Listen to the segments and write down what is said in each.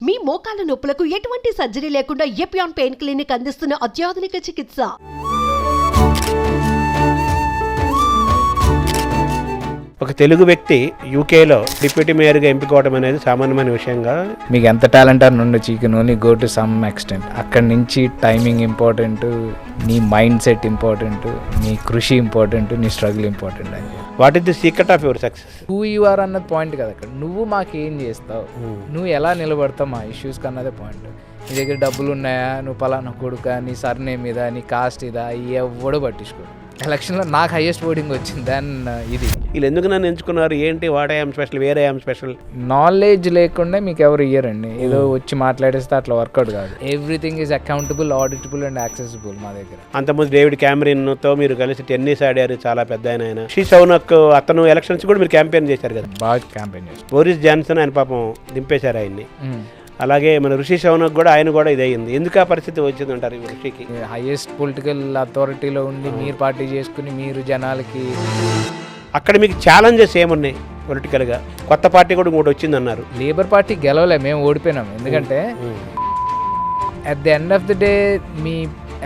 మీ మోకాల నొప్పులకు ఎటువంటి సర్జరీ లేకుండా ఎపియాన్ పెయిన్ క్లినిక్ అందిస్తున్న అత్యాధునిక చికిత్స. ఒక తెలుగు వ్యక్తి యూకేలో డిప్యూటీ మేయర్గా ఎంపికవడం అనేది సామాన్యమైన విషయంగా. మీకు ఎంత టాలెంట్ అని ఉండొచ్చు, you can only go to some extent. అక్కడి నుంచి టైమింగ్ ఇంపార్టెంట్, నీ మైండ్ సెట్ ఇంపార్టెంట్, నీ కృషి ఇంపార్టెంట్, నీ స్ట్రగుల్ ఇంపార్టెంట్ అని. What is the secret of your success? Who you are అన్నది పాయింట్ కదా. అక్కడ నువ్వు మాకేం చేస్తావు, నువ్వు ఎలా నిలబడతావు మా ఇష్యూస్ కన్నదే పాయింట్. నీ దగ్గర డబ్బులు ఉన్నాయా, నువ్వు పలానా కొడుక, నీ సర్నేమ్ మీద, నీ కాస్ట్ ఇదా, ఎవడో పట్టించుకోడు. ఎలక్షన్లో నాకు హైయెస్ట్ ఓటింగ్ వచ్చింది దాన్ ఇది. వీళ్ళు ఎందుకు నన్ను ఎంచుకున్నారు, ఏంటి, వాట్ ఐఎమ్ స్పెషల్, వేరే ఐఎమ్ స్పెషల్? నాలెడ్జ్ లేకుండా మీకు ఎవరు ఇయ్యరండి. ఏదో వచ్చి మాట్లాడేస్తే అట్లా వర్కౌట్ కాదు. Everything is accountable, auditable and accessible మా దగ్గర. అంతకుముందు డేవిడ్ క్యామరన్తో మీరు కలిసి టెన్నిస్ ఆడారు, చాలా పెద్ద ఆయన. శ్రీ సౌనక్ అతను ఎలక్షన్స్ కూడా మీరు క్యాంపెయిన్ చేశారు కదా. బాగా క్యాంపెయిన్ చేశారు. బోరిస్ జాన్సన్ ఆయన పాపం దింపేశారు ఆయన్ని. అలాగే మన ఋషి సౌనక్ కూడా ఆయన కూడా ఇదయింది. ఎందుకు ఆ పరిస్థితి వచ్చింది అంటారు ఋషికి? హైయెస్ట్ పొలిటికల్ అథారిటీలో ఉండి మీరు పార్టీ చేసుకుని మీరు జనాలకి అక్కడ మీకు ఛాలెంజెస్ ఏమున్నాయి పొలిటికల్గా? కొత్త పార్టీ కూడా ఇంకోటి వచ్చింది అన్నారు. లేబర్ పార్టీ గెలవలే, మేము ఓడిపోయినాం. ఎందుకంటే at the end of the day మీ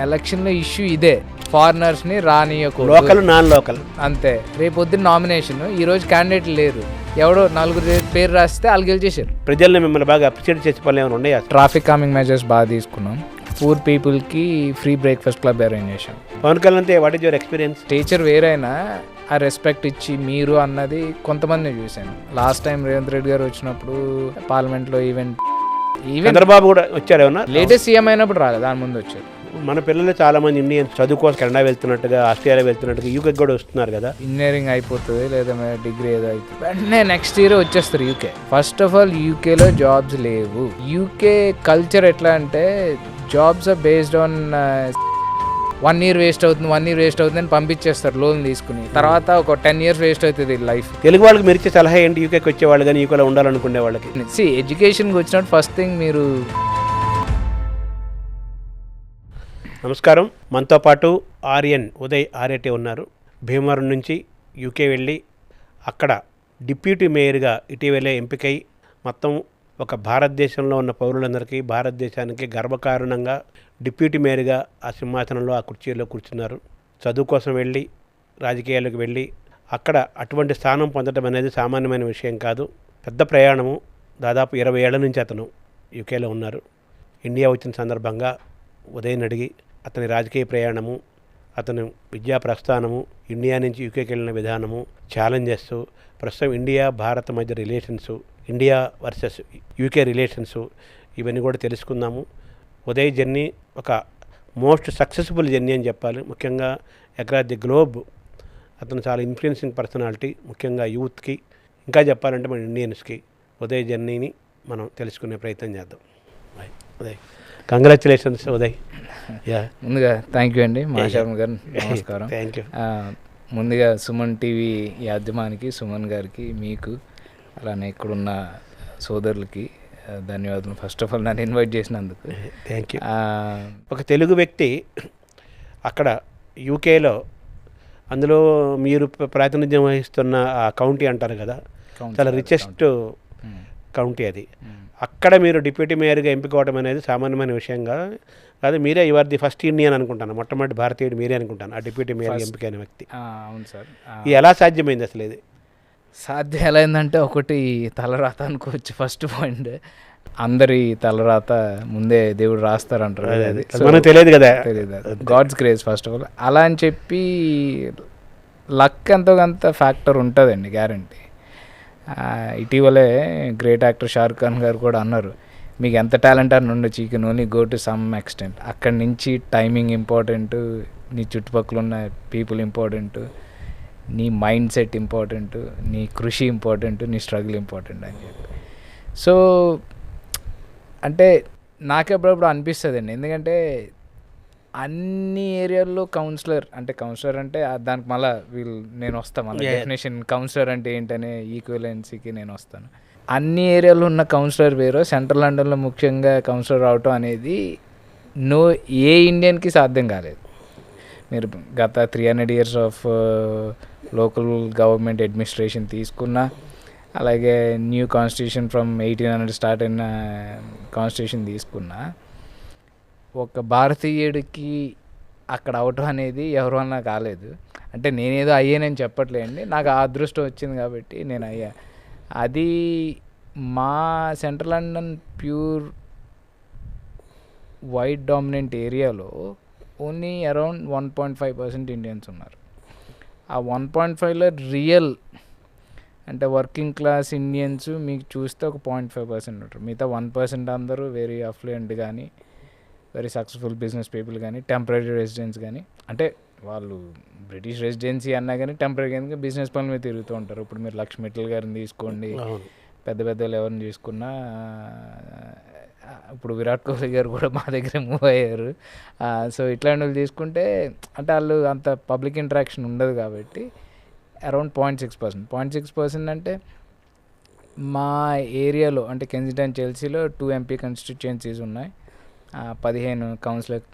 ఎలక్షన్లో ఇష్యూ ఇదే, ఫారినర్స్ని రానియకూడదు, లోకల్ నాన్ లోకల్ అంతే. రేపు పొద్దున్న నామినేషన్, ఈరోజు క్యాండిడేట్ లేరు, ఎవడో నలుగురు పేరు రాస్తే వాళ్ళు గెలిచేసారు. ప్రజల్ని మిమ్మల్ని బాగా అప్రిషియేట్ చేసే పనులు ఏమైనా ఉన్నాయా? ట్రాఫిక్ కామింగ్ మెజర్స్ బాగా తీసుకున్నాం. పూర్ పీపుల్కి ఫ్రీ బ్రేక్ఫాస్ట్ క్లబ్ అరేంజ్ చేసాం. పవన్ కళ్యాణ్ అంటే what is your experience? Teacher వేరైనా ఆ రెస్పెక్ట్ ఇచ్చి మీరు అన్నది కొంతమంది చూశాను. లాస్ట్ టైం రేవంత్ రెడ్డి గారు వచ్చినప్పుడు పార్లమెంట్లో ఈవెంట్ చంద్రబాబు కూడా వచ్చారు. ఏమన్నా లేటెస్ట్ సీఎం అయినప్పుడు రాలేదు, దాని ముందు వచ్చారు. మన పిల్లలు చాలా మంది ఇండియన్స్ చదువు కోసం కెనడా వెళ్తున్నట్టుగా, ఆస్ట్రేలియా వెళ్తున్నట్టుగా యూకే కూడా వస్తున్నారు కదా. ఇంజనీరింగ్ అయిపోతుంది లేదా డిగ్రీ ఏదో అయిపోతుంది, వెంటనే నెక్స్ట్ ఇయర్ వచ్చేస్తారు యూకే. ఫస్ట్ ఆఫ్ ఆల్ యూకేలో జాబ్స్ లేవు. యూకే కల్చర్ ఎట్లా అంటే jobs are based on 1 year waste అవుతుంది అని పంపించేస్తారు లోన్ తీసుకుని. తర్వాత ఒక 10 years వేస్ట్ అవుతుంది లైఫ్. తెలుగు వాళ్ళకి మీరు ఇచ్చే సలహా ఏంటి? యూకేకి వచ్చేవాళ్ళు కానీ యూకేలో ఉండాలనుకునే వాళ్ళకి. ఎడ్యుకేషన్కి వచ్చినప్పుడు ఫస్ట్ థింగ్ మీరు. నమస్కారం, మనతో పాటు ఆర్యన్ ఉదయ్ ఆర్యటే ఉన్నారు. భీమవరం నుంచి యూకే వెళ్ళి అక్కడ డిప్యూటీ మేయర్గా ఇటీవలే ఎంపికై మొత్తం ఒక భారతదేశంలో ఉన్న పౌరులందరికీ, భారతదేశానికి గర్వకారణంగా డిప్యూటీ మేయర్గా ఆ సింహాసనంలో, ఆ కుర్చీలో కూర్చున్నారు. చదువు కోసం వెళ్ళి రాజకీయాలకు వెళ్ళి అక్కడ అటువంటి స్థానం పొందడం అనేది సామాన్యమైన విషయం కాదు. పెద్ద ప్రయాణము. దాదాపు 20 ఏళ్ల నుంచి అతను యూకేలో ఉన్నారు. ఇండియా వచ్చిన సందర్భంగా ఉదయ్ని అడిగి అతని రాజకీయ ప్రయాణము, అతని విద్యా ప్రస్థానము, ఇండియా నుంచి యూకేకి వెళ్ళిన విధానము, ఛాలెంజెస్, ప్రస్తుతం ఇండియా భారత్ మధ్య relations, India versus UK relations, ఇవన్నీ కూడా తెలుసుకుందాము. ఉదయ్ జర్నీ ఒక మోస్ట్ సక్సెస్ఫుల్ జర్నీ అని చెప్పాలి. ముఖ్యంగా అక్రాస్ ది గ్లోబ్ అతను చాలా ఇన్ఫ్లుయెన్సింగ్ పర్సనాలిటీ, ముఖ్యంగా యూత్కి, ఇంకా చెప్పాలంటే మన ఇండియన్స్కి. ఉదయ్ జర్నీని మనం తెలుసుకునే ప్రయత్నం చేద్దాం. ఉదయ్, కంగ్రాచులేషన్స్ ఉదయ్. ముందుగా థ్యాంక్ యూ అండి మాషారం గారు, నమస్కారం. Thank you. ముందుగా సుమన్ టీవీ యాజమానికి, సుమన్ గారికి, మీకు, అలానే ఇక్కడున్న సోదరులకి ధన్యవాదాలు. ఫస్ట్ ఆఫ్ ఆల్ నన్ను ఇన్వైట్ చేసినందుకు థ్యాంక్ యూ. ఒక తెలుగు వ్యక్తి అక్కడ యూకేలో, అందులో మీరు ప్రాతినిధ్యం వహిస్తున్న ఆ కౌంటీ అంటారు కదా, చాలా రిచెస్ట్ కౌంటీ అది. అక్కడ మీరు డిప్యూటీ మేయర్గా ఎంపికవడం అనేది సామాన్యమైన విషయంగా కాదు. మీరే యువర్ ది ఫస్ట్ ఇండియన్ అనుకుంటాను, మొట్టమొదటి భారతీయుడు మీరే అనుకుంటాను ఆ డిప్యూటీ మేయర్ ఎంపికైన వ్యక్తి. అవును సార్. ఇది ఎలా సాధ్యమైంది అసలు? ఇది సాధ్యం ఎలా అయిందంటే, ఒకటి తలరాత అనుకోవచ్చు. ఫస్ట్ పాయింట్, అందరి తలరాత ముందే దేవుడు రాస్తారంటారు, మనకు తెలియదు కదా, తెలియదు. God's grace first of all. అలా అని చెప్పి లక్ ఎంతో కొంత ఫ్యాక్టర్ ఉంటుందండి, గ్యారంటీ. ఇటీవలే గ్రేట్ యాక్టర్ షారుఖ్ ఖాన్ గారు కూడా అన్నారు, మీకు ఎంత టాలెంట్ అని ఉండొచ్చు, you can only go to some extent. అక్కడి నుంచి టైమింగ్ ఇంపార్టెంట్, నీ చుట్టుపక్కల ఉన్న పీపుల్ ఇంపార్టెంట్, నీ మైండ్ సెట్ ఇంపార్టెంట్, నీ కృషి ఇంపార్టెంట్, నీ స్ట్రగుల్ ఇంపార్టెంట్ అని చెప్పి. సో అంటే నాకు ఎప్పుడప్పుడు అనిపిస్తుంది అండి, ఎందుకంటే అన్ని ఏరియాల్లో కౌన్సిలర్ అంటే దానికి మళ్ళీ నేను వస్తాను మళ్ళీ డెఫినేషన్. కౌన్సిలర్ అంటే ఏంటనే ఈక్వలెన్సీకి నేను వస్తాను. అన్ని ఏరియాలో ఉన్న కౌన్సిలర్ వేరు, సెంట్రల్ లండన్లో ముఖ్యంగా కౌన్సిలర్ అవటం అనేది ఏ ఇండియన్కి సాధ్యం కాలేదు. మీరు గత 300 years of local government administration తీసుకున్న అలాగే న్యూ కాన్స్టిట్యూషన్ ఫ్రమ్ 1800 స్టార్ట్ అయిన కాన్స్టిట్యూషన్ తీసుకున్నా, ఒక భారతీయుడికి అక్కడ అవటం అనేది ఎవరి వల్ల కాలేదు. అంటే నేనేదో అయ్యానని చెప్పట్లేండి, నాకు ఆ అదృష్టం వచ్చింది కాబట్టి నేను అయ్యా. అది మా central London pure white dominant ఏరియాలో ఓన్లీ అరౌండ్ 1.5% ఇండియన్స్ ఉన్నారు. ఆ 1.5లో రియల్ అంటే వర్కింగ్ క్లాస్ ఇండియన్స్ మీకు చూస్తే ఒక 0.5% ఉంటారు. మిగతా 1% అందరూ వెరీ అఫ్లుయెంట్ కానీ వెరీ సక్సెస్ఫుల్ బిజినెస్ పీపుల్ కానీ టెంపరీ రెసిడెంట్స్ కానీ, అంటే వాళ్ళు బ్రిటిష్ రెసిడెన్సీ అన్నా కానీ టెంపరీ కానీ బిజినెస్ పనుల మీద తిరుగుతూ ఉంటారు. ఇప్పుడు మీరు లక్ష్మీ మిట్టల్ గారిని తీసుకోండి, పెద్ద పెద్దలు ఎవరిని తీసుకున్నా, ఇప్పుడు విరాట్ కోహ్లీ గారు కూడా మా దగ్గర మూవ్ అయ్యారు. సో ఇట్లాంటి వాళ్ళు తీసుకుంటే అంటే వాళ్ళు అంత పబ్లిక్ ఇంటరాక్షన్ ఉండదు కాబట్టి అరౌండ్ 0.6% అంటే మా ఏరియాలో అంటే కెన్సింగ్టన్ చెల్సీలో 2 ఎంపీ కాన్స్టిట్యుయెన్సీస్ ఉన్నాయి, 15 కౌన్సిలర్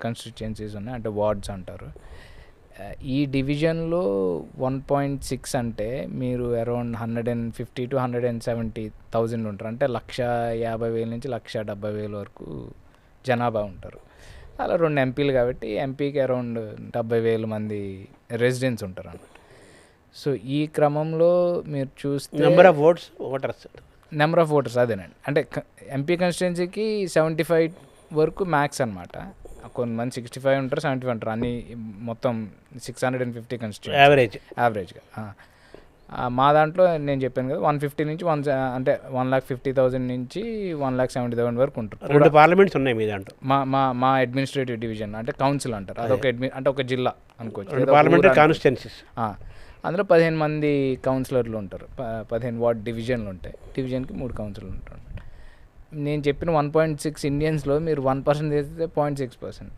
కాన్స్టిట్యుయెన్సీస్ ఉన్నాయి, అంటే వార్డ్స్ అంటారు. ఈ డివిజన్లో 1.6 అంటే మీరు అరౌండ్ 150 to 170,000 ఉంటారు. అంటే 150,000 నుంచి 170,000 వరకు జనాభా ఉంటారు. అలా 2 ఎంపీలు కాబట్టి ఎంపీకి అరౌండ్ 70,000 మంది రెసిడెంట్స్ ఉంటారు అన్నమాట. సో ఈ క్రమంలో మీరు చూస్తే నెంబర్ ఆఫ్ ఓటర్స్ అదేనండి, అంటే ఎంపీ కాన్స్టిట్యుయెన్సీకి 75 వరకు మ్యాక్స్ అనమాట. కొంతమంది 65 ఉంటారు, 75 ఉంటారు, అన్ని మొత్తం 650 కాన్స్టిట్యుయెన్సీ యావరేజ్గా. మా దాంట్లో నేను చెప్పాను కదా 150 నుంచి అంటే 1,50,000 నుంచి 1,70,000 వరకు ఉంటారు. 2 పార్లమెంట్స్ ఉన్నాయి మీ దాంట్లో. మా అడ్మినిస్ట్రేటివ్ డివిజన్ అంటే కౌన్సిల్ అంటారు, అదొక అంటే ఒక జిల్లా అనుకోవచ్చు, పార్లమెంటరీ కాన్స్టిట్యుయెన్సీస్. అందులో 15 మంది కౌన్సిలర్లు ఉంటారు, 15 వార్డ్ డివిజన్లు ఉంటాయి, డివిజన్కి 3 కౌన్సిలర్లు ఉంటారు. నేను చెప్పిన 1.6 ఇండియన్స్లో మీరు 1% వేస్తే 0.6%.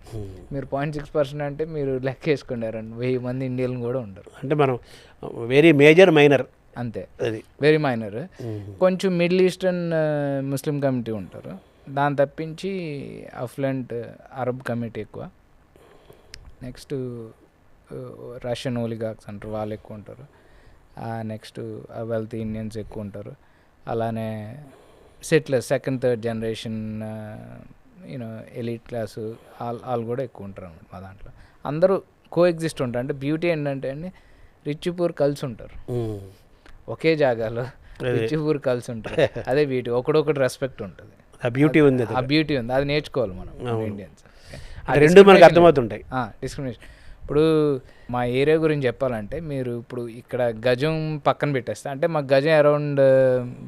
మీరు 0.6% అంటే మీరు లెక్క వేసుకున్నారండి, 1000 మంది ఇండియన్లు కూడా ఉండరు. అంటే మనం వెరీ మేజర్ మైనర్, అంతే, అది వెరీ మైనర్. కొంచెం మిడిల్ ఈస్టర్న్ ముస్లిం కమిటీ ఉంటారు, దాన్ని తప్పించి అఫ్లెంట్ అరబ్ కమిటీ ఎక్కువ. నెక్స్ట్ రష్యన్ ఓలిగార్క్స్ అంటారు, వాళ్ళు ఎక్కువ ఉంటారు. నెక్స్ట్ వెల్తీ ఇండియన్స్ ఎక్కువ ఉంటారు. అలానే settlers, second third generation elite class వాళ్ళు కూడా ఎక్కువ ఉంటారు అన్నమాట మా దాంట్లో. అందరూ కో ఎగ్జిస్ట్ ఉంటారు. అంటే బ్యూటీ ఏంటంటే అండి, రిచ్ పూర్ కలిసి ఉంటారు ఒకే జాగాలో, రిచ్ పూర్ కలిసి ఉంటారు, అదే బ్యూటీ. ఒకడొకటి రెస్పెక్ట్ ఉంటుంది, ఆ బ్యూటీ ఉంది, అది నేర్చుకోవాలి మనం ఇండియన్స్. రెండు మనకు అర్థమవుతుంటాయి. డిస్క్రిమినేషన్ ఇప్పుడు మా ఏరియా గురించి చెప్పాలంటే, మీరు ఇప్పుడు ఇక్కడ గజం పక్కన పెట్టేస్తే, అంటే మాకు గజం అరౌండ్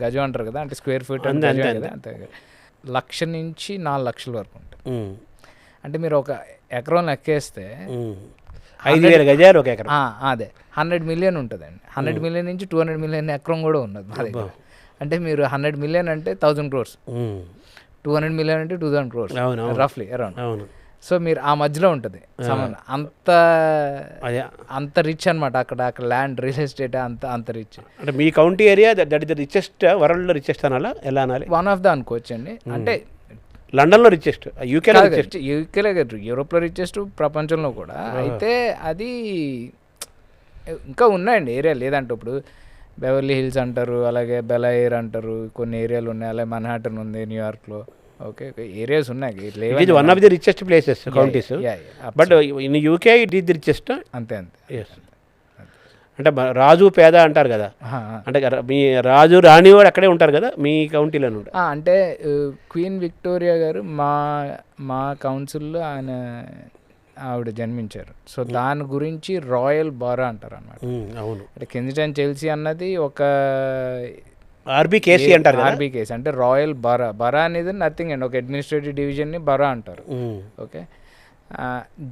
గజం అంటారు కదా, అంటే స్క్వేర్ ఫీట్ కదా, అంతే 1,00,000 నుంచి 4,00,000 వరకు ఉంటుంది. అంటే మీరు ఒక ఎకరం లెక్కేస్తే 5,000 గజాలు ఒక ఎకరం, అదే 100 మిలియన్ ఉంటుందండి. 100 మిలియన్ నుంచి 200 మిలియన్ ఎకరం కూడా ఉన్నది మా దగ్గర. అంటే మీరు 100 మిలియన్ అంటే 1,000 crores, 200 మిలియన్ అంటే 2,000 crores రఫ్లీ అరౌండ్. సో మీరు ఆ మధ్యలో ఉంటుంది అంత రిచ్ అనమాట. అక్కడ ల్యాండ్, రియల్ ఎస్టేట్ అంత రిచ్. అంటే మీ county area that is the richest, వరల్డ్లో రిచెస్ట్ అనాలా, ఎలా అనాలి? వన్ ఆఫ్ ద అనుకోవచ్చు అండి. అంటే లండన్లో రిచెస్ట్, యూకేలో యూరోప్లో రిచెస్ట్, ప్రపంచంలో కూడా. అయితే అది ఇంకా ఉన్నాయండి ఏరియా, లేదంటే ఇప్పుడు బెవర్లీ హిల్స్ అంటారు, అలాగే బెలైర్ అంటారు, కొన్ని ఏరియాలు ఉన్నాయి, అలాగే మన్హాటన్ ఉంది న్యూయార్క్లో. ఓకే, ఏరియాస్ ఉన్నాయి. It is one of the richest places counties, but in UK it is the richest. అంతే. అంటే రాజు పేద అంటారు కదా, అంటే మీ రాజు రాణి వాడు అక్కడే ఉంటారు కదా మీ కౌంటీలో. అంటే క్వీన్ విక్టోరియా గారు మా కౌన్సిల్లో ఆవిడ జన్మించారు. సో దాని గురించి రాయల్ బారా అంటారు అన్నమాట. అవును, అంటే కెన్సింగ్టన్ చెల్సీ అన్నది ఒక ఆర్బీకేసీ అంటారు. ఆర్బీకేసీ అంటే రాయల్ బరా అనేది నథింగ్ అండి, ఒక అడ్మినిస్ట్రేటివ్ డివిజన్ని బరా అంటారు. ఓకే,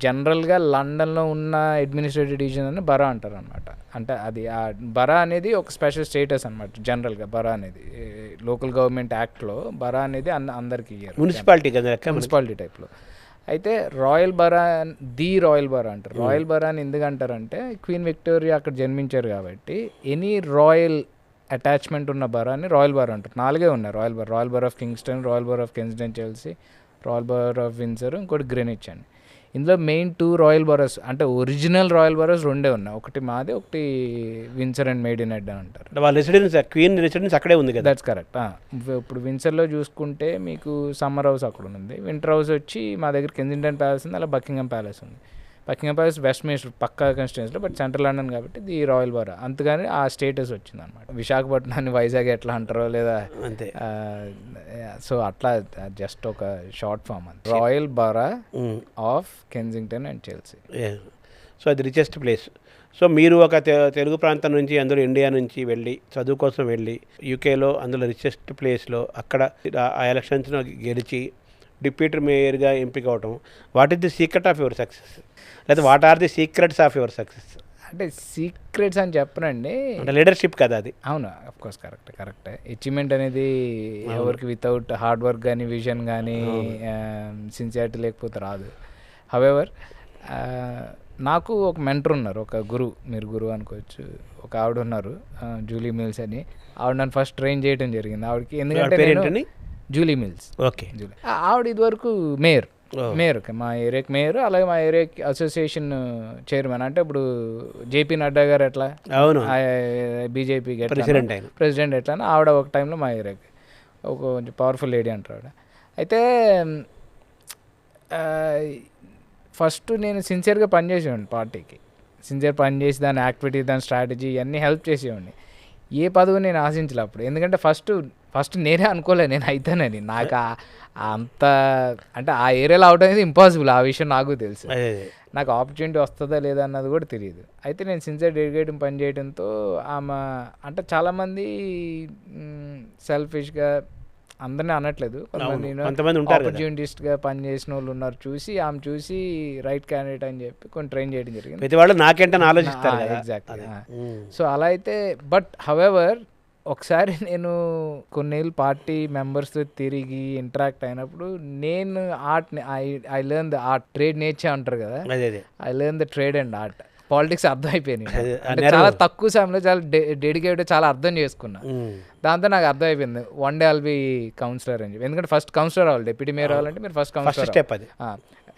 జనరల్గా లండన్లో ఉన్న అడ్మినిస్ట్రేటివ్ డివిజన్ అని బరా అంటారు అనమాట. అంటే అది బరా అనేది ఒక స్పెషల్ స్టేటస్ అనమాట. జనరల్గా బరా అనేది లోకల్ గవర్నమెంట్ యాక్ట్లో బరా అనేది అందరికీ ఇయ్యారు, మున్సిపాలిటీ టైప్లో. అయితే రాయల్ బరా అంటారు. రాయల్ బరా అని ఎందుకు అంటారంటే, క్వీన్ విక్టోరియా అక్కడ జన్మించారు కాబట్టి ఎనీ రాయల్ అటాచ్మెంట్ ఉన్న బరాని రాయల్ బరా అంటారు. 4 ఉన్నాయి royal borough of Kingston, royal borough of Kensington Chelsea, royal borough of Windsor, ఇంకోటి గ్రీనిచ్ అండి. ఇందులో మెయిన్ 2 రాయల్ బరోస్ అంటే ఒరిజినల్ రాయల్ బరోస్ 2 ఉన్నాయి. ఒకటి మాది, ఒకటి విన్సర్ అండ్ మేడినెడ్ అని అంటారు. వాళ్ళ రెసిడెన్స్ క్వీన్ రెసిడెన్స్ అక్కడే ఉంది కదా. That's correct. ఇప్పుడు విన్సర్లో చూసుకుంటే మీకు సమ్మర్ హౌస్ అక్కడ ఉంది, వింటర్ హౌస్ వచ్చి మా దగ్గర కెన్సింగ్టన్ ప్యాలెస్ ఉంది, అలా బకింగ్హామ్ ప్యాలెస్ ఉంది. బకింగ్హామ్ ప్యాలెస్ వెస్ట్ మినిస్టర్ పక్కా కాన్స్టిట్యున్సీలో, బట్ సెంట్రల్ లండన్ కాబట్టి ది రాయల్ బరో, అంతగానే ఆ స్టేటస్ వచ్చింది అనమాట. విశాఖపట్నాన్ని వైజాగ్ ఎట్లా అంటారో లేదా అంతే. సో అట్లా జస్ట్ ఒక షార్ట్ ఫామ్ అంతే, royal borough of Kensington and Chelsea. So అది రిచెస్ట్ ప్లేస్. సో మీరు ఒక తెలుగు ప్రాంతం నుంచి, అందులో ఇండియా నుంచి వెళ్ళి చదువు కోసం వెళ్ళి యూకేలో అందులో రిచెస్ట్ ప్లేస్లో అక్కడ ఆ ఎలక్షన్స్లో గెలిచి డిప్యూటీ మేయర్గా ఎంపిక అవటం, what is the secret of your success, లేదా what are the secrets of your success? అంటే సీక్రెట్స్ అని చెప్పనండి, అంటే లీడర్షిప్ కదా అది. అవును, అఫ్కోర్స్ కరెక్టే. అచీవ్మెంట్ అనేది ఎవరికి వితౌట్ హార్డ్ వర్క్ కానీ, విజన్ కానీ, సిన్సియారిటీ లేకపోతే రాదు. హవెవర్ నాకు ఒక మెంటర్ ఉన్నారు, ఒక గురువు, మీరు గురువు అనుకోవచ్చు, ఒక ఆవిడ ఉన్నారు, జూలీ మిల్స్ అని. ఆవిడ నన్ను ఫస్ట్ ట్రైన్ చేయడం జరిగింది. ఆవిడకి ఎందుకంటే జూలీ మిల్స్, ఓకే, ఆవిడ ఇదివరకు మేయర్ మా ఏరియాకి మేయర్, అలాగే మా ఏరియాకి అసోసియేషన్ చైర్మన్. అంటే ఇప్పుడు జేపీ నడ్డా గారు ఎట్లా బీజేపీ ప్రెసిడెంట్ ఎట్లా, ఆవిడ ఒక టైంలో మా ఏరియాకి ఒక కొంచెం పవర్ఫుల్ లేడీ అంటారు ఆవిడ. అయితే ఫస్ట్ నేను సిన్సియర్గా పనిచేసేవాడిని పార్టీకి, పనిచేసి దాని యాక్టివిటీ, దాని స్ట్రాటజీ ఇవన్నీ హెల్ప్ చేసేవాడిని. ఏ పదవి నేను ఆశించలే అప్పుడు, ఎందుకంటే ఫస్ట్ నేనే అనుకోలే నేను అవుతానని. నాకు అంత అంటే ఆ ఏరియాలో అవడం అనేది ఇంపాసిబుల్, ఆ విషయం నాకు తెలుసు. నాకు ఆపర్చునిటీ వస్తుందా లేదా అన్నది కూడా తెలియదు. అయితే నేను సిన్సియర్ డెడికేటివ్ పని చేయడంతో ఆమె అంటే చాలామంది సెల్ఫిష్గా, అందరినీ అనట్లేదు, కొంతమంది ఆపర్చునిటిస్ట్గా పనిచేసిన వాళ్ళు ఉన్నారు, ఆమె చూసి రైట్ క్యాండిడేట్ అని చెప్పి కొన్ని ట్రైన్ చేయడం జరిగింది. ఎగ్జాక్ట్లీ. సో అలా అయితే, బట్ హవెవర్ ఒకసారి నేను కొన్నేళ్ళు పార్టీ మెంబర్స్తో తిరిగి ఇంటరాక్ట్ అయినప్పుడు నేను ఆర్ట్ని I learn the art, trade నేర్చే అంటారు కదా, I learn the trade and art. Politics అర్థమైపోయింది అంటే చాలా తక్కువ సమయంలో, చాలా డెడికేటెడ్, చాలా అర్థం చేసుకున్నా. దాంతో నాకు అర్థమైపోయింది one day I'll be councillor అని చెప్పి. ఎందుకంటే ఫస్ట్ కౌన్సిలర్ అవ్వాలి, డిప్యూటీ మేయర్ అవ్వాలంటే మీరు ఫస్ట్ కౌన్సిలర్ స్టెప్ అది.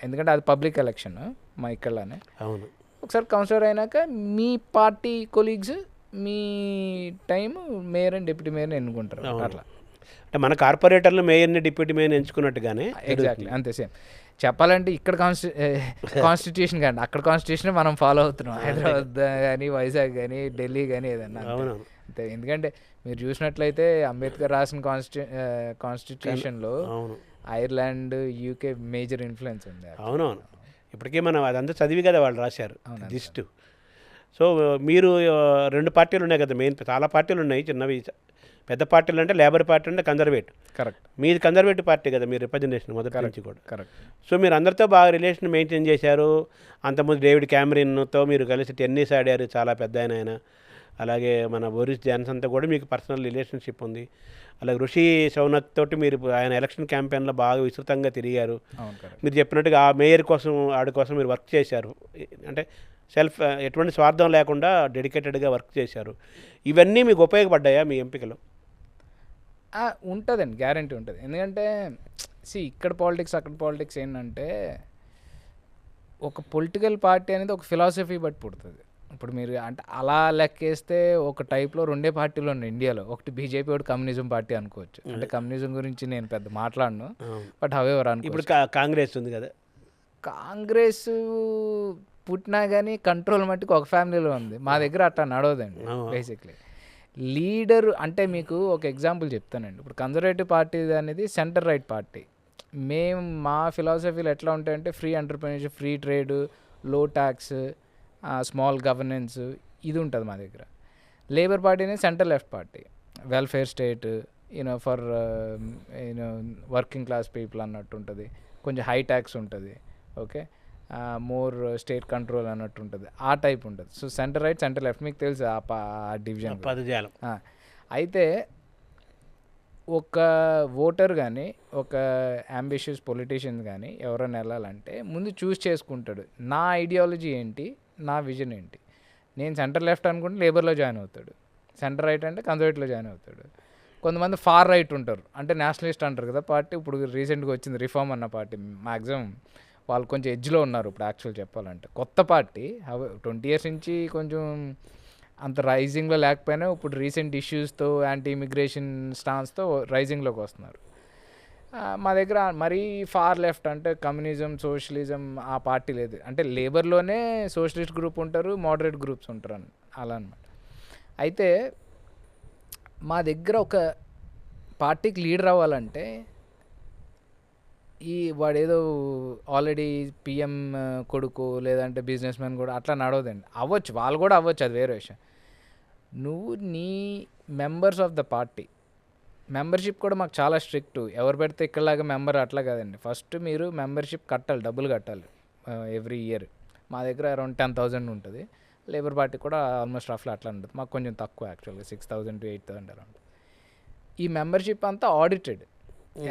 ఎందుకంటే అది పబ్లిక్ ఎలక్షన్ మా ఇక్కడనే. ఒకసారి కౌన్సిలర్ అయినాక మీ పార్టీ కొలీగ్స్ మీ టైం మేయర్ అండ్ డిప్యూటీ మేయర్ని ఎన్నుకుంటారు. అట్లా అంటే మన కార్పొరేటర్లు మేయర్ని డిప్యూటీ మేయర్ని ఎంచుకున్నట్టుగానే. ఎగ్జాక్ట్లీ అంతే, సేమ్. చెప్పాలంటే ఇక్కడ కాన్స్టిట్యూషన్ కానీ అక్కడ కాన్స్టిట్యూషన్ మనం ఫాలో అవుతున్నాం, హైదరాబాద్ కానీ, వైజాగ్ కానీ, ఢిల్లీ కానీ, ఏదన్నా అంతే. ఎందుకంటే మీరు చూసినట్లయితే అంబేద్కర్ రాసిన కాన్స్టిట్యూషన్లో ఐర్లాండ్, యూకే మేజర్ ఇన్ఫ్లుయెన్స్ ఉంది. అవునవును, ఇప్పటికే మనం అదంతా చదివి కదా వాళ్ళు రాశారు లిస్ట్. సో మీరు 2 పార్టీలు ఉన్నాయి కదా, మెయిన్ చాలా పార్టీలు ఉన్నాయి, చిన్నవి పెద్ద పార్టీలు అంటే లేబర్ పార్టీ అంటే కన్జర్వేటివ్. కరెక్ట్. మీది కన్జర్వేటివ్ పార్టీ కదా, మీరు రిప్రజెంటేషన్ మొదటి నుంచి కూడా. కరెక్ట్. సో మీరు అందరితో బాగా రిలేషన్ మెయింటైన్ చేశారు. అంతకుముందు డేవిడ్ క్యామరిన్తో మీరు కలిసి టెన్నిస్ ఆడారు, చాలా పెద్ద ఆయన. అలాగే మన బోరిస్ జాన్సన్తో కూడా మీకు పర్సనల్ రిలేషన్షిప్ ఉంది. అలాగే ఋషి సౌనక్ తోటి మీరు ఆయన ఎలక్షన్ క్యాంపెయిన్లో బాగా విస్తృతంగా తిరిగారు. మీరు చెప్పినట్టుగా ఆ మేయర్ కోసం, ఆడి కోసం మీరు వర్క్ చేశారు. అంటే ఎటువంటి స్వార్థం లేకుండా డెడికేటెడ్గా వర్క్ చేశారు. ఇవన్నీ మీకు ఉపయోగపడ్డాయా మీ ఎంపికలో? ఉంటుందండి, గ్యారంటీ ఉంటుంది. ఎందుకంటే ఇక్కడ పాలిటిక్స్, అక్కడ పాలిటిక్స్ ఏంటంటే ఒక పొలిటికల్ పార్టీ అనేది ఒక ఫిలాసఫీ బట్టి పుడుతుంది. ఇప్పుడు మీరు అంటే అలా లెక్కేస్తే ఒక టైప్లో 2 పార్టీలు ఉన్నాయి ఇండియాలో, ఒకటి బీజేపీ, ఒకటి కమ్యూనిజం పార్టీ అనుకోవచ్చు. అంటే కమ్యూనిజం గురించి నేను పెద్ద మాట్లాడను, బట్ హవెవర్ అనుకో. ఇప్పుడు కాంగ్రెస్ ఉంది కదా, కాంగ్రెస్ పుట్టినా కానీ కంట్రోల్ మట్టుకు ఒక ఫ్యామిలీలో ఉంది. మా దగ్గర అట్లా నడవదండి బేసిక్లీ. లీడర్ అంటే మీకు ఒక ఎగ్జాంపుల్ చెప్తానండి. ఇప్పుడు కన్జర్వేటివ్ పార్టీ అనేది సెంటర్ రైట్ పార్టీ. మా ఫిలాసఫీలు ఎట్లా ఉంటాయంటే ఫ్రీ ఎంటర్ప్రెన్యూర్షిప్, ఫ్రీ ట్రేడ్, లో ట్యాక్స్, స్మాల్ గవర్నెన్స్, ఇది ఉంటుంది మా దగ్గర. లేబర్ పార్టీ అనేది centre left party, welfare state, for working class people అన్నట్టు ఉంటుంది. కొంచెం హై ట్యాక్స్ ఉంటుంది, ఓకే, మోర్ స్టేట్ కంట్రోల్ అన్నట్టు ఉంటుంది, ఆ టైప్ ఉంటుంది. So centre right, centre left, మీకు తెలుసు ఆ డివిజన్. అయితే ఒక ఓటర్ కానీ, ఒక అంబిషియస్ పొలిటీషియన్ కానీ ఎవరైనా వెళ్ళాలంటే ముందు చూస్ చేసుకుంటాడు, నా ఐడియాలజీ ఏంటి, నా విజన్ ఏంటి. నేను సెంటర్ లెఫ్ట్ అనుకుంటే లేబర్లో జాయిన్ అవుతాడు, సెంటర్ రైట్ అంటే కన్జర్వేటివ్లో జాయిన్ అవుతాడు. కొంతమంది ఫార్ రైట్ ఉంటారు, అంటే నేషనలిస్ట్ అంటారు కదా పార్టీ. ఇప్పుడు రీసెంట్గా వచ్చింది రిఫార్మ్ అన్న పార్టీ, మ్యాక్సిమం వాళ్ళు కొంచెం ఎడ్జ్లో ఉన్నారు ఇప్పుడు యాక్చువల్ చెప్పాలంటే. కొత్త పార్టీ 20 years నుంచి కొంచెం అంత రైజింగ్లో లేకపోయినా ఇప్పుడు రీసెంట్ ఇష్యూస్తో యాంటీ ఇమిగ్రేషన్ స్టాన్స్తో రైజింగ్లోకి వస్తున్నారు. మా దగ్గర మరీ ఫార్ లెఫ్ట్ అంటే కమ్యూనిజం, సోషలిజం ఆ పార్టీ లేదు. అంటే లేబర్లోనే సోషలిస్ట్ గ్రూప్ ఉంటారు, మోడరేట్ గ్రూప్స్ ఉంటారు అలా అనమాట. అయితే మా దగ్గర ఒక పార్టీకి లీడర్ అవ్వాలంటే వాడేదో ఆల్రెడీ పిఎం కొడుకు లేదంటే బిజినెస్ మ్యాన్ కూడా అట్లా నడవదండి. అవ్వచ్చు, వాళ్ళు కూడా అవ్వచ్చు, అది వేరే విషయం. నువ్వు నీ members of the party membership కూడా మాకు చాలా స్ట్రిక్ట్. ఎవరు పెడితే ఇక్కడలాగా మెంబర్ అట్లా కాదండి. ఫస్ట్ మీరు మెంబర్షిప్ కట్టాలి, డబ్బులు కట్టాలి ఎవ్రీ ఇయర్. మా దగ్గర అరౌండ్ 10,000 ఉంటుంది. లేబర్ పార్టీ కూడా ఆల్మోస్ట్ రఫ్లీ అట్లా ఉంటుంది. మాకు కొంచెం తక్కువ యాక్చువల్గా 6,000 to 8,000 అరౌండ్. ఈ మెంబర్షిప్ అంతా ఆడిటెడ్,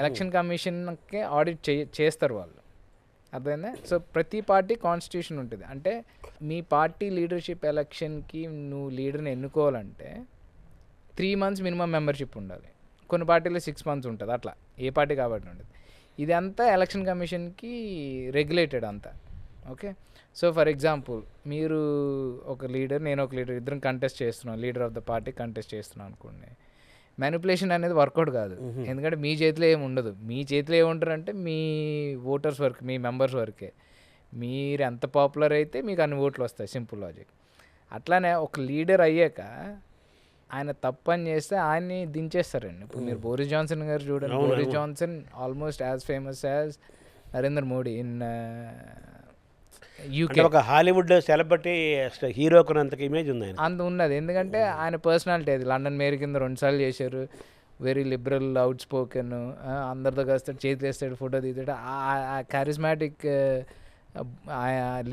ఎలక్షన్ కమిషన్కి ఆడిట్ చేస్తారు వాళ్ళు, అర్థమైందా? సో ప్రతి పార్టీ కాన్స్టిట్యూషన్ ఉంటుంది. అంటే మీ పార్టీ లీడర్షిప్ ఎలక్షన్కి నువ్వు లీడర్ని ఎన్నుకోవాలంటే 3 months మినిమం మెంబర్షిప్ ఉండాలి. కొన్ని పార్టీలో 6 months ఉంటుంది, అట్లా ఏ పార్టీ కాబట్టి ఉంటుంది. ఇది అంతా ఎలక్షన్ కమిషన్కి రెగ్యులేటెడ్ అంతా. ఓకే, సో ఫర్ ఎగ్జాంపుల్ మీరు ఒక లీడర్, నేను ఒక లీడర్, ఇద్దరం కంటెస్ట్ చేస్తున్నాం, leader of the party contest చేస్తున్నాం అనుకోండి. మ్యానిపులేషన్ అనేది వర్కౌట్ కాదు, ఎందుకంటే మీ చేతిలో ఏమి ఉండదు. మీ చేతిలో ఏముంటారంటే మీ ఓటర్స్ వర్క్, మీ మెంబర్స్ వరకే. మీరు ఎంత పాపులర్ అయితే మీకు అన్ని ఓట్లు వస్తాయి, సింపుల్ లాజిక్. అట్లానే ఒక లీడర్ అయ్యాక ఆయన తప్పని చేస్తే ఆయన్ని దించేస్తారండి. ఇప్పుడు మీరు బోరిస్ జాన్సన్ గారు చూడండి, Boris Johnson almost as famous as Narendra Modi in UK. ఒక హాలీవుడ్ సెలబ్రిటీ హీరోకు అంత ఇమేజ్ ఉంది, అంత ఉన్నది. ఎందుకంటే ఆయన పర్సనాలిటీ అది. లండన్ మేయర్ కింద 2 సార్లు చేశారు, వెరీ లిబరల్, అవుట్ స్పోకెన్, అందరితో వస్తాడు, చేతులు వేస్తాడు, ఫోటో తీస్తాడు, కారిస్మాటిక్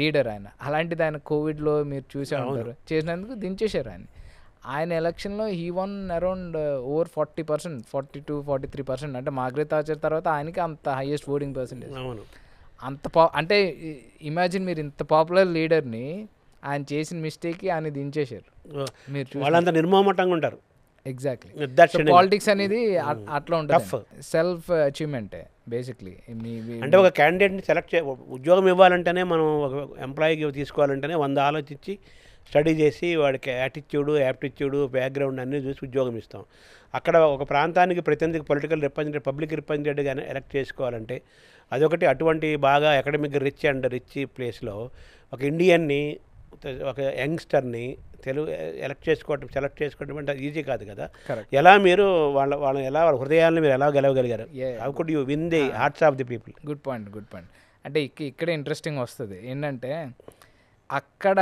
లీడర్ ఆయన. అలాంటిది ఆయన కోవిడ్లో మీరు చూసే ఉంటారు, చేసినందుకు దించేశారు ఆయన. ఆయన ఎలక్షన్లో హీ వన్ అరౌండ్ ఓవర్ 40%, 42-43%. అంటే మార్గరెట్ థాచర్ తర్వాత ఆయనకి అంత హైయెస్ట్ ఓటింగ్ పర్సెంటేజ్. అంత అంటే ఇమాజిన్ మీరు ఇంత పాపులర్ లీడర్ని ఆయన చేసిన మిస్టేక్కి ఆయన దించేశారు. మీరు వాళ్ళంతా నిర్మోహమాటంగా ఉంటారు. ఎగ్జాక్ట్లీ, పాలిటిక్స్ అనేది అట్లా ఉంటుంది, సెల్ఫ్ అచీవ్మెంటే బేసిక్లీ. అంటే ఒక క్యాండిడేట్ని సెలెక్ట్ ఉద్యోగం ఇవ్వాలంటేనే, మనం ఒక ఎంప్లాయీకి తీసుకోవాలంటేనే 100 ఆలోచించి స్టడీ చేసి వాడికి యాటిట్యూడు, యాప్టిట్యూడు, బ్యాక్గ్రౌండ్ అన్నీ చూసి ఉద్యోగం ఇస్తాం. అక్కడ ఒక ప్రాంతానికి ప్రతినిధికి పొలిటికల్ రిప్రజెంటేటివ్, పబ్లిక్ రిప్రజెంటేటివ్గా ఎలక్ట్ చేసుకోవాలంటే అదొకటి. అటువంటి బాగా అకాడమిక్ రిచ్ ప్లేస్లో ఒక ఇండియన్ని, ఒక యంగ్స్టర్ని సెలెక్ట్ చేసుకోవడం అంటే ఈజీ కాదు కదా. ఎలా మీరు వాళ్ళని ఎలా, వాళ్ళ హృదయాలను మీరు ఎలా గెలవగలిగారు? How could you win the hearts of the people? Good point. అంటే ఇక్కడే ఇంట్రెస్టింగ్ వస్తుంది ఏంటంటే, అక్కడ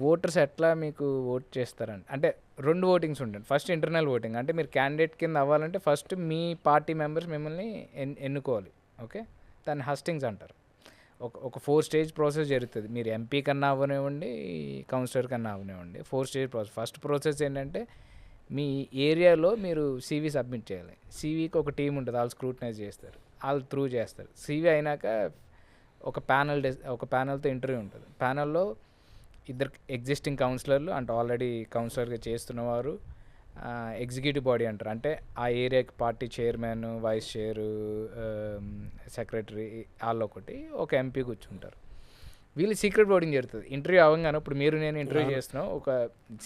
ఓటర్స్ ఎట్లా మీకు ఓట్ చేస్తారంటే, అంటే 2 ఓటింగ్స్ ఉంటాయి. ఫస్ట్ ఇంటర్నల్ ఓటింగ్, అంటే మీరు క్యాండిడేట్ కింద అవ్వాలంటే ఫస్ట్ మీ పార్టీ మెంబర్స్ మిమ్మల్ని ఎన్నుకోవాలి. ఓకే, దాన్ని హస్టింగ్స్ అంటారు. ఒక 4 stage ప్రాసెస్ జరుగుతుంది. మీరు ఎంపీ కన్నా అవ్వనివ్వండి, కౌన్సిలర్ కన్నా అవ్వనివ్వండి, 4 stage ప్రాసెస్. ఫస్ట్ ప్రాసెస్ ఏంటంటే, మీ ఏరియాలో మీరు CV సబ్మిట్ చేయాలి. CVకి ఒక టీం ఉంటుంది, వాళ్ళు స్క్రూటనైజ్ చేస్తారు, వాళ్ళు త్రూ చేస్తారు. CV అయినాక ఒక ప్యానల్తో ఇంటర్వ్యూ ఉంటుంది. ప్యానల్లో 2 ఎగ్జిస్టింగ్ కౌన్సిలర్లు, అంటే ఆల్రెడీ కౌన్సిలర్గా చేస్తున్నవారు, ఎగ్జిక్యూటివ్ బాడీ అంటారు, అంటే ఆ ఏరియాకి party chairman, vice chair, secretary, వాళ్ళు ఒకటి, ఒక ఎంపీ కూర్చుంటారు. వీళ్ళు సీక్రెట్ ఓటింగ్ జరుగుతుంది. ఇంటర్వ్యూ అవ్వగానే, ఇప్పుడు నేను ఇంటర్వ్యూ చేస్తున్నాం, ఒక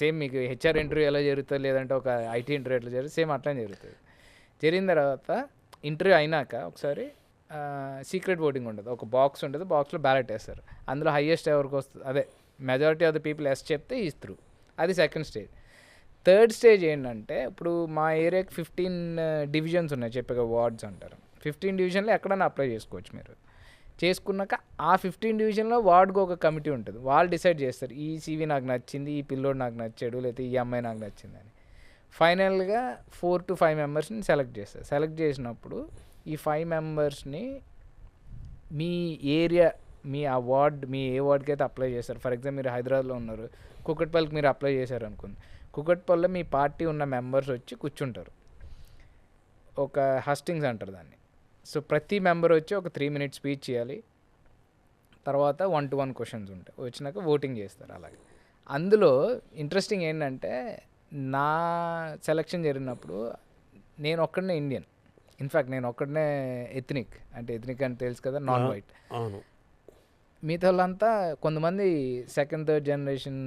సేమ్ మీకు HR ఇంటర్వ్యూ ఎలా జరుగుతుంది, లేదంటే ఒక IT ఇంటర్వ్యూ ఎట్లా జరుగుతుంది, సేమ్ అట్లనే జరుగుతుంది. జరిగిన తర్వాత ఇంటర్వ్యూ అయినాక ఒకసారి సీక్రెట్ ఓటింగ్ ఉంటుంది. ఒక బాక్స్ ఉంటుంది, బాక్స్లో బ్యాలెట్ వేస్తారు. అందులో హైయెస్ట్ ఎవరికి వస్తుంది, అదే majority of the people yes చెప్తే ఈజ్ త్రూ. అది సెకండ్ స్టేజ్. థర్డ్ స్టేజ్ ఏంటంటే, ఇప్పుడు మా ఏరియాకి 15 divisions ఉన్నాయి, చెప్పగా వార్డ్స్ అంటారు. 15 divisionలో ఎక్కడైనా అప్లై చేసుకోవచ్చు మీరు. చేసుకున్నాక ఆ 15 divisionలో వార్డ్కి ఒక కమిటీ ఉంటుంది. వాళ్ళు డిసైడ్ చేస్తారు, ఈ CV నాకు నచ్చింది, ఈ పిల్లోడు నాకు నచ్చాడు, లేకపోతే ఈ అమ్మాయి నాకు నచ్చిందని. ఫైనల్గా 4 to 5 మెంబర్స్ని సెలెక్ట్ చేస్తారు. సెలెక్ట్ చేసినప్పుడు ఈ 5 మెంబర్స్ని మీ ఏరియా, మీ ఆ వార్డ్, మీ ఏ వార్డ్కి అయితే అప్లై చేస్తారు. ఫర్ ఎగ్జాంపుల్ మీరు హైదరాబాద్లో ఉన్నారు, కుకట్పల్లికి మీరు అప్లై చేశారు అనుకోండి. కుకట్పల్లిలో మీ పార్టీ ఉన్న మెంబర్స్ వచ్చి కూర్చుంటారు, ఒక హస్టింగ్స్ అంటారు దాన్ని. సో ప్రతి మెంబర్ వచ్చి ఒక 3 minutes స్పీచ్ చేయాలి. తర్వాత 1-to-1 క్వశ్చన్స్ ఉంటాయి, వచ్చినాక ఓటింగ్ చేస్తారు. అలాగే అందులో ఇంట్రెస్టింగ్ ఏంటంటే, నా సెలక్షన్ జరిగినప్పుడు నేను ఒక్కడనే ఇండియన్, ఇన్ఫ్యాక్ట్ నేను ఒక్కడనే ఎథ్నిక్ అంటే తెలుసు కదా, నాన్ వైట్. మిగతా వాళ్ళంతా కొంతమంది సెకండ్ థర్డ్ జనరేషన్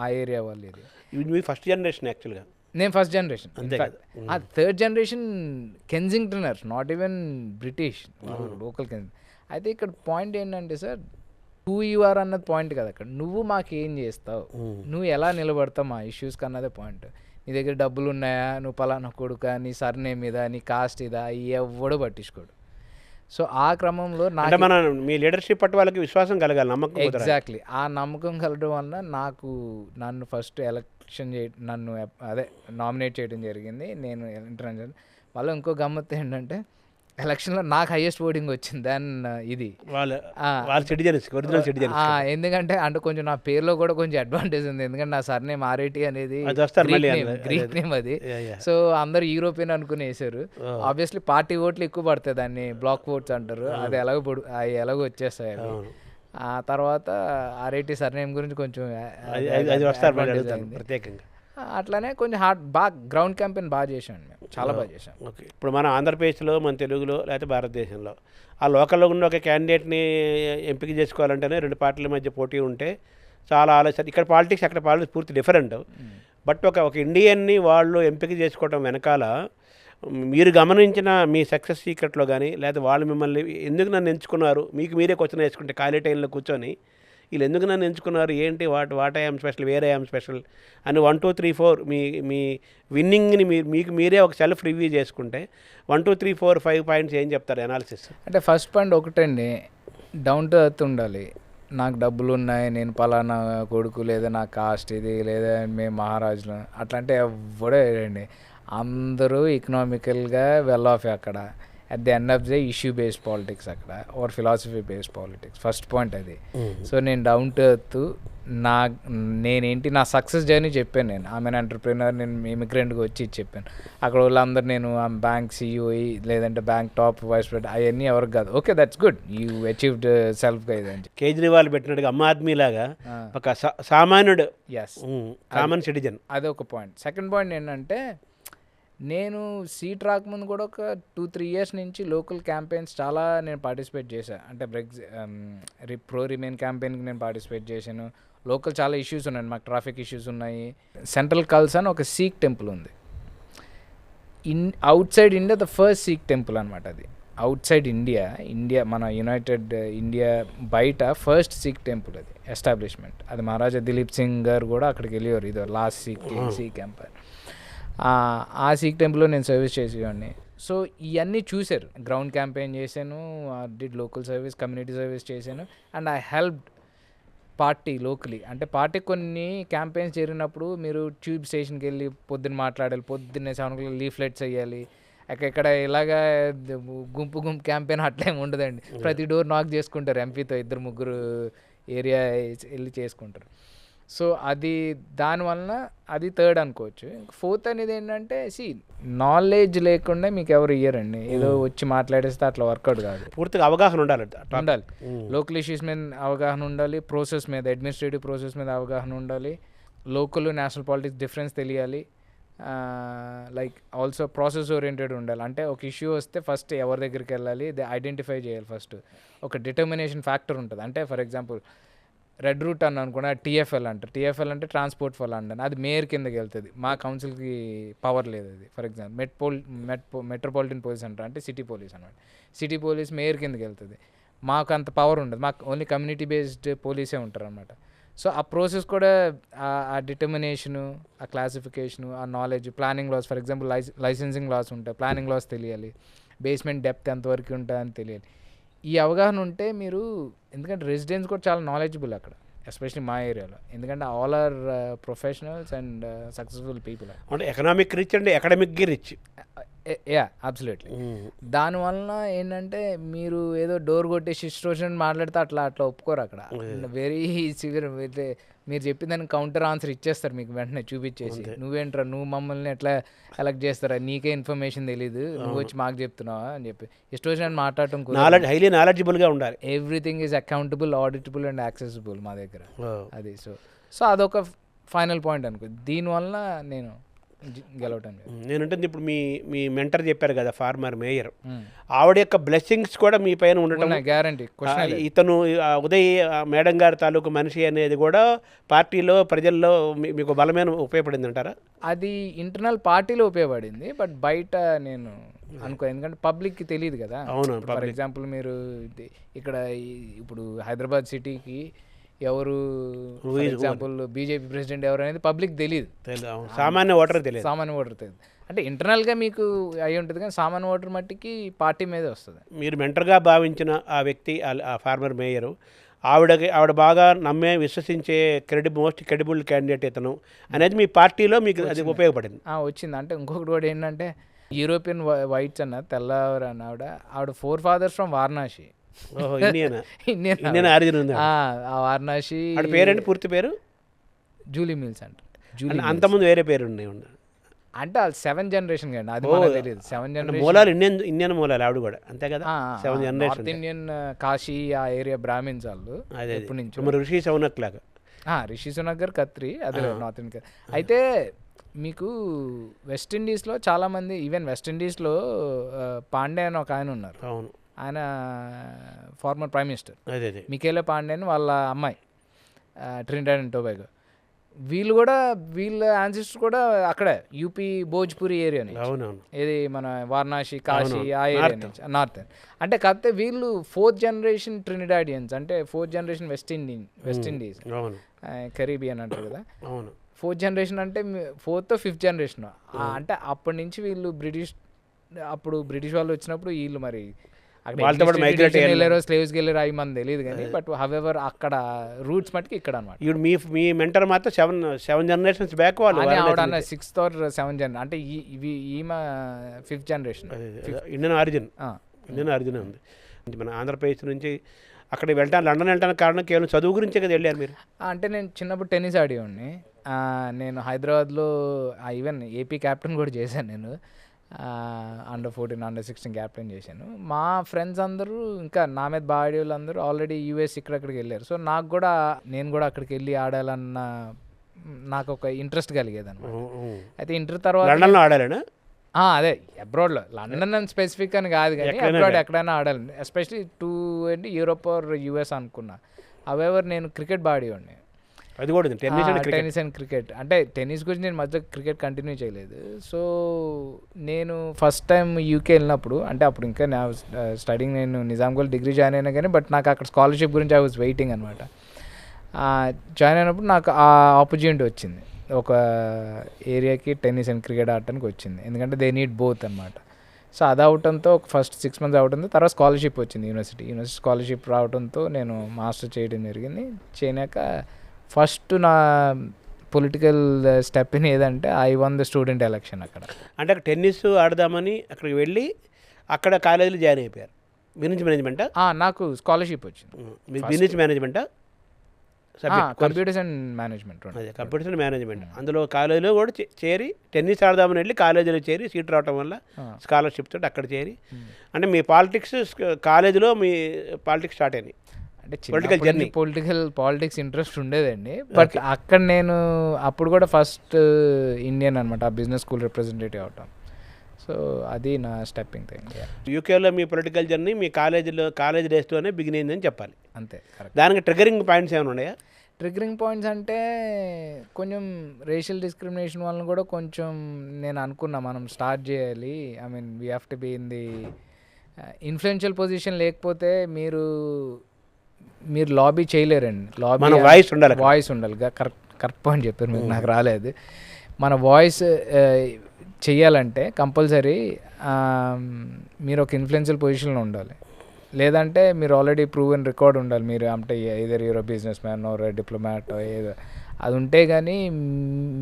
ఆ ఏరియా వాళ్ళు. ఇది ఇది మీ ఫస్ట్ జనరేషన్ యాక్చువల్గా. నేను ఫస్ట్ జనరేషన్. అంతే కదా. ఆ third generation Kensingtoners, not even British, local కెన్జింగ్. అయితే ఇక్కడ పాయింట్ ఏంటంటే సార్, హూ యు ఆర్ అన్నది పాయింట్ కదా. అక్కడ నువ్వు మాకు ఏం చేస్తావు, నువ్వు ఎలా నిలబడతావు మా ఇష్యూస్కి అన్నదే పాయింట్. నీ దగ్గర డబ్బులు ఉన్నాయా, నువ్వు పలానా కొడుక, నీ సర్నేమ్ మీద, నీ కాస్ట్ ఇదా, ఎవడు పట్టించుకోడు. సో ఆ క్రమంలో అంటే మన మీ లీడర్షిప్ పట్టు వాళ్ళకి విశ్వాసం కలగాలి, నమ్మకం. ఎగ్జాక్ట్లీ ఆ నమ్మకం కలగడం వల్ల నన్ను ఫస్ట్ ఎలక్షన్ నన్ను నామినేట్ చేయడం జరిగింది. నేను ఇంటర్నేషనల్ వాళ్ళు ఇంకో గమ్మత్తు ఏంటంటే, ఎలక్షన్లో నాకు హైయెస్ట్ ఓటింగ్ వచ్చింది దాన్ ఇది వాళ్ళ సిటిజన్స్, ఒరిజినల్ సిటిజన్స్. ఎందుకంటే అంటే కొంచెం నా పేరులో కూడా కొంచెం అడ్వాంటేజ్ ఉంది, ఎందుకంటే నా సర్నేమ్ ఆర్ఐటి అనేది గ్రీక్ నేమ్ అది. సో అందరు యూరోపియన్ అనుకుని వేసారు. ఆబ్వియస్లీ పార్టీ ఓట్లు ఎక్కువ పడతాయి, దాన్ని బ్లాక్ ఓట్స్ అంటారు. అది ఎలాగో వచ్చేస్తాయి అవి. ఆ తర్వాత ఆర్ఐటి సర్నేమ్ గురించి కొంచెం ప్రత్యేకంగా అట్లానే కొంచెం గ్రౌండ్ క్యాంపెయిన్ బాగా చేశాను మేము, చాలా బాగా చేశాం. ఓకే, ఇప్పుడు మన ఆంధ్రప్రదేశ్లో, మన తెలుగులో, లేకపోతే భారతదేశంలో ఆ లోకల్లో ఉన్న ఒక క్యాండిడేట్ని ఎంపిక చేసుకోవాలంటేనే రెండు పార్టీల మధ్య పోటీ ఉంటే చాలా ఆలోచన. ఇక్కడ పాలిటిక్స్, అక్కడ పాలిటిక్స్ పూర్తి డిఫరెంట్. బట్ ఒక ఇండియన్ని వాళ్ళు ఎంపిక చేసుకోవడం వెనకాల మీరు గమనించిన మీ సక్సెస్ సీక్రెట్లో కానీ, లేకపోతే వాళ్ళు మిమ్మల్ని ఎందుకు నన్ను ఎంచుకున్నారు, మీకు మీరే క్వశ్చన్ వేసుకుంటే ఖాళీ టైంలో కూర్చొని వీళ్ళు ఎందుకు నన్ను ఎంచుకున్నారు, ఏంటి, వాట్ ఐఎమ్ స్పెషల్, వేరే ఐఎమ్ స్పెషల్ అని 1 2 3 4 మీ విన్నింగ్ని మీకు మీరే ఒక సెల్ఫ్ రివ్యూ చేసుకుంటే 1 2 3 4 5 పాయింట్స్ ఏం చెప్తారు అనాలిసిస్? అంటే ఫస్ట్ పాయింట్ ఒకటండి, డౌన్ టు ఎర్త్ ఉండాలి. నాకు డబ్బులు ఉన్నాయి, నేను పలానా కొడుకు, లేదా నా కాస్ట్ ఇది, లేదా మేము మహారాజులు అట్లాంటి ఎవడేయండి. అందరూ ఎకనామికల్గా వెల్ ఆఫ్ అక్కడ. At the end of the issue based politics అక్కడ, or philosophy based politics. First point అది. సో నేను డౌన్ టు ఎర్త్, నేనేంటి నా సక్సెస్ జర్నీ చెప్పాను. నేను ఆమె ఎంటర్ప్రినర్, నేను ఇమిగ్రెంట్గా వచ్చి చెప్పాను. అక్కడ వాళ్ళందరూ నేను బ్యాంక్ సిఇఓ లేదంటే బ్యాంక్ టాప్ వైస్ ప్రెసిడెంట్ అవన్నీ ఎవరికి కాదు. Okay, that's good, you achieved సెల్ఫ్గా ఇదని. కేజ్రీవాల్ పెట్టినట్టుగా అమ్మ ఆద్మీ లాగా ఒక సామాన్యుడు, ఎస్, కామన్ సిటిజన్. అదొక పాయింట్. సెకండ్ పాయింట్ ఏంటంటే, నేను సీట్ రాకముందు కూడా ఒక 2-3 ఇయర్స్ నుంచి లోకల్ క్యాంపెయిన్స్ చాలా నేను పార్టిసిపేట్ చేశాను. అంటే ప్రో రిమైన్ క్యాంపెయిన్కి నేను పార్టిసిపేట్ చేశాను. లోకల్ చాలా ఇష్యూస్ ఉన్నాయి, మాకు ట్రాఫిక్ ఇష్యూస్ ఉన్నాయి. సెంట్రల్ కల్స్ అని ఒక సిక్ టెంపుల్ ఉంది outside India, the first Sikh temple అనమాట అది. అవుట్ సైడ్ ఇండియా మన యునైటెడ్ ఇండియా బయట ఫస్ట్ సిక్ టెంపుల్ అది ఎస్టాబ్లిష్మెంట్. అది మహారాజా దిలీప్ సింగ్ గారు కూడా అక్కడికి వెళ్ళేవారు, ఇది లాస్ట్ సిక్ క్యాంప్. ఆ సిక్ టెంపుల్లో నేను సర్వీస్ చేసేవాడిని. సో ఇవన్నీ చూశారు. గ్రౌండ్ క్యాంపెయిన్ చేశాను, did local service, community service చేశాను. And I helped party locally. అంటే పార్టీ కొన్ని క్యాంపెయిన్స్ జరిగినప్పుడు మీరు ట్యూబ్ స్టేషన్కి వెళ్ళి పొద్దున్న మాట్లాడాలి, పొద్దున్నే 7 o'clock లీఫ్లెట్స్ వేయాలి. ఇక్కడ ఇలాగా గుంపు క్యాంపెయిన్ అట్లేమి ఉండదండి. ప్రతి డోర్ నాక్ చేసుకుంటారు, ఎంపీతో 2-3 ఏరియా వెళ్ళి చేసుకుంటారు. సో అది దానివలన అది థర్డ్ అనుకోవచ్చు. ఫోర్త్ అనేది ఏంటంటే, నాలెడ్జ్ లేకుండా మీకు ఎవరు ఇయ్యరండి. ఏదో వచ్చి మాట్లాడేస్తే అట్లా వర్కౌట్ కాదు. పూర్తిగా అవగాహన ఉండాలి. లోకల్ ఇష్యూస్ మీద అవగాహన ఉండాలి, ప్రాసెస్ మీద, అడ్మినిస్ట్రేటివ్ ప్రాసెస్ మీద అవగాహన ఉండాలి, లోకల్ నేషనల్ పాలిటిక్స్ డిఫరెన్స్ తెలియాలి. లైక్ ఆల్సో ప్రాసెస్ ఓరియంటెడ్ ఉండాలి. అంటే ఒక ఇష్యూ వస్తే ఫస్ట్ ఎవరి దగ్గరికి వెళ్ళాలి, ఐడెంటిఫై చేయాలి. ఫస్ట్ ఒక డిటర్మినేషన్ ఫ్యాక్టర్ ఉంటుంది. అంటే ఫర్ ఎగ్జాంపుల్ రెడ్ రూట్ అని అనుకున్నా టీఎఫ్ఎల్ అంటారు. టీఎఫ్ఎల్ అంటే ట్రాన్స్పోర్ట్ ఫర్ లండన్, అది మేయర్ కిందకి వెళ్తుంది. మా కౌన్సిల్కి పవర్ లేదు అది. ఫర్ ఎగ్జాంపుల్ మెట్రోపాలిటన్ పోలీస్ అంటారు, అంటే సిటీ పోలీస్ అనమాట. సిటీ పోలీస్ మేయర్ కిందకి వెళ్తుంది. మాకు అంత పవర్ ఉండదు, మాకు ఓన్లీ కమ్యూనిటీ బేస్డ్ పోలీసే ఉంటారు అనమాట. సో ఆ ప్రాసెస్ కూడా, ఆ డిటర్మినేషను, ఆ క్లాసిఫికేషను, ఆ knowledge, planning laws, for example licensing laws ఉంటాయి, ప్లానింగ్ లాస్ తెలియాలి, బేస్మెంట్ డెప్త్ ఎంతవరకు ఉంటుందని తెలియాలి. ఈ అవగాహన ఉంటే మీరు, ఎందుకంటే రెసిడెంట్స్ కూడా చాలా నాలెడ్జబుల్ అక్కడ, ఎస్పెషల్లీ మా ఏరియాలో. ఎందుకంటే all are professionals and successful people. అంటే economic rich and academic rich. Yeah, absolutely. దానివల్ల ఏంటంటే మీరు ఏదో డోర్ కొట్టేసి ఇష్టం మాట్లాడితే అట్లా ఒప్పుకోరు అక్కడ. Very severe. అయితే మీరు చెప్పిన దానికి కౌంటర్ ఆన్సర్ ఇచ్చేస్తారు మీకు వెంటనే చూపించేసి, నువ్వేంట్రా, నువ్వు మమ్మల్ని ఎట్లా ఎలక్ట్ చేస్తారా, నీకే ఇన్ఫర్మేషన్ తెలీదు, నువ్వు వచ్చి మాకు చెప్తున్నావా అని చెప్పి ఇష్టం మాట్లాడటం. హైలీ నాలెడ్జబుల్గా ఉండాలి. Everything is accountable, auditable and accessible మా దగ్గర అది. సో అదొక ఫైనల్ పాయింట్ అనుకో. దీనివల్ల నేను గెలవటం. నేనంటుంది ఇప్పుడు మీ మెంటర్ చెప్పారు కదా ఫార్మర్ మేయర్, ఆవిడ యొక్క బ్లెస్సింగ్స్ కూడా మీ పైన ఉండటం గ్యారంటీ. ఇతను ఉదయ్ మేడం గారి తాలూకు మనిషి అనేది కూడా పార్టీలో ప్రజల్లో మీకు బలమైన ఉపయోగపడింది అంటారా? అది ఇంటర్నల్ పార్టీలో ఉపయోగపడింది, బట్ బయట నేను అనుకో, ఎందుకంటే పబ్లిక్కి తెలియదు కదా. అవును. ఫర్ ఎగ్జాంపుల్ మీరు ఇక్కడ ఇప్పుడు హైదరాబాద్ సిటీకి ఎవరు, ఫర్ ఎగ్జాంపుల్ బీజేపీ ప్రెసిడెంట్ ఎవరు అనేది పబ్లిక్ తెలియదు, సామాన్య ఓటర్ తెలియదు. సామాన్య ఓటర్ తెలియదు. అంటే ఇంటర్నల్గా మీకు అయి ఉంటుంది, కానీ సామాన్య ఓటర్ మట్టికి పార్టీ మీదే వస్తుంది. మీరు మెంటర్గా భావించిన ఆ వ్యక్తి, ఆ ఫార్మర్ మేయరు, ఆవిడ బాగా నమ్మే విశ్వసించే మోస్ట్ క్రెడిబుల్ క్యాండిడేట్ ఇతను అనేది మీ పార్టీలో మీకు అది ఉపయోగపడింది. వచ్చింది. అంటే ఇంకొకటి కూడా ఏంటంటే యూరోపియన్ వైట్స్ అన్న తెల్లవారు అన్న ఆవిడ 4 fathers from Varanasi. Indian origin ఉంది. ఆ వారణాసి పేరేంటి, పూర్తి పేరు? జూలీ మిల్స్ అంట. అంతకుముందు వేరే పేరు ఉన్నాయి అంటే వాళ్ళు 7th generation కండి, అది మనకు తెలియదు. 7th generation మూలాలు ఇండియన్ మూలాలు ఆవిడ కూడా అంతే కదా. 7th generation north Indian Kashi ఆ ఏరియా బ్రాహ్మిన్స్ వాళ్ళు ఎప్పటి నుంచి. ఋషి సౌనక్ లాగా. రిషి సునక్ గారు ఖత్రి, అదే నార్త్ ఇండియన్. అయితే మీకు వెస్టిండీస్లో చాలామంది, ఈవెన్ వెస్టిండీస్లో పాండే అని ఒక ఆయన ఉన్నారు. అవును. ఆయన ఫార్మర్ ప్రైమ్ మినిస్టర్. అదే మికేలా పాండే అని వాళ్ళ అమ్మాయి, ట్రినిడాడ్ అండ్ టొబాగో. వీళ్ళ యాన్సిస్టర్ కూడా అక్కడే యూపీ భోజ్పురి ఏరియా నుంచి. అవునవును. ఏది మన వారణాసి, కాశీ ఆ ఏరియా నుంచి, నార్త్. అంటే కాకపోతే వీళ్ళు 4th generation ట్రినిడాడియన్స్, అంటే 4th generation west Indies, Caribbean అంటారు కదా. అవును. 4th generation అంటే 4th or 5th generation. అంటే అప్పటి నుంచి వీళ్ళు అప్పుడు బ్రిటిష్ వాళ్ళు వచ్చినప్పుడు వీళ్ళు మరి స్లేవ్స్కి వెళ్ళారు, అవి మనకు తెలియదు కానీ, బట్ హవెవర్ అక్కడ రూట్స్ మట్టుకు ఇక్కడ అనమాట. ఇప్పుడు మీ మెంటర్ మాత్రం 7 generations బ్యాక్ వాళ్ళు. ఆవిడ 6th or 7th generation, అంటే ఈమె 5th generation. ఇండియన్ ఆరిజిన్ ఉంది. మన ఆంధ్రప్రదేశ్ నుంచి అక్కడ లండన్ వెళ్ళడానికి కారణం కేవలం చదువు గురించే కదా వెళ్ళారు మీరు? అంటే నేను చిన్నప్పుడు టెన్నిస్ ఆడేవాడిని. నేను హైదరాబాద్లో ఈవెన్ ఏపీ క్యాప్టెన్ కూడా చేశాను. నేను అండర్ 14, అండర్ 16 క్యాప్టెన్ చేశాను. మా ఫ్రెండ్స్ అందరూ ఇంకా నా మీద బాగా ఆడే వాళ్ళందరూ ఆల్రెడీ యూఎస్ ఇక్కడికి వెళ్ళారు. సో నేను కూడా అక్కడికి వెళ్ళి ఆడాలన్న నాకు ఒక ఇంట్రెస్ట్ కలిగేది అనమాట. అయితే ఇంటర్ తర్వాత లండన్లో ఆడాలేనా? అదే అబ్రాడ్లో, లండన్ అని స్పెసిఫిక్ అని కాదు కానీ అబ్రాడ్ ఎక్కడైనా ఆడాలి, ఎస్పెషలీ యూరోప్ ఆర్ యూఎస్ అనుకున్నా. అవెవర్ నేను క్రికెట్ బాగా ఆడేవాడిని. అది కూడా టెన్నిస్ అండ్ క్రికెట్. అంటే టెన్నిస్ గురించి నేను మధ్య క్రికెట్ కంటిన్యూ చేయలేదు. సో నేను ఫస్ట్ టైం యూకే వెళ్ళినప్పుడు, అంటే అప్పుడు ఇంకా నా స్టడీంగ్, నేను నిజాంగల్ డిగ్రీ జాయిన్ అయినా కానీ, బట్ నాకు అక్కడ స్కాలర్షిప్ గురించి ఐ వాజ్ వెయిటింగ్ అనమాట. జాయిన్ అయినప్పుడు నాకు ఆ ఆపర్చునిటీ వచ్చింది, ఒక ఏరియాకి టెన్నిస్ అండ్ క్రికెట్ ఆడటానికి వచ్చింది, ఎందుకంటే దే నీడ్ బోత్ అనమాట. సో అది అవడంతో ఫస్ట్ 6 months అవడంతో తర్వాత స్కాలర్షిప్ వచ్చింది, యూనివర్సిటీ స్కాలర్షిప్ రావడంతో నేను మాస్టర్ చేయడం జరిగింది. చేయనాక ఫస్ట్ నా పొలిటికల్ స్టెప్ ఇన్ ఏదంటే I one the student election. అక్కడ అంటే అక్కడ టెన్నిస్ ఆడదామని అక్కడికి వెళ్ళి అక్కడ కాలేజీలో జాయిన్ అయిపోయారు. బిజినెస్ మేనేజ్మెంటా? నాకు స్కాలర్షిప్ వచ్చింది. బిజినెస్ మేనేజ్మెంటా? Computers and management. అదే కంప్యూటర్స్ అండ్ మేనేజ్మెంట్. అందులో కాలేజీలో కూడా చేరి టెన్నిస్ ఆడదామని వెళ్ళి కాలేజీలో చేరి సీట్ రావడం వల్ల స్కాలర్షిప్ తోటి అక్కడ చేరి, అంటే మీ కాలేజీలో మీ పాలిటిక్స్ స్టార్ట్ అయినాయి. అంటే పాలిటిక్స్ ఇంట్రెస్ట్ ఉండేదండి, బట్ అక్కడ నేను అప్పుడు కూడా ఫస్ట్ ఇండియన్ అనమాట ఆ బిజినెస్ స్కూల్ రిప్రజెంటేటివ్ అవటం. సో అది నా స్టెప్పింగ్ థింగ్. యూకేలో మీ పొలిటికల్ జర్నీ మీ కాలేజ్ డేస్లోనే బిగిన్ అయిందని చెప్పాలి. అంతే. దానికి ట్రిగరింగ్ పాయింట్స్ ఏమైనా ఉన్నాయా? ట్రిగరింగ్ పాయింట్స్ అంటే కొంచెం రేషియల్ డిస్క్రిమినేషన్ వలన కూడా కొంచెం నేను అనుకున్నా మనం స్టార్ట్ చేయాలి. I mean we have to be in the influential position, లేకపోతే మీరు లాబీ చేయలేరండి. లాబీ వాయిస్ ఉండాలి. కరెక్ట్ పాయింట్ చెప్పారు మీరు, నాకు రాలేదు. మన వాయిస్ చెయ్యాలంటే కంపల్సరీ మీరు ఒక ఇన్ఫ్లుయెన్షియల్ పొజిషన్లో ఉండాలి, లేదంటే మీరు ఆల్రెడీ ప్రూవెన్ రికార్డ్ ఉండాలి. మీరు అంటే either you're a business or diplomat ఏదో అది ఉంటే కానీ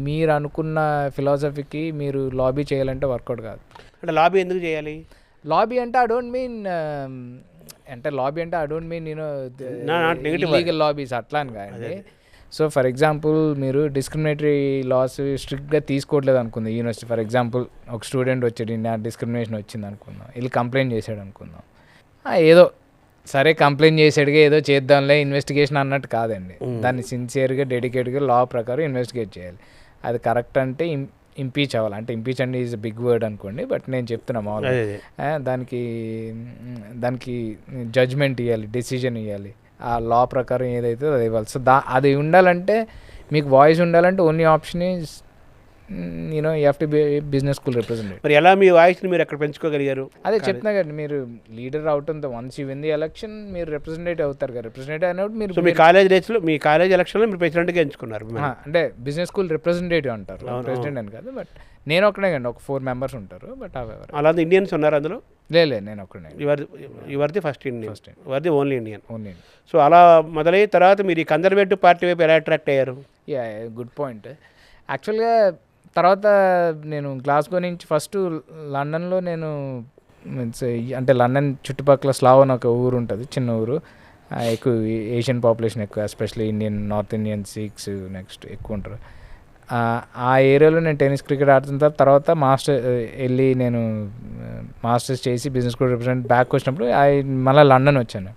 మీరు అనుకున్న ఫిలాసఫీకి మీరు లాబీ చేయాలంటే వర్కౌట్ కాదు. అంటే లాబీ ఎందుకు చేయాలి? లాబీ అంటే I don't mean illegal lobbies అట్లా అని కాదండి. సో ఫర్ ఎగ్జాంపుల్ మీరు డిస్క్రిమినేటరీ లాస్ స్ట్రిక్ట్గా తీసుకోవట్లేదు అనుకుందాం యూనివర్సిటీ. ఫర్ ఎగ్జాంపుల్ ఒక స్టూడెంట్ వచ్చాడు, నా డిస్క్రిమినేషన్ వచ్చింది అనుకుందాం, వీళ్ళు కంప్లైంట్ చేశాడు అనుకుందాం, ఏదో సరే కంప్లైంట్ చేసాడుగా ఏదో చేద్దాంలే ఇన్వెస్టిగేషన్ అన్నట్టు కాదండి. దాన్ని సిన్సియర్గా డెడికేట్గా లా ప్రకారం ఇన్వెస్టిగేట్ చేయాలి. అది కరెక్ట్ అంటే ఇంపీచ్ అవ్వాలి. అంటే ఇంపీచ్ అండి ఈజ్ బిగ్ వర్డ్ అనుకోండి, బట్ నేను చెప్తున్నా మామూలుగా దానికి జడ్జ్మెంట్ ఇవ్వాలి, డెసిజన్ ఇవ్వాలి, ఆ లా ప్రకారం ఏదైతే అది ఇవ్వాలి. సో అది ఉండాలంటే, మీకు వాయిస్ ఉండాలంటే only option is you have to be business school representative. మరి ఎలా మీ వాయిస్ని మీరు ఎక్కడ పెంచుకోగలిగారు? అదే చెప్తున్నా కదా, మీరు లీడర్ అవుతుంది, once you win the election మీరు రిప్రజెంటేటివ్ అవుతారు కదా. రిప్రజెంటేటివ్ అయినప్పుడు మీరు మీ కాలేజ్ రేస్లో, మీ కాలేజ్ ఎలక్షన్లో మీరు ప్రెసిడెంట్గా ఎంచుకున్నారు. అంటే బిజినెస్ స్కూల్ రిప్రజెంటేటివ్ అంటారు, ప్రెసిడెంట్ అని కాదు. బట్ నేను ఒక్కడే కండి, ఒక 4 members ఉంటారు. బట్ అలా ఇండియన్స్ ఉన్నారు అందులో? లేదు, నేను ఒక్కడే. Your the first Indian, your the only Indian. So అలా మొదలైన తర్వాత మీరు ఈ కన్జర్వేటివ్ పార్టీ వైపు ఎలా అట్రాక్ట్ అయ్యారు? Good point. యాక్చువల్గా తర్వాత నేను గ్లాస్గో నుంచి ఫస్ట్ లండన్లో నేను మీన్స్ అంటే లండన్ చుట్టుపక్కల స్లావ్ అని ఒక ఊరు ఉంటుంది, చిన్న ఊరు, ఎక్కువ ఏషియన్ పాపులేషన్ ఎక్కువ, especially Indian, north Indian, six next ఎక్కువ ఉంటారు. ఆ ఏరియాలో నేను టెన్నిస్ క్రికెట్ ఆడుతున్న తర్వాత వెళ్ళి నేను మాస్టర్స్ చేసి బిజినెస్ స్కూల్ రిప్రజెంట్ బ్యాక్ వచ్చినప్పుడు మళ్ళీ లండన్ వచ్చాను.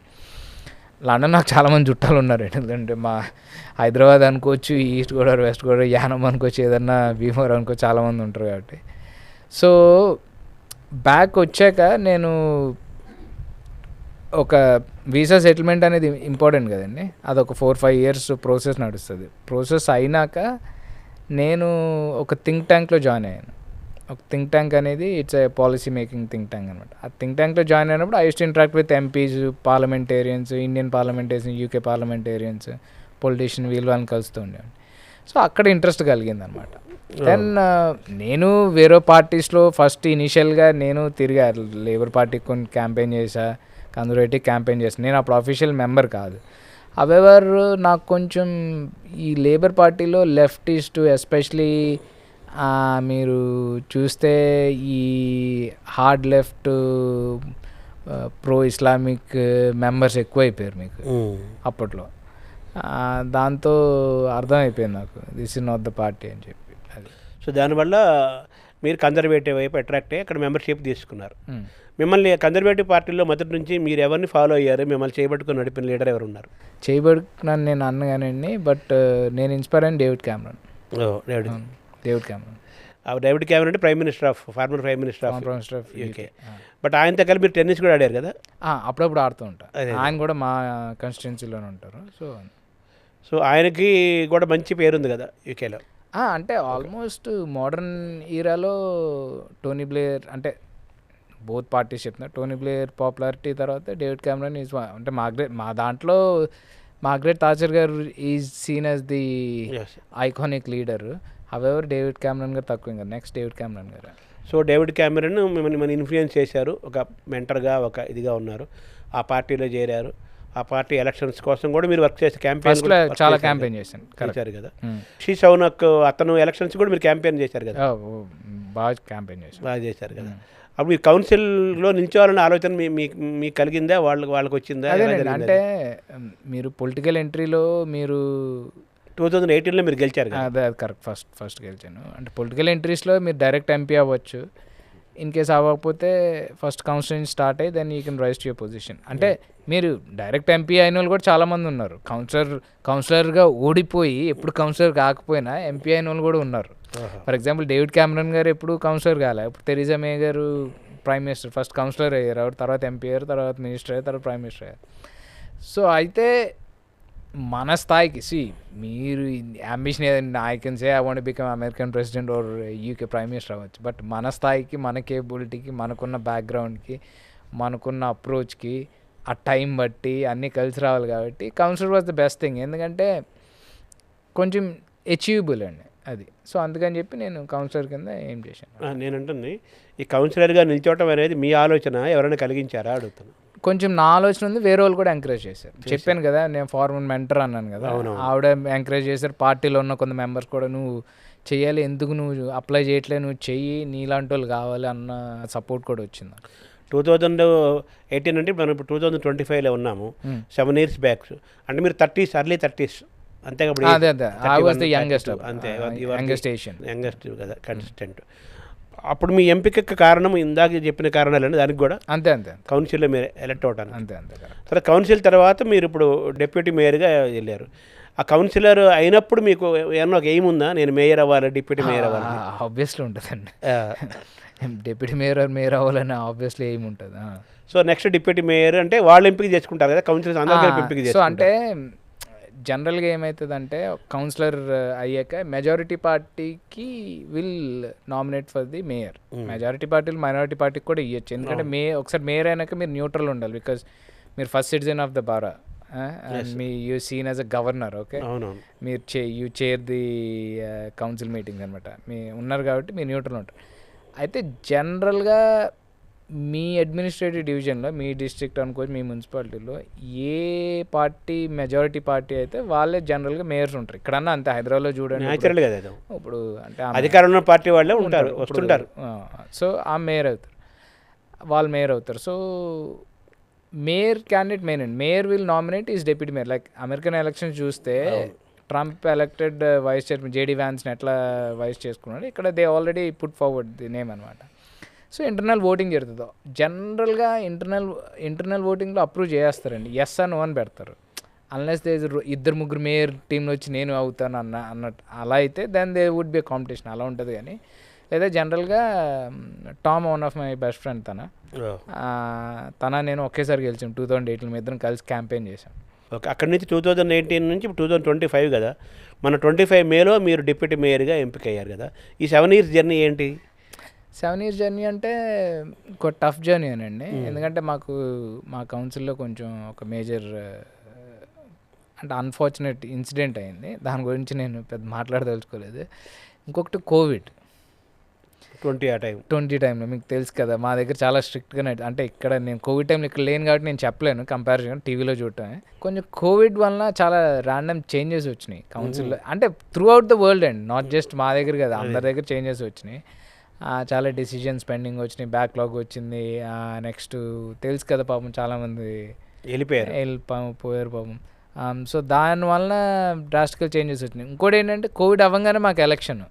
లండన్ నాకు చాలామంది చుట్టాలు ఉన్నారు. ఎందుకంటే మా హైదరాబాద్ అనుకోవచ్చు, ఈస్ట్ గోదావరి, వెస్ట్ గోదావరి, యానం అనుకోవచ్చు, ఏదన్నా భీమవరం అనుకోవచ్చు, చాలామంది ఉంటారు కాబట్టి. సో బ్యాక్ వచ్చాక నేను ఒక వీసా సెటిల్మెంట్ అనేది ఇంపార్టెంట్ కదండి, అదొక 4-5 years ప్రాసెస్ నడుస్తుంది. ప్రాసెస్ అయినాక నేను ఒక థింక్ ట్యాంక్లో జాయిన్ అయ్యాను. ఒక థింక్ ట్యాంక్ అనేది it's a policy making think tank అనమాట. ఆ థింక్ ట్యాంక్లో జాయిన్ అయినప్పుడు I use to interact with MPs, parliamentarians, Indian parliamentarians, UK parliamentarians, politician, వాళ్ళని కలుస్తూ ఉండేవాడిని. సో అక్కడ ఇంట్రెస్ట్ కలిగింది అనమాట. దెన్ నేను వేరే పార్టీస్లో ఫస్ట్ ఇనిషియల్గా నేను తిరిగా, లేబర్ పార్టీకి కొన్ని క్యాంపెయిన్ చేశా, కన్జర్వేటివ్ క్యాంపెయిన్ చేశాను. నేను అప్పుడు అఫీషియల్ మెంబర్ కాదు. హవెవర్ నాకు కొంచెం ఈ లేబర్ పార్టీలో లెఫ్టిస్ట్, ఎస్పెషలీ మీరు చూస్తే ఈ hard left, pro Islamic members ఎక్కువైపోయారు మీకు అప్పట్లో. దాంతో అర్థమైపోయింది నాకు this is not the party అని చెప్పి. అది సో దానివల్ల మీరు కన్జర్వేటివ్ వైపు అట్రాక్ట్ అయ్యి అక్కడ మెంబర్షిప్ తీసుకున్నారు. మిమ్మల్ని కన్జర్వేటివ్ పార్టీలో మొదటి నుంచి మీరు ఎవరిని ఫాలో అయ్యారు? మిమ్మల్ని చేయబట్టుకుని నడిపిన లీడర్ ఎవరు ఉన్నారు? చేయబడుకున్నాను నేను అన్నగానండి, బట్ నేను ఇన్స్పైర్ అయిన డేవిడ్ క్యామరన్. డేవిడ్ క్యామరన్ అంటే farmer prime minister of UK. But ఆయనతో కలిపి మీరు టెన్నిస్ కూడా ఆడారు కదా? అప్పుడప్పుడు ఆడుతూ ఉంటారు. ఆయన కూడా మా కాన్స్టిట్యున్సీలోనే ఉంటారు. సో ఆయనకి కూడా మంచి పేరుంది కదా యూకేలో. అంటే ఆల్మోస్ట్ మోడర్న్ ఈరాలో టోనీ బ్లేయర్, అంటే బోత్ పార్టీస్ చెప్తున్నారు, టోనీ బ్లేయర్ పాపులారిటీ తర్వాత డేవిడ్ క్యామరన్ ఈజ్, అంటే మా దాంట్లో మార్గరెట్ థాచర్ గారు is seen as the iconic leader. However David Cameron గారు తక్కువ, ఇంకా నెక్స్ట్ డేవిడ్ క్యామరన్ గారు. సో డేవిడ్ క్యామరన్ మిమ్మల్ని ఇన్ఫ్లుయెన్స్ చేశారు, ఒక మెంటర్గా, ఒక ఇదిగా ఉన్నారు, ఆ పార్టీలో చేరారు. ఆ పార్టీ ఎలక్షన్స్ కోసం కూడా మీరు వర్క్ చేసి క్యాంపెయిన్ చాలా క్యాంపెయిన్ చేశారు కదా. షీ సౌనక్ అతను ఎలక్షన్స్ కూడా మీరు క్యాంపెయిన్ చేశారు కదా? బాగా క్యాంపెయిన్ చేశారు కదా. అప్పుడు మీరు కౌన్సిల్లో నిల్చోవాలనే ఆలోచన మీకు కలిగిందా, వాళ్ళకి వచ్చిందా? అంటే మీరు పొలిటికల్ ఎంట్రీలో మీరు 2018లో మీరు గెలిచారు కదా? అదే కరెక్ట్, ఫస్ట్ గెలిచాను. అంటే పొలిటికల్ ఎంట్రీస్లో మీరు డైరెక్ట్ ఎంపీ అవ్వచ్చు, ఇన్ కేస్ అవ్వకపోతే ఫస్ట్ కౌన్సిలింగ్ స్టార్ట్ అయ్యి then you can rise to your position. అంటే మీరు డైరెక్ట్ ఎంపీ అయిన వాళ్ళు కూడా చాలామంది ఉన్నారు. కౌన్సిలర్గా ఓడిపోయి ఎప్పుడు కౌన్సిలర్ కాకపోయినా ఎంపీ అయిన వాళ్ళు కూడా ఉన్నారు. ఫర్ ఎగ్జాంపుల్ డేవిడ్ క్యామరన్ గారు ఎప్పుడు కౌన్సిలర్ కాలే, ఇప్పుడు థెరిసా మే గారు ప్రైమ్ మినిస్టర్, ఫస్ట్ కౌన్సిలర్ అయ్యారు, తర్వాత ఎంపీ అయ్యారు, తర్వాత మినిస్టర్ అయ్యారు, తర్వాత ప్రైమ్ మినిస్టర్ అయ్యారు. సో అయితే మన స్థాయికి మీరు అంబిషన్ ఏదైనా, I can say I want become American president or UK prime minister అవ్వచ్చు, బట్ మన స్థాయికి, మన కేపబిలిటీకి, మనకున్న బ్యాక్గ్రౌండ్కి, మనకున్న అప్రోచ్కి, ఆ టైం బట్టి అన్నీ కలిసి రావాలి. కాబట్టి councillor was the best thing, ఎందుకంటే కొంచెం అచీవబుల్ అండి అది. సో అందుకని చెప్పి నేను కౌన్సిలర్ కింద ఏం చేశాను. నేను అంటుంది ఈ కౌన్సిలర్గా నిల్చోవటం అనేది మీ ఆలోచన, ఎవరైనా కలిగించారా అడుగుతాను. కొంచెం నా ఆలోచన ఉంది, వేరే వాళ్ళు కూడా ఎంకరేజ్ చేశారు. చెప్పాను కదా నేను ఫార్మర్ మెంటర్ అన్నాను కదా, ఆవిడ ఎంకరేజ్ చేశారు. పార్టీలో ఉన్న కొంత మెంబర్స్ కూడా నువ్వు చెయ్యాలి, ఎందుకు నువ్వు అప్లై చేయట్లేదు, నువ్వు చెయ్యి, నీలాంటి వాళ్ళు కావాలి అన్న సపోర్ట్ కూడా వచ్చింది. 2018 అంటే మనం ఇప్పుడు 2025లో ఉన్నాము, 7 years బ్యాక్. అంటే మీరు 30s, early 30s అంతే కాబట్టి యంగెస్ట్ కదా కంటెస్టెంట్. అప్పుడు మీ ఎంపికకి కారణం ఇందాక చెప్పిన కారణాలండి, దానికి కూడా అంతే కౌన్సిల్లో మీరు ఎలక్ట్ అవటానికి. అంతే తర్వాత కౌన్సిల్ తర్వాత మీరు ఇప్పుడు డిప్యూటీ మేయర్గా వెళ్ళారు. ఆ కౌన్సిలర్ అయినప్పుడు మీకు ఏమన్నా ఒక ఎయిమ్ ఉందా, నేను మేయర్ అవ్వాలి, డిప్యూటీ మేయర్ అవ్వాలి? ఆబ్వియస్లీ ఉంటుందండి. డిప్యూటీ మేయర్ అవ్వాలని ఆబ్వియస్లీ ఏమి ఉంటుంది. సో నెక్స్ట్ డిప్యూటీ మేయర్ అంటే వాళ్ళు ఎంపిక చేసుకుంటారు కదా, కౌన్సిలర్స్ అందరూ కలిపి ఎంపిక సో చేసుకుంటారు. అంటే జనరల్గా ఏమవుతుందంటే కౌన్సిలర్ అయ్యాక మెజారిటీ పార్టీకి will nominate for the mayor. Majority పార్టీలు మైనారిటీ పార్టీకి కూడా ఇవ్వచ్చు, ఎందుకంటే ఒకసారి మేయర్ అయినాక మీరు న్యూట్రల్ ఉండాలి, బికాజ్ మీరు first citizen of the borough, మీ you seen as a governor. Okay, మీరు you chair the council meeting అనమాట, మీ ఉన్నారు కాబట్టి మీరు న్యూట్రల్ ఉంటారు. అయితే జనరల్గా మీ అడ్మినిస్ట్రేటివ్ డివిజన్లో, మీ డిస్ట్రిక్ట్ అనుకోవచ్చు, మీ మున్సిపాలిటీలో ఏ పార్టీ మెజారిటీ పార్టీ అయితే వాళ్ళే జనరల్గా మేయర్స్ ఉంటారు. ఇక్కడన్నా అంతే, హైదరాబాద్లో చూడండి ఇప్పుడు అంటే అధికారంలో పార్టీ వాళ్ళే ఉంటారు, వస్తుంటారు. సో ఆ మేయర్ అవుతారు, వాళ్ళు మేయర్ అవుతారు. సో మేయర్ క్యాండిడేట్ మెయిన్ అండి. Mayor will nominate is deputy mayor. Like American elections చూస్తే Trump elected vice chairman JD వ్యాన్స్ని ఎట్లా వైస్ చేసుకున్నాడు, ఇక్కడ they already put forward the name అనమాట. సో ఇంటర్నల్ ఓటింగ్ జరుగుతుంది. జనరల్గా ఇంటర్నల్ ఓటింగ్లో అప్రూవ్ చేస్తారండి, ఎస్ అని నో అని పెడతారు. అన్లెస్ దే ఇద్దరు ముగ్గురు మేయర్ టీంలో వచ్చి నేను అవుతాను అన్నట్టు అలా అయితే then they would be competition, అలా ఉంటుంది. కానీ లేదా జనరల్గా Tom one of my best friend, తన నేను ఒకేసారి గెలిచాం 2018 మీ ఇద్దరం కలిసి క్యాంపెయిన్ చేశాం. ఓకే, అక్కడి నుంచి 2018 నుంచి 2025 కదా, మన 25 మేలో మీరు డిప్యూటీ మేయర్గా ఎంపిక అయ్యారు కదా. ఈ 7 years జర్నీ ఏంటి? 7 years జర్నీ అంటే ఒక టఫ్ జర్నీ అనండి, ఎందుకంటే మా కౌన్సిల్లో కొంచెం ఒక మేజర్ అంటే అన్ఫార్చునేట్ ఇన్సిడెంట్ అయింది, దాని గురించి నేను పెద్ద మాట్లాడదలుచుకోలేదు. ఇంకొకటి కోవిడ్ 20 టైంలో మీకు తెలుసు కదా, మా దగ్గర చాలా స్ట్రిక్ట్గానే, అంటే ఇక్కడ నేను కోవిడ్ టైంలో ఇక్కడ లేను కాబట్టి నేను చెప్పలేను, కంపారిజన్ టీవీలో చూడటమే. కొంచెం కోవిడ్ వలన చాలా ర్యాండమ్ చేంజెస్ వచ్చినాయి కౌన్సిల్లో, అంటే through out the world and not just మా దగ్గర కదా, అందరి దగ్గర చేంజెస్ వచ్చినాయి. చాలా డెసిషన్స్ పెండింగ్ వచ్చినాయి, బ్యాక్లాగ్ వచ్చింది. నెక్స్ట్ తెలుసు కదా పాపం చాలామంది పోయారు పాపం. సో దానివల్ల డ్రాస్టికల్ చేంజెస్ వచ్చినాయి. ఇంకోటి ఏంటంటే కోవిడ్ అవ్వగానే మాకు ఎలక్షన్,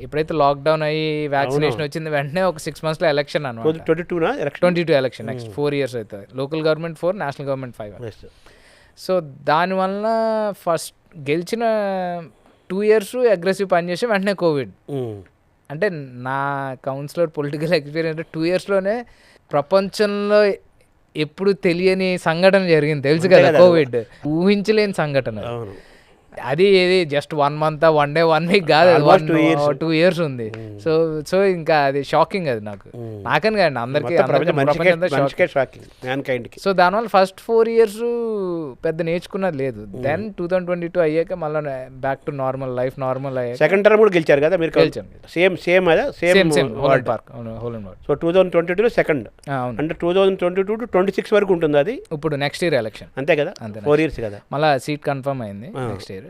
ఎప్పుడైతే లాక్డౌన్ అయ్యి వ్యాక్సినేషన్ వచ్చింది వెంటనే ఒక 6 monthsలో ఎలక్షన్ అనమాట. 22 ఎలక్షన్, నెక్స్ట్ 4 years అవుతుంది. Local government 4, national government 5. So దానివల్ల ఫస్ట్ గెలిచిన 2 years అగ్రెసివ్ పనిచేసి వెంటనే కోవిడ్. అంటే నా కౌన్సిలర్ పొలిటికల్ ఎక్స్పీరియన్స్ 2 yearsలోనే ప్రపంచంలో ఎప్పుడు తెలియని సంఘటన జరిగింది, తెలుసు కదా కోవిడ్, ఊహించలేని సంఘటన. అది ఏది జస్ట్ 1 month 1 day 1 week కాదు, 2 years ఉంది. సో ఇంకా అది షాకింగ్, అది నాకని కాదు అందరికీ. సో దానివల్ల ఫస్ట్ 4 years పెద్ద నేర్చుకున్నది లేదు. దెన్ 2022 అయ్యాక మళ్ళీ back to normal life, normal అయ్యాక సెకండ్ టర్మ్ కూడా గెలిచారు కదా మీరు? గెలిచాం, సేమ్ హోలండ్ పార్క్. సో 2022లో సెకండ్, అంటే 2022 to 26 వరకు ఉంటుంది అది. ఇప్పుడు నెక్స్ట్ ఇయర్ ఎలక్షన్, అంతే కదా, 4 years కదా, మళ్ళీ సీట్ కన్ఫర్మ్ అయింది నెక్స్ట్ ఇయర్.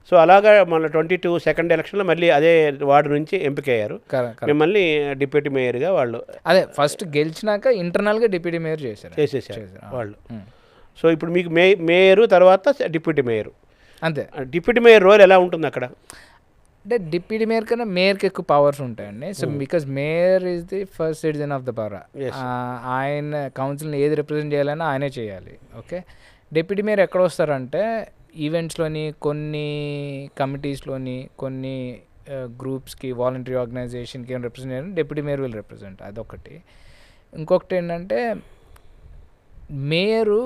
సో అలాగా మన 22 సెకండ్ ఎలక్షన్లో మళ్ళీ అదే వార్డు నుంచి ఎంపిక అయ్యారు, మిమ్మల్ని డిప్యూటీ మేయర్గా వాళ్ళు. అదే ఫస్ట్ గెలిచినాక ఇంటర్నల్గా డిప్యూటీ మేయర్ చేసేసారు వాళ్ళు. సో ఇప్పుడు మీకు మేయరు తర్వాత డిప్యూటీ మేయర్, అంతే. డిప్యూటీ మేయర్ రోల్ ఎలా ఉంటుంది అక్కడ? అంటే డిప్యూటీ మేయర్ కన్నా మేయర్కి ఎక్కువ పవర్స్ ఉంటాయండి. So because mayor is the first citizen of the borough, ఆయన కౌన్సిల్ని ఏది రిప్రజెంట్ చేయాలన్నా ఆయనే చేయాలి. ఓకే, డిప్యూటీ మేయర్ ఎక్కడ వస్తారంటే ఈవెంట్స్లోని, కొన్ని కమిటీస్లోని, కొన్ని గ్రూప్స్కి, వాలంటరీ ఆర్గనైజేషన్కి ఏమైనా రిప్రజెంట్ చేయాలని డిప్యూటీ మేయర్ విల్ రిప్రజెంట్, అదొకటి. ఇంకొకటి ఏంటంటే మేయరు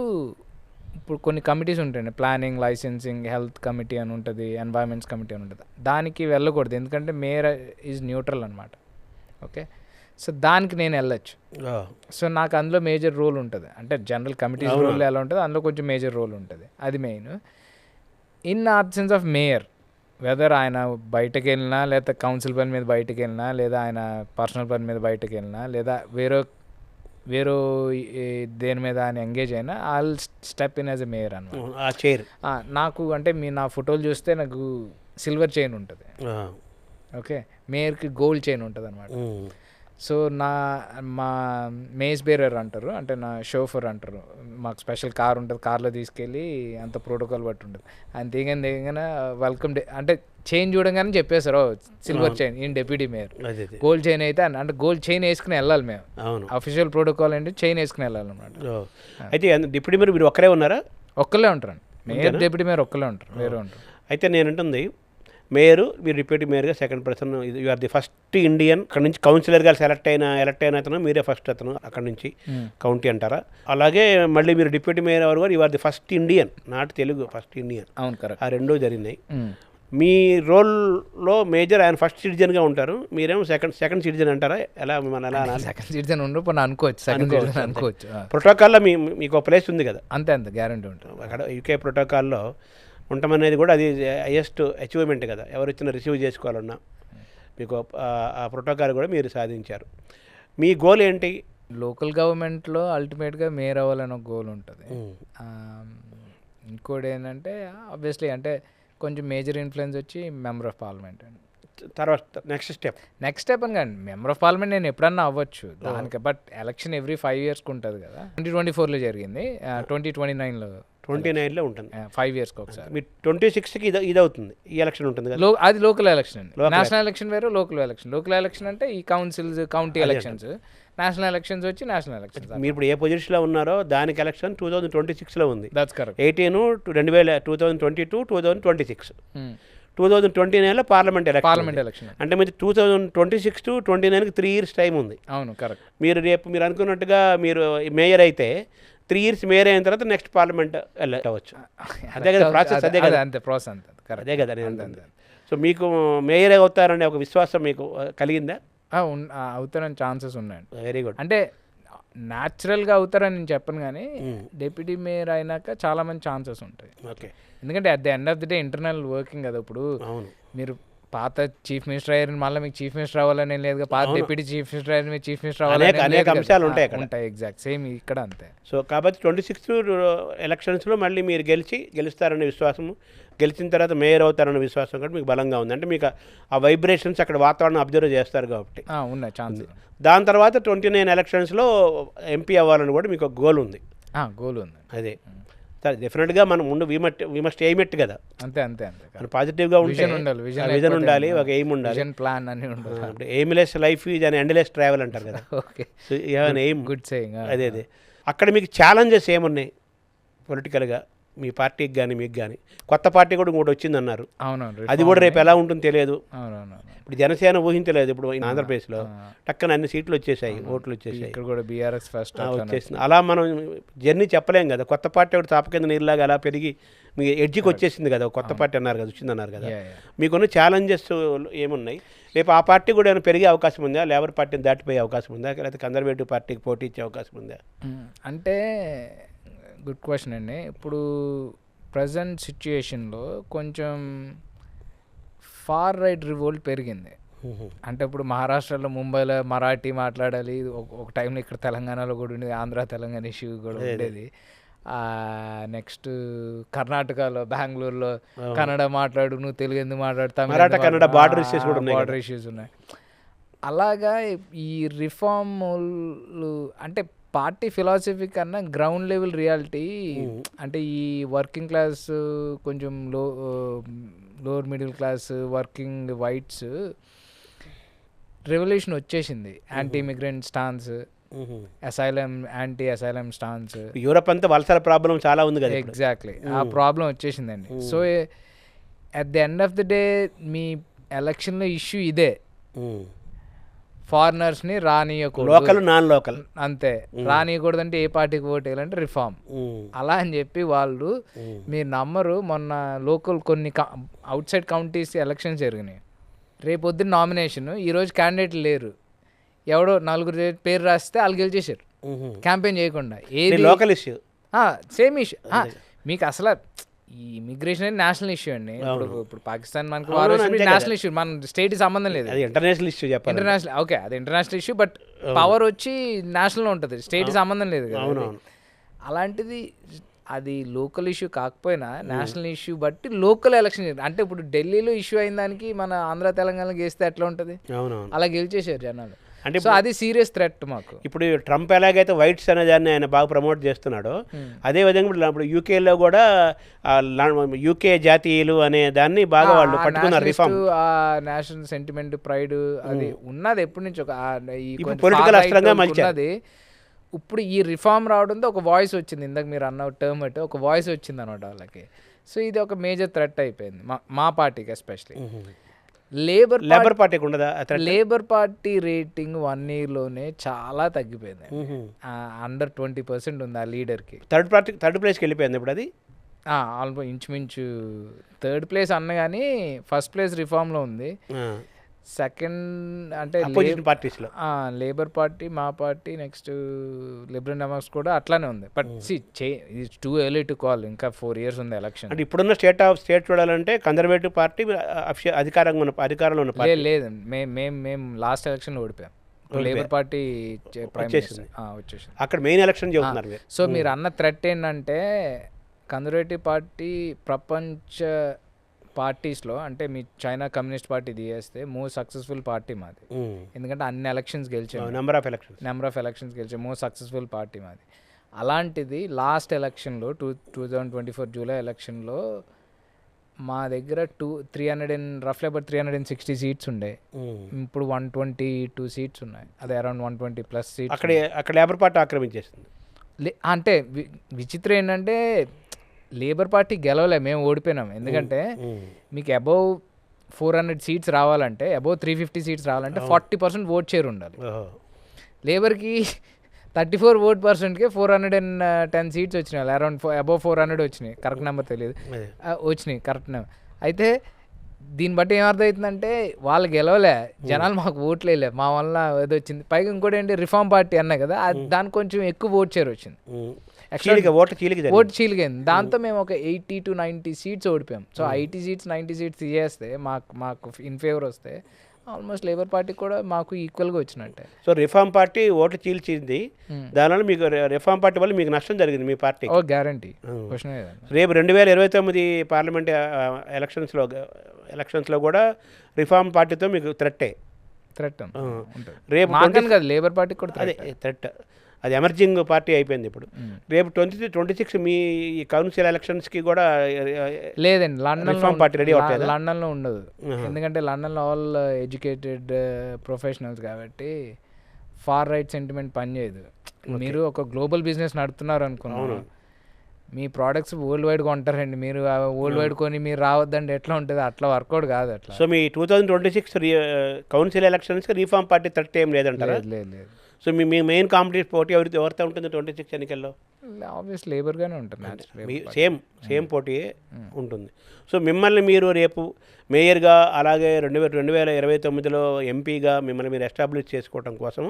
ఇప్పుడు కొన్ని కమిటీస్ ఉంటాయండి, ప్లానింగ్, లైసెన్సింగ్, హెల్త్ కమిటీ అని ఉంటుంది, ఎన్వైరన్మెంట్స్ కమిటీ అని ఉంటుంది, దానికి వెళ్ళకూడదు ఎందుకంటే మేయర్ ఈజ్ న్యూట్రల్ అనమాట. ఓకే, సో దానికి నేను వెళ్ళొచ్చు. సో నాకు అందులో మేజర్ రోల్ ఉంటుంది, అంటే జనరల్ కమిటీస్ రోల్ ఎలా ఉంటుంది అందులో కొంచెం మేజర్ రోల్ ఉంటుంది, అది main. In absence of mayor, whether ఆయన బయటకు వెళ్ళినా, లేదా కౌన్సిల్ పని మీద బయటకు వెళ్ళినా, లేదా ఆయన పర్సనల్ పని మీద బయటకు వెళ్ళినా, లేదా వేరే దేని మీద ఆయన ఎంగేజ్ అయినా, all step in as a mayor అన్నమాట. నాకు అంటే నా ఫోటోలు చూస్తే నాకు సిల్వర్ చైన్ ఉంటుంది, ఓకే, మేయర్కి గోల్డ్ చైన్ ఉంటుంది అనమాట. సో మా మేజ్ బేరర్ అంటారు, అంటే నా షోఫర్ అంటారు, మాకు స్పెషల్ కార్ ఉంటుంది, కార్లో తీసుకెళ్ళి అంత ప్రోటోకాల్ బట్టి ఉంటుంది. ఆయన దిగగానే వెల్కమ్ డే అంటే చైన్ చూడగానే చెప్పేశారు సిల్వర్ చైన్ ఈయన డిప్యూటీ మేయర్. గోల్డ్ చైన్ అయితే అంటే గోల్డ్ చైన్ వేసుకుని వెళ్ళాలి మేము, అఫీషియల్ ప్రోటోకాల్ అంటే చైన్ వేసుకుని వెళ్ళాలి అనమాట. అయితే డిప్యూటీ మేయర్ మీరు ఒక్కరే ఉన్నారా? ఒక్కరే ఉంటారండి, మేయర్ డిప్యూటీ మేయర్ ఒక్కలే ఉంటారు, వేరే ఉంటారు. అయితే నేను అంటుంది మేయరు, మీరు డిప్యూటీ మేయర్గా second person, you are the first Indian అక్కడ నుంచి కౌన్సిలర్గా ఎలక్ట్ అయిన అతను మీరే ఫస్ట్ అతను అక్కడ నుంచి కౌంటీ అంటారా? అలాగే మళ్ళీ మీరు డిప్యూటీ మేయర్ ఎవరు కూడా you are the first Indian, not Telugu, first Indian. అవును, కరెక్ట్. ఆ రెండూ జరిగినాయి. మీ రోల్లో మేజర్ ఆయన ఫస్ట్ సిటిజన్గా ఉంటారు, మీరేమో సెకండ్ సిటిజన్ అంటారా? ఎలా మన ఎలా సెకండ్ సిటిజన్ ఉండరు అనుకోవచ్చు, సెకండ్ సిటిజన్ అనుకోవచ్చు. ప్రోటోకాల్లో మీకు ప్లేస్ ఉంది కదా, అంతే గ్యారంటీ ఉంటుంది అక్కడ యూకే ప్రోటోకాల్లో ఉండమనేది కూడా అది హైయెస్ట్ అచీవ్మెంట్ కదా. ఎవరు వచ్చినా రిసీవ్ చేసుకోవాలన్నా మీకు ఆ ప్రోటోకాల్ కూడా మీరు సాధించారు. మీ గోల్ ఏంటి? లోకల్ గవర్నమెంట్లో అల్టిమేట్గా మేయర్ అవ్వాలని ఒక గోల్ ఉంటుంది. ఇంకోటి ఏంటంటే ఆబ్వియస్లీ అంటే కొంచెం మేజర్ ఇన్ఫ్లుయెన్స్ వచ్చి మెంబర్ ఆఫ్ పార్లమెంట్ అండి. తర్వాత నెక్స్ట్ స్టెప్ అని కానీ మెంబర్ ఆఫ్ పార్లమెంట్ నేను ఎప్పుడన్నా అవ్వచ్చు దానికి, బట్ ఎలక్షన్ ఎవ్రీ 5 yearsకి ఉంటుంది కదా. 2024లో జరిగింది, 2029లో ఉంటుంది, 5 yearsకి ఒకసారి. మీ 26కి ఇది అవుతుంది, ఈ ఎలక్షన్ ఉంటుంది కదా. అది లోకల్ ఎలక్షన్ అండి. నేషనల్ ఎలక్షన్ వేరు, లోకల్ ఎలక్షన్ అంటే ఈ councils, county elections. National elections వచ్చి నేషనల్ ఎలక్షన్స్. మీరు ఇప్పుడు ఏ పొజిషన్లో ఉన్నారో దానికి ఎలక్షన్ 2026లో ఉంది. That's correct. 2022, 2026, 2029లో పార్లమెంట్ ఎలక్షన్. అంటే మీరు 2026 to 2029కి 3 years టైం ఉంది. అవును, కరెక్ట్. మీరు అనుకున్నట్టుగా మీరు మేయర్ అయితే 3 years మేయర్ అయిన తర్వాత నెక్స్ట్ పార్లమెంట్ వెళ్ళవచ్చు. అదే కదా ప్రాసెస్, అదే కదా, అంతే ప్రాసెస్, అంతే అదే కదా నేను. సో మీకు మేయర్ అవుతారనే ఒక విశ్వాసం మీకు కలిగిందా? అవుతారని ఛాన్సెస్ ఉన్నాయండి. Very good. అంటే న్యాచురల్గా అవుతారని నేను చెప్పను, కానీ డిప్యూటీ మేయర్ అయినాక చాలా మంది ఛాన్సెస్ ఉంటాయి. ఓకే. ఎందుకంటే at the end of the day internal working కదా. ఇప్పుడు మీరు పాత చీఫ్ మినిస్టర్ అయ్యారని మళ్ళీ మీకు చీఫ్ మినిస్టర్ అవ్వాలని ఏం లేదు, పాత డిప్యూటీ చీఫ్ మినిస్టర్ అయ్యారు మీకు చీఫ్ మినిస్టర్ అవ్వాలని అనేక అంశాలు ఉంటాయి. ఎగ్జాక్ట్ సేమ్ ఇక్కడ అంతే. సో కాబట్టి 26 ఎలక్షన్స్లో మళ్ళీ మీరు గెలుస్తారనే విశ్వాసం, గెలిచిన తర్వాత మేయర్ అవుతారన్న విశ్వాసం కూడా మీకు బలంగా ఉంది. అంటే మీకు ఆ వైబ్రేషన్స్ అక్కడ వాతావరణం అబ్జర్వ్ చేస్తారు కాబట్టి ఉన్నాయి ఛాన్స్. దాని తర్వాత 29 ఎలక్షన్స్లో ఎంపీ అవ్వాలని కూడా మీకు ఒక గోల్ ఉంది. అదే సరే, డెఫినెట్గా మనం ముందు వి మస్ట్ ఎయిమ్ ఇట్ కదా. అంతే మనం పాజిటివ్గా ఉంటే విజన్ ఉండాలి, ఒక ఎయిమ్ ఉండాలి, ప్లాన్ అన్ని ఉండాలి. Aimless life is and endless travel అంటారు కదా. Okay, so you have an aim. Good saying. అదే అక్కడ మీకు ఛాలెంజెస్ ఏమున్నాయి పొలిటికల్గా మీ పార్టీకి కానీ మీకు కానీ? కొత్త పార్టీ కూడా ఇంకోటి వచ్చిందన్నారు. అవునవును, అది కూడా రేపు ఎలా ఉంటుందో తెలియదు. అవునవును. ఇప్పుడు జనసేన ఊహించలేదు, ఇప్పుడు ఆంధ్రప్రదేశ్లో టక్కన అన్ని సీట్లు వచ్చేసాయి, ఓట్లు వచ్చేసాయి, ఇక్కడ కూడా బీఆర్ఎస్ ఫస్ట్ వచ్చేసింది. అలా మనం జర్నీ చెప్పలేం కదా. కొత్త పార్టీ ఒకటి తాప కింద నీళ్ళలాగా అలా పెరిగి మీ ఎడ్జికి వచ్చేసింది కదా, కొత్త పార్టీ అన్నారు కదా, వచ్చిందన్నారు కదా. మీకున్న ఛాలెంజెస్ ఏమున్నాయి? రేపు ఆ పార్టీ కూడా ఏమైనా పెరిగే అవకాశం ఉందా? లేబర్ పార్టీని దాటిపోయే అవకాశం ఉందా? లేకపోతే కన్జర్వేటివ్ పార్టీకి పోటీ ఇచ్చే అవకాశం ఉందా? అంటే గుడ్ క్వశ్చన్ అండి. ఇప్పుడు ప్రజెంట్ సిచ్యుయేషన్లో కొంచెం ఫార్ రైట్ రివోల్ట్ పెరిగింది. అంటే ఇప్పుడు మహారాష్ట్రలో, ముంబైలో మరాఠీ మాట్లాడాలి, ఒక టైంలో ఇక్కడ తెలంగాణలో కూడా ఉండేది, ఆంధ్ర తెలంగాణ ఇష్యూ కూడా ఉండేది. నెక్స్ట్ కర్ణాటకలో, బెంగళూరులో కన్నడ మాట్లాడు, నువ్వు తెలుగు ఎందుకు మాట్లాడు, తమిళ బార్డర్ ఇష్యూస్ ఉన్నాయి. అలాగా ఈ రిఫార్ములు అంటే పార్టీ ఫిలాసఫీ కన్నా గ్రౌండ్ లెవెల్ రియాలిటీ, అంటే ఈ వర్కింగ్ క్లాస్, కొంచెం lower middle class, working whites revolution వచ్చేసింది. Anti immigrant stance, anti asylum stance. Europe అంతా వలసల ప్రాబ్లం చాలా ఉంది కదా. ఎగ్జాక్ట్లీ, ఆ ప్రాబ్లం వచ్చేసిందండి. So at the end of the day మీ ఎలక్షన్లో ఇష్యూ ఇదే, ఫారినర్స్ని రానియకూడదు, లోకల్ నాన్ లోకల్ అంతే. రానియకూడదు అంటే ఏ పార్టీకి ఓటు వేయాలంటే రిఫార్మ్. అలా అని చెప్పి వాళ్ళు, మీరు నమ్మరు, మొన్న లోకల్ కొన్ని అవుట్ సైడ్ కౌంటీస్ ఎలక్షన్స్ జరిగినాయి. రేపొద్దున నామినేషన్, ఈరోజు క్యాండిడేట్లు లేరు, ఎవడో 4 పేరు రాస్తే వాళ్ళు గెలిచేశారు క్యాంపెయిన్ చేయకుండా. ఏది లోకల్ ఇష్యూ, సేమ్ ఇష్యూ. మీకు అసలు ఈ ఇమిగ్రేషన్ అనేది నేషనల్ ఇష్యూ అండి. ఇప్పుడు పాకిస్తాన్ మనకు నేషనల్ ఇష్యూ, మన స్టేట్ సంబంధం లేదు, ఇంటర్నేషనల్ ఇష్యూ. ఇంటర్నేషనల్, ఓకే, అది ఇంటర్నేషనల్ ఇష్యూ, బట్ పవర్ వచ్చి నేషనల్ ఉంటుంది, స్టేట్ సంబంధం లేదు కదా. అలాంటిది అది లోకల్ ఇష్యూ కాకపోయినా నేషనల్ ఇష్యూ బట్టి లోకల్ ఎలక్షన్. అంటే ఇప్పుడు ఢిల్లీలో ఇష్యూ అయిన దానికి మన ఆంధ్ర తెలంగాణ గెలిస్తే ఎట్లా ఉంటుంది? అలా గెలిచేసారు జనాలు. అంటే సో అది సీరియస్ థ్రెట్ మాకు. ఇప్పుడు ట్రంప్ ఎలాగైతే వైట్స్ అనే దాన్ని ఆయన బాగా ప్రమోట్ చేస్తున్నాడో, అదే విధంగా ఇప్పుడు యూకేలో కూడా యూకే జాతీయులు అనే దాన్ని బాగా వాళ్ళు పట్టుకున్నారు. రిఫార్మ్, నేషనల్ సెంటిమెంట్, ప్రైడ్ అది ఉన్నది ఎప్పటి నుంచి, ఒక పొలిటికల్ అస్త్రంగా మలిచారు. ఇప్పుడు ఈ రిఫార్మ్ రావడంతో ఒక వాయిస్ వచ్చింది, ఇందాక మీరు అన్న టర్మ్ అంటే ఒక వాయిస్ వచ్చింది అనమాట వాళ్ళకి. సో ఇది ఒక మేజర్ థ్రెట్ అయిపోయింది మా పార్టీకి ఎస్పెషలీ. లేబర్ పార్టీకి ఉండదా? లేబర్ పార్టీ రేటింగ్ 1 yearలోనే చాలా తగ్గిపోయింది, అండర్ 20% ఉంది ఆ లీడర్కి. థర్డ్ ప్లేస్కి వెళ్ళిపోయింది ఇప్పుడు అది. ఆల్మోస్ట్ ఇంచుమించు థర్డ్ ప్లేస్ అన్న కానీ ఫస్ట్ ప్లేస్ రిఫార్మ్లో ఉంది. సెకండ్ అంటే పార్టీస్లో లేబర్ పార్టీ, మా పార్టీ, నెక్స్ట్ లిబరల్ డెమోక్రట్స్ కూడా అట్లానే ఉంది. But it's too early to call, ఇంకా 4 years ఉంది ఎలక్షన్. అంటే ఇప్పుడున్న స్టేట్ చూడాలంటే కన్జర్వేటివ్ పార్టీ అధికారంలో ఉన్న పార్టీ. లేదు, మేము లాస్ట్ ఎలక్షన్లో ఓడిపోయాం. లేబర్ పార్టీ వచ్చేసింది. అక్కడ మెయిన్ ఎలక్షన్ చెబుతున్నారు. సో మీరు అన్న థ్రెట్ ఏంటంటే కన్జర్వేటివ్ పార్టీ ప్రపంచ పార్టీస్లో అంటే మీ చైనా కమ్యూనిస్ట్ పార్టీ తీయేస్తే మోస్ట్ సక్సెస్ఫుల్ పార్టీ మాది. ఎందుకంటే అన్ని ఎలక్షన్స్ గెలిచాము, నెంబర్ ఆఫ్ ఎలక్షన్స్ గెలిచాము, మోస్ట్ సక్సెస్ఫుల్ పార్టీ మాది. అలాంటిది లాస్ట్ ఎలక్షన్లో 2024 జూలై ఎలక్షన్లో మా దగ్గర 360 సీట్స్ ఉండే, ఇప్పుడు 122 సీట్స్ ఉన్నాయి. అదే అరౌండ్ 120+ సీట్స్ అక్కడ లేబర్ పార్టీ ఆక్రమించేసింది. అంటే విచిత్రం ఏంటంటే లేబర్ పార్టీ గెలవలే, మేము ఓడిపోయినాం. ఎందుకంటే మీకు అబౌవ్ 400 సీట్స్ రావాలంటే, అబౌవ్ 350 సీట్స్ రావాలంటే 40% ఓట్ షేర్ ఉండాలి. లేబర్కి 34% 410 సీట్స్ వచ్చినాయి, అరౌండ్ అబౌవ్ 400 వచ్చినాయి, కరెక్ట్ నెంబర్ తెలియదు, వచ్చినాయి కరెక్ట్ నెంబర్. అయితే దీన్ని బట్టి ఏమర్థమవుతుందంటే వాళ్ళు గెలవలే, జనాలు మాకు ఓట్లు వేయలే, మా వల్ల ఏదో వచ్చింది. పైగా ఇంకోటి ఏంటి, రిఫార్మ్ పార్టీ అన్నా కదా, దానికి కొంచెం ఎక్కువ ఓట్ షేర్ వచ్చింది, ఓటు చీలిగైంది. దాంతో మేము ఒక 80 to 90 సీట్స్ ఓడిపోయాం. సో 80 సీట్స్ 90 సీట్స్ తీయేస్తే మాకు ఇన్ ఫేవర్ వస్తే ఆల్మోస్ట్ లేబర్ పార్టీ కూడా మాకు ఈక్వల్గా వచ్చినట్టే. సో రిఫార్మ్ పార్టీ ఓటు చీల్చింది, దానివల్ల మీకు రిఫార్మ్ పార్టీ వల్ల మీకు నష్టం జరిగింది మీ పార్టీ. ఓ గ్యారంటీ. రేపు 2029 పార్లమెంట్ ఎలక్షన్స్లో కూడా రిఫార్మ్ పార్టీతో మీకు థ్రెట్ రేపు కదా లేబర్ పార్టీ కూడా అదే థ్రెట్. అది ఎమర్జింగ్ పార్టీ అయిపోయింది ఇప్పుడు. రేపు 26 మీ కౌన్సిల్ ఎలక్షన్స్కి కూడా లేదండి, రిఫార్మ్ పార్టీ రెడీ అవుతుంది. లండన్లో ఉండదు, ఎందుకంటే లండన్లో ఆల్ ఎడ్యుకేటెడ్ ప్రొఫెషనల్స్ కాబట్టి ఫార్ రైట్ సెంటిమెంట్ పనిచేయదు. మీరు ఒక గ్లోబల్ బిజినెస్ నడుపుతున్నారు అనుకున్నాను, మీ ప్రోడక్ట్స్ వరల్డ్ వైడ్గా ఉంటారండి, మీరు వరల్డ్ వైడ్ కొని మీరు రావద్దండి ఎట్లా ఉంటుంది, అట్లా వర్కౌట్ కాదు అట్లా. సో మీ 2026 కౌన్సిల్ ఎలక్షన్స్కి రిఫార్మ్ పార్టీ థ్రెట్ ఏం లేదంటారా? లేదు. సో మీ మెయిన్ కాంపిటేటివ్ పోటీ ఎవరితో ఉంటుంది 26 ఎన్నికల్లో? ఆబ్వియస్ లేబర్గానే ఉంటుంది, సేమ్ పోటీయే ఉంటుంది. సో మిమ్మల్ని మీరు రేపు మేయర్గా అలాగే 2029లో ఎంపీగా మిమ్మల్ని మీరు ఎస్టాబ్లిష్ చేసుకోవడం కోసం,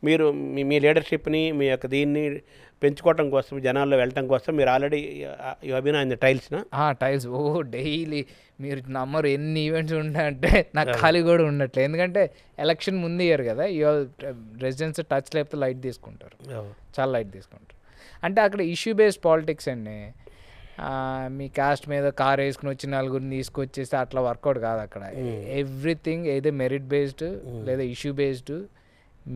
మీరు మీ లీడర్షిప్ని మీ యొక్క దీన్ని పెంచుకోవడం కోసం, జనాల్లో వెళ్ళటం కోసం మీరు ఆల్రెడీ అభినయ టైల్స్ డైలీ మీరు నమ్మరు ఎన్ని ఈవెంట్స్ ఉంటాయంటే నాకు ఖాళీ కూడా ఉండట్లేదు. ఎందుకంటే ఎలక్షన్ ముందు ఇయర్ కదా, రెసిడెన్స్ టచ్ లేకపోతే లైట్ తీసుకుంటారు, చాలా లైట్ తీసుకుంటారు. అంటే అక్కడ ఇష్యూ బేస్డ్ పాలిటిక్స్ అండి, మీ కాస్ట్ మీద కార్ వేసుకుని వచ్చి నలుగురిని తీసుకొచ్చేస్తే అట్లా వర్కౌట్ కాదు అక్కడ. ఎవ్రీథింగ్ ఏదో మెరిట్ బేస్డ్ లేదా ఇష్యూ బేస్డ్,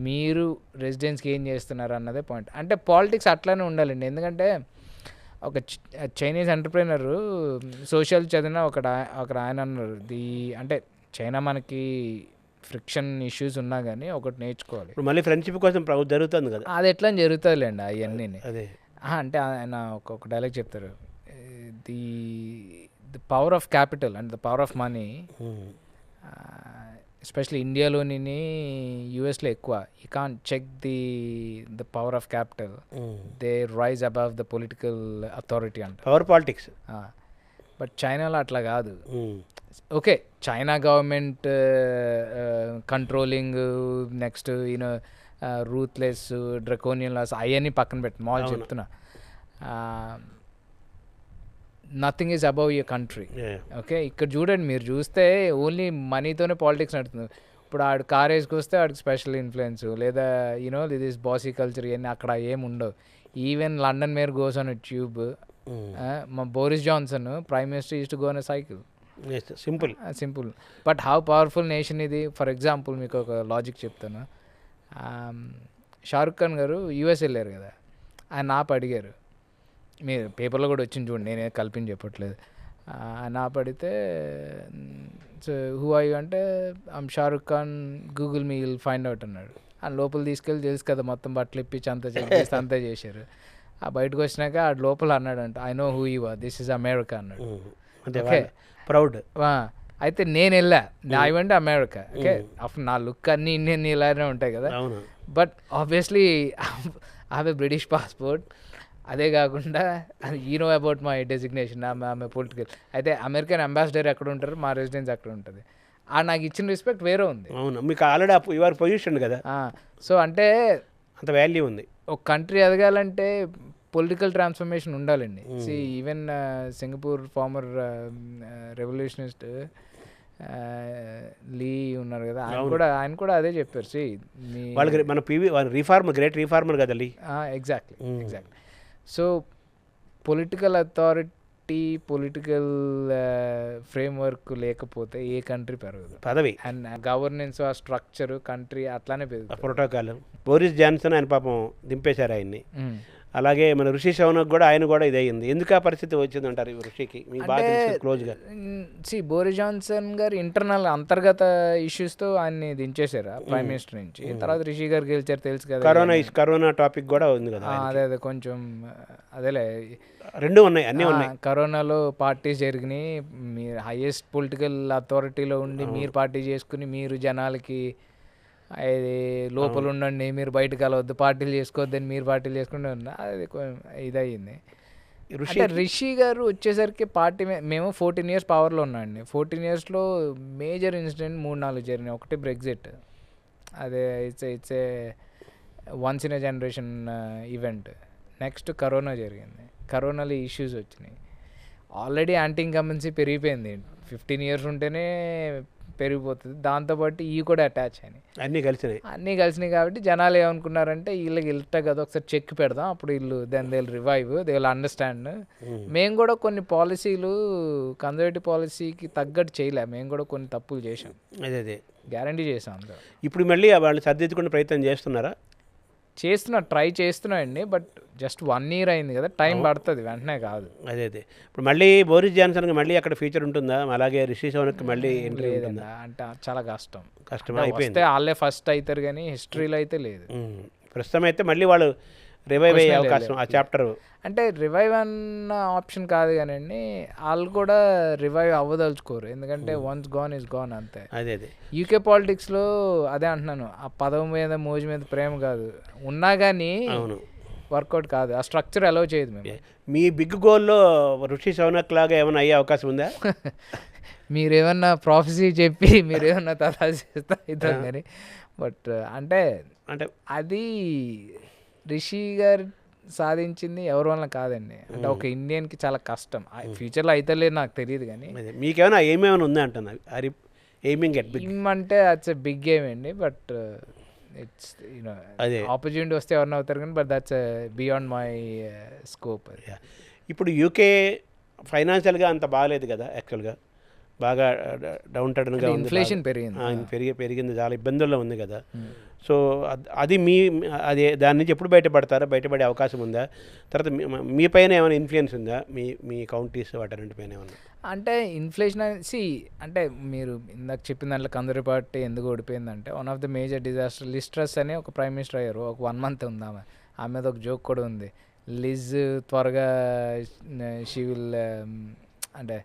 మీరు రెసిడెన్స్కి ఏం చేస్తున్నారు అన్నదే పాయింట్. అంటే పాలిటిక్స్ అట్లానే ఉండాలండి. ఎందుకంటే ఒక చైనీస్ ఎంటర్ప్రైనర్ సోషల్ చదివిన ఒక ఆయన అన్నారు, అంటే చైనా మనకి ఫ్రిక్షన్ ఇష్యూస్ ఉన్నా కానీ ఒకటి నేర్చుకోవాలి, మళ్ళీ ఫ్రెండ్షిప్ కోసం జరుగుతుంది కదా, అది ఎట్లా జరుగుతుందిలేండి అవన్నీ. అంటే ఆయన ఒక డైలాగ్ చెప్తారు, the power of capital and the power of money, especially ఇండియాలోని యూఎస్లో ఎక్కువ, you can't check the power of capital, they rise above the political authority అంట, పవర్ పాలిటిక్స్. బట్ చైనాలో అట్లా కాదు. Okay, China government controlling, next ruthless draconian laws అవన్నీ పక్కన పెట్టి మాల్ చెప్తున్నా, nothing is above your country. Okay, ఇక్కడ చూడండి, మీరు చూస్తే ఓన్లీ మనీతోనే పాలిటిక్స్ నడుతుంది. ఇప్పుడు ఆడు కార్ వేసుకొస్తే ఆడికి స్పెషల్ ఇన్ఫ్లుయెన్స్, లేదా ఇది బాసీ కల్చర్, ఇవన్నీ అక్కడ ఏమి ఉండవు. Even London mayor goes on a tube, మా Boris Johnson prime minister is to go on a cycle. Simple but how powerful nation ఇది. ఫర్ ఎగ్జాంపుల్ మీకు ఒక లాజిక్ చెప్తాను, షారుఖ్ ఖాన్ గారు యూఎస్ వెళ్ళారు కదా, ఆయన అడిగారు, మీరు పేపర్లో కూడా వచ్చింది చూడండి, నేనే కల్పించి చెప్పట్లేదు, ఆయన పడితే సో హూ ఆర్ యూ అంటే I'm Shahrukh Khan, Google me will find out అన్నాడు. ఆ లోపల తీసుకెళ్ళి తెలుసు కదా మొత్తం బట్టలు ఇప్పించి అంతా చెక్ చేసి అంతా చేశారు. ఆ బయటకు వచ్చినాక ఆ లోపల అన్నాడంట, I know who you are, this is America అన్నాడు. Okay, proud. అయితే నేను వెళ్ళా, ఐ వెంట్ అమెరికా. ఓకే, అప్పుడు నా లుక్ అన్నీ ఇండియన్ ఇలానే ఉంటాయి కదా, but obviously I have a British passport. అదే కాకుండా you know about my designation, ఆమె పొలిటికల్. అయితే అమెరికన్ అంబాసిడర్ ఎక్కడ ఉంటారు, మా రెసిడెన్స్ అక్కడ ఉంటుంది. నాకు ఇచ్చిన రెస్పెక్ట్ వేరే ఉంది. అవును, మీకు ఆల్రెడీ యువర్ పొజిషన్ కదా, సో అంటే అంత వాల్యూ ఉంది. ఒక కంట్రీ ఎదగాలంటే పొలిటికల్ ట్రాన్స్ఫర్మేషన్ ఉండాలండి. See even Singapore former revolutionist Lee ఉన్నారు కదా, ఆయన కూడా అదే చెప్పారు. సి వాళ్ళకి మన రిఫార్మర్, గ్రేట్ రిఫార్మర్ కదా Lee. Exactly. So political authority, political framework లేకపోతే ఏ కంట్రీ పెరగదు. పదవి అండ్ గవర్నెన్స్, ఆ స్ట్రక్చర్ కంట్రీ అట్లానే పెరుగుతుంది. ప్రోటోకాల్. బోరిస్ జాన్సన్ ఆయన పాపం దింపేశారు ఆయన్ని. అలాగే మన ఋషి శవనక్ కూడా ఆయన కూడా ఇది అయ్యింది. ఎందుకు ఆ పరిస్థితి వచ్చింది అంటారు ఋషికి? మీకు బాగా తెలుసు క్లోజ్గా. బోరిస్ జాన్సన్ గారు ఇంటర్నల్ అంతర్గత ఇష్యూస్తో ఆయన్ని దించేశారు ప్రైమ్ మినిస్టర్ నుంచి. తర్వాత రిషి గారు గెలిచారు, తెలుసు కదా. కరోనా టాపిక్ కూడా ఉంది కదా. అదే కొంచెం అదేలే, రెండు ఉన్నాయి, అన్నీ ఉన్నాయి. కరోనాలో పార్టీస్ జరిగినాయి, మీరు హైయెస్ట్ పొలిటికల్ అథారిటీలో ఉండి మీరు పార్టీ చేసుకుని మీరు జనాలకి అది లోపల ఉండండి, మీరు బయటకు వెళ్ళవద్దు, పార్టీలు చేసుకోవద్దని మీరు పార్టీలు చేసుకుంటూ అది ఇదయ్యింది. అంటే రిషి గారు వచ్చేసరికి పార్టీ మేము 14 years పవర్లో ఉన్నాండి. 14 yearsలో మేజర్ ఇన్సిడెంట్ 3-4 జరిగినాయి. ఒకటి బ్రెగ్జిట్, అదే it's a once in a generation event. Next corona జరిగింది, కరోనాలో ఇష్యూస్ వచ్చినాయి. ఆల్రెడీ యాంటీ ఇన్కంబెన్సీ పెరిగిపోయింది, 15 years ఉంటేనే పెరిగిపోతుంది. దాంతోపాటు ఇవి కూడా అటాచ్ అయినాయి, అన్నీ కలిసినాయి. కాబట్టి జనాలు ఏమనుకున్నారంటే వీళ్ళకి వెళ్తా కదా ఒకసారి చెక్ పెడదాం, అప్పుడు వీళ్ళు then they will revive, they will understand. మేము కూడా కొన్ని పాలసీలు కన్జర్వేటివ్ పాలసీకి తగ్గట్టు చేయలే, మేము కూడా కొన్ని తప్పులు చేసాం. అదే గ్యారంటీ చేసాం అందరూ. ఇప్పుడు మళ్ళీ వాళ్ళు సర్దిద్దుకునే ప్రయత్నం చేస్తున్నారా? ట్రై చేస్తున్నాయండి, బట్ జస్ట్ 1 year అయింది కదా, టైం పడుతుంది, వెంటనే కాదు. అదే ఇప్పుడు మళ్ళీ బోరిస్ జాన్సన్కి మళ్ళీ అక్కడ ఫ్యూచర్ ఉంటుందా? అలాగే రిషి సునక్ మళ్ళీ ఎంట్రీ ఉంటుందా? అంటే చాలా కష్టం అయిపోయింది. వాళ్ళే ఫస్ట్ అవుతారు కానీ హిస్టరీలో అయితే లేదు. ప్రస్తుతం అయితే మళ్ళీ వాళ్ళు రివైవ్ అయ్యే అవకాశం, ఆ చాప్టర్ అంటే రివైవ్ అన్న ఆప్షన్ కాదు కానండి, వాళ్ళు కూడా రివైవ్ అవ్వదలుచుకోరు, ఎందుకంటే వన్స్ గాన్ ఈజ్ గాన్ అంతే. అదే యూకే పాలిటిక్స్లో అదే అంటున్నాను, ఆ పదవి మీద మోజు మీద ప్రేమ కాదు, ఉన్నా కానీ వర్కౌట్ కాదు, ఆ స్ట్రక్చర్ అలౌ చేయదు. మేము మీ బిగ్ గోల్లో ఋషి శవనక్ లాగా ఏమైనా అయ్యే అవకాశం ఉందా? మీరేమన్నా ప్రాఫెసీ చెప్పి మీరేమన్నా తదా చేస్తా అవుతాం కానీ, బట్ అంటే అది రిషి గారు సాధించింది ఎవరి వల్ల కాదండి, అంటే ఒక ఇండియన్కి చాలా కష్టం. ఫ్యూచర్లో అయితే లేదు నాకు తెలియదు కానీ. మీకేమైనా ఏమేమైనా ఉందా అంటున్నా? ఎయిమింగ్ ఎట్ బిగ్ అంటే అట్స్ ఎ బిగ్ గేమ్ అండి, బట్ ఇట్స్ యూనో ఆపర్చునిటీ వస్తే ఎవరిని అవుతారు కానీ, but that's beyond my scope. ఇప్పుడు యూకే ఫైనాన్షియల్గా అంత బాగాలేదు కదా, యాక్చువల్గా బాగా డౌన్ టర్న్గా ఉంది, ఇన్ఫ్లేషన్ పెరిగింది, చాలా ఇబ్బందుల్లో ఉంది కదా. సో అది దాని నుంచి ఎప్పుడు బయటపడతారా? బయటపడే అవకాశం ఉందా? తర్వాత మీ పైన ఏమైనా ఇన్ఫ్లుయెన్స్ ఉందా, మీ కౌంటీస్ వాటన్నింటి పైన ఏమన్నా? అంటే ఇన్ఫ్లేషన్ అంటే మీరు ఇందాక చెప్పిన దాంట్లో కన్జర్వేటివ్ పార్టీ ఎందుకు ఓడిపోయిందంటే, one of the major disaster Liz Truss అని ఒక ప్రైమ్ మినిస్టర్ అయ్యారు, ఒక 1 month ఉంది ఆమె మీద ఒక జోక్ కూడా ఉంది, లిజ్ త్వరగా షీ విల్ అంటే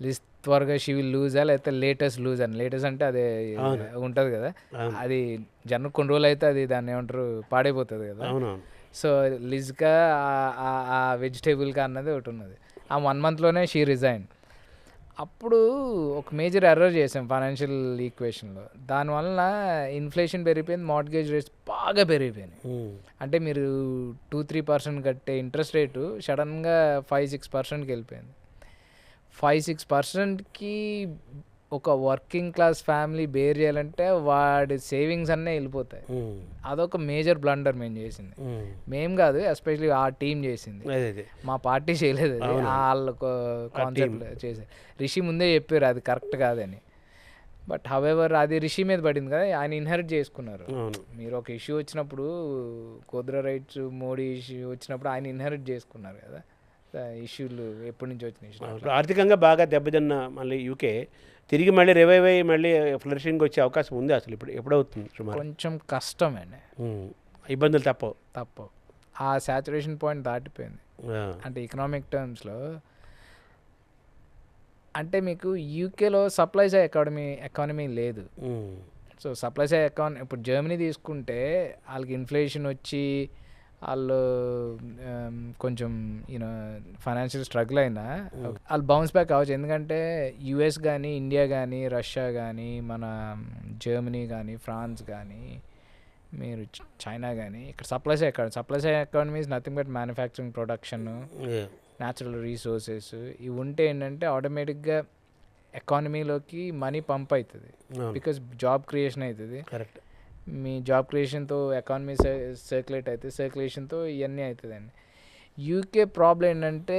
లిజ్ త్వరగా షీ విల్ లూజా లేకపోతే లేటెస్ట్ లూజ్ అని. లేటెస్ట్ అంటే అదే ఉంటుంది కదా, అది జనరల్ కొన్ని రోజులు అయితే అది దాన్ని ఏమంటారు పాడైపోతుంది కదా. సో లిజ్గా ఆ వెజిటేబుల్గా అన్నది ఒకటి ఉన్నది. ఆ 1 monthలోనే షీ రిజైన్. అప్పుడు ఒక మేజర్ ఎర్రర్ చేసాం ఫైనాన్షియల్ ఈక్వేషన్లో, దానివల్ల ఇన్ఫ్లేషన్ పెరిగిపోయింది, మార్ట్గేజ్ రేట్స్ బాగా పెరిగిపోయినాయి. అంటే మీరు 2-3% కట్టే ఇంట్రెస్ట్ రేటు సడన్గా 5-6%కి వెళ్ళిపోయింది. 5-6%కి ఒక వర్కింగ్ క్లాస్ ఫ్యామిలీ బేర్ చేయాలంటే వాడి సేవింగ్స్ అన్నీ వెళ్ళిపోతాయి. అదొక మేజర్ బ్లండర్ మేము చేసింది, మేము కాదు ఎస్పెషల్లీ ఆ టీం చేసింది, మా పార్టీ చేయలేదు, వాళ్ళ కాన్సెప్ట్ చేశారు. రిషి ముందే చెప్పారు అది కరెక్ట్ కాదని, బట్ హవెవర్ అది రిషి మీద పడింది కదా, ఆయన ఇన్హెరిట్ చేసుకున్నారు. మీరు ఒక ఇష్యూ వచ్చినప్పుడు, కోద్రా రైట్స్ మోడీ ఇష్యూ వచ్చినప్పుడు ఆయన ఇన్హెరిట్ చేసుకున్నారు కదా, ఇష్యూలు ఎప్పటి నుంచి వచ్చిన ఇష్యూలు. ఇప్పుడు ఆర్థికంగా బాగా దెబ్బతిన్న మళ్ళీ యూకే తిరిగి మళ్ళీ రివైవ్ అయ్యి మళ్ళీ ఫ్లరిషింగ్ వచ్చే అవకాశం ఉంది అసలు ఇప్పుడు ఎప్పుడవుతుంది సుమారు? కొంచెం కష్టం అండి, ఇబ్బందులు తప్పవు. ఆ సాచురేషన్ పాయింట్ దాటిపోయింది. అంటే ఎకనామిక్ టర్మ్స్లో అంటే మీకు యూకేలో సప్లై సైడ్ ఎకానమీ లేదు. సో సప్లై సైడ్ ఇప్పుడు జర్మనీ తీసుకుంటే వాళ్ళకి ఇన్ఫ్లేషన్ వచ్చి వాళ్ళు కొంచెం యూనో ఫైనాన్షియల్ స్ట్రగుల్ అయినా వాళ్ళు బౌన్స్ బ్యాక్ అవ్వచ్చు. ఎందుకంటే యుఎస్ కానీ, ఇండియా కానీ, రష్యా కానీ, మన జర్మనీ కానీ, ఫ్రాన్స్ కానీ, మీరు చైనా కానీ, ఇక్కడ supply side economy is nothing but manufacturing, production, natural resources. ఇవి ఉంటే ఏంటంటే ఆటోమేటిక్గా ఎకానమీలోకి మనీ పంప్ అవుతుంది, బికాస్ జాబ్ క్రియేషన్ అవుతుంది. కరెక్ట్. మీ జాబ్ క్రియేషన్తో ఎకానమీ సర్క్యులేట్ అవుతుంది, సర్క్యులేషన్తో ఇవన్నీ అవుతుందండి. యూకే ప్రాబ్లం ఏంటంటే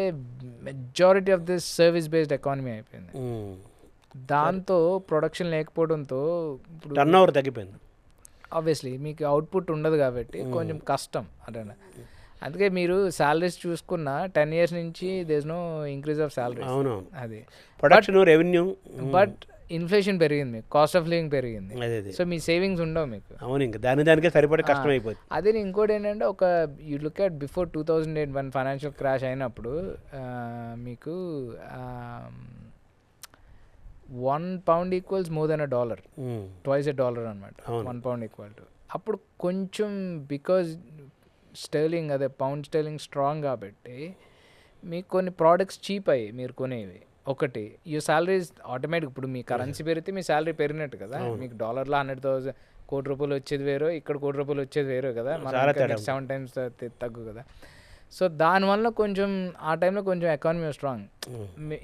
majority of this service based economy అయిపోయింది. దాంతో ప్రొడక్షన్ లేకపోవడంతో ఇప్పుడు టర్న్ ఓవర్ తగ్గిపోయింది. ఆబ్వియస్లీ మీకు అవుట్పుట్ ఉండదు కాబట్టి కొంచెం కష్టం అంటే. అందుకే మీరు శాలరీస్ చూసుకున్న 10 years నుంచి there no increase of salary. అవునవును, అది ప్రొడక్షన్ రెవెన్యూ. బట్ ఇన్ఫ్లేషన్ పెరిగింది, మీకు కాస్ట్ ఆఫ్ లివింగ్ పెరిగింది, సో మీ సేవింగ్స్ ఉండవు మీకు. అవును, ఇంకా దానికే సరిపడే కష్టం అయిపోతుంది. అదే ఇంకోటి ఏంటంటే ఒక you look at before 2008 one financial crash అయినప్పుడు మీకు £1 ఈక్వల్స్ మోర్ దెన్ $1, twice $1 అనమాట. £1 ఈక్వల్ టు అప్పుడు కొంచెం బికాజ్ స్టెర్లింగ్ అదే పౌండ్ స్టెర్లింగ్ స్ట్రాంగ్ కాబట్టి మీకు కొన్ని ప్రోడక్ట్స్ చీప్ అయ్యి మీరు కొనేవి. ఒకటి ఈ శాలరీస్ ఆటోమేటిక్ ఇప్పుడు మీ కరెన్సీ పెరిగితే మీ శాలరీ పెరిగినట్టు కదా. మీకు $100 100,000 కోటి రూపాయలు వచ్చేది వేరు, ఇక్కడ కోటి రూపాయలు వచ్చేది వేరు కదా, 7 times తగ్గు కదా. సో దానివల్ల కొంచెం ఆ టైంలో కొంచెం ఎకానమీ స్ట్రాంగ్.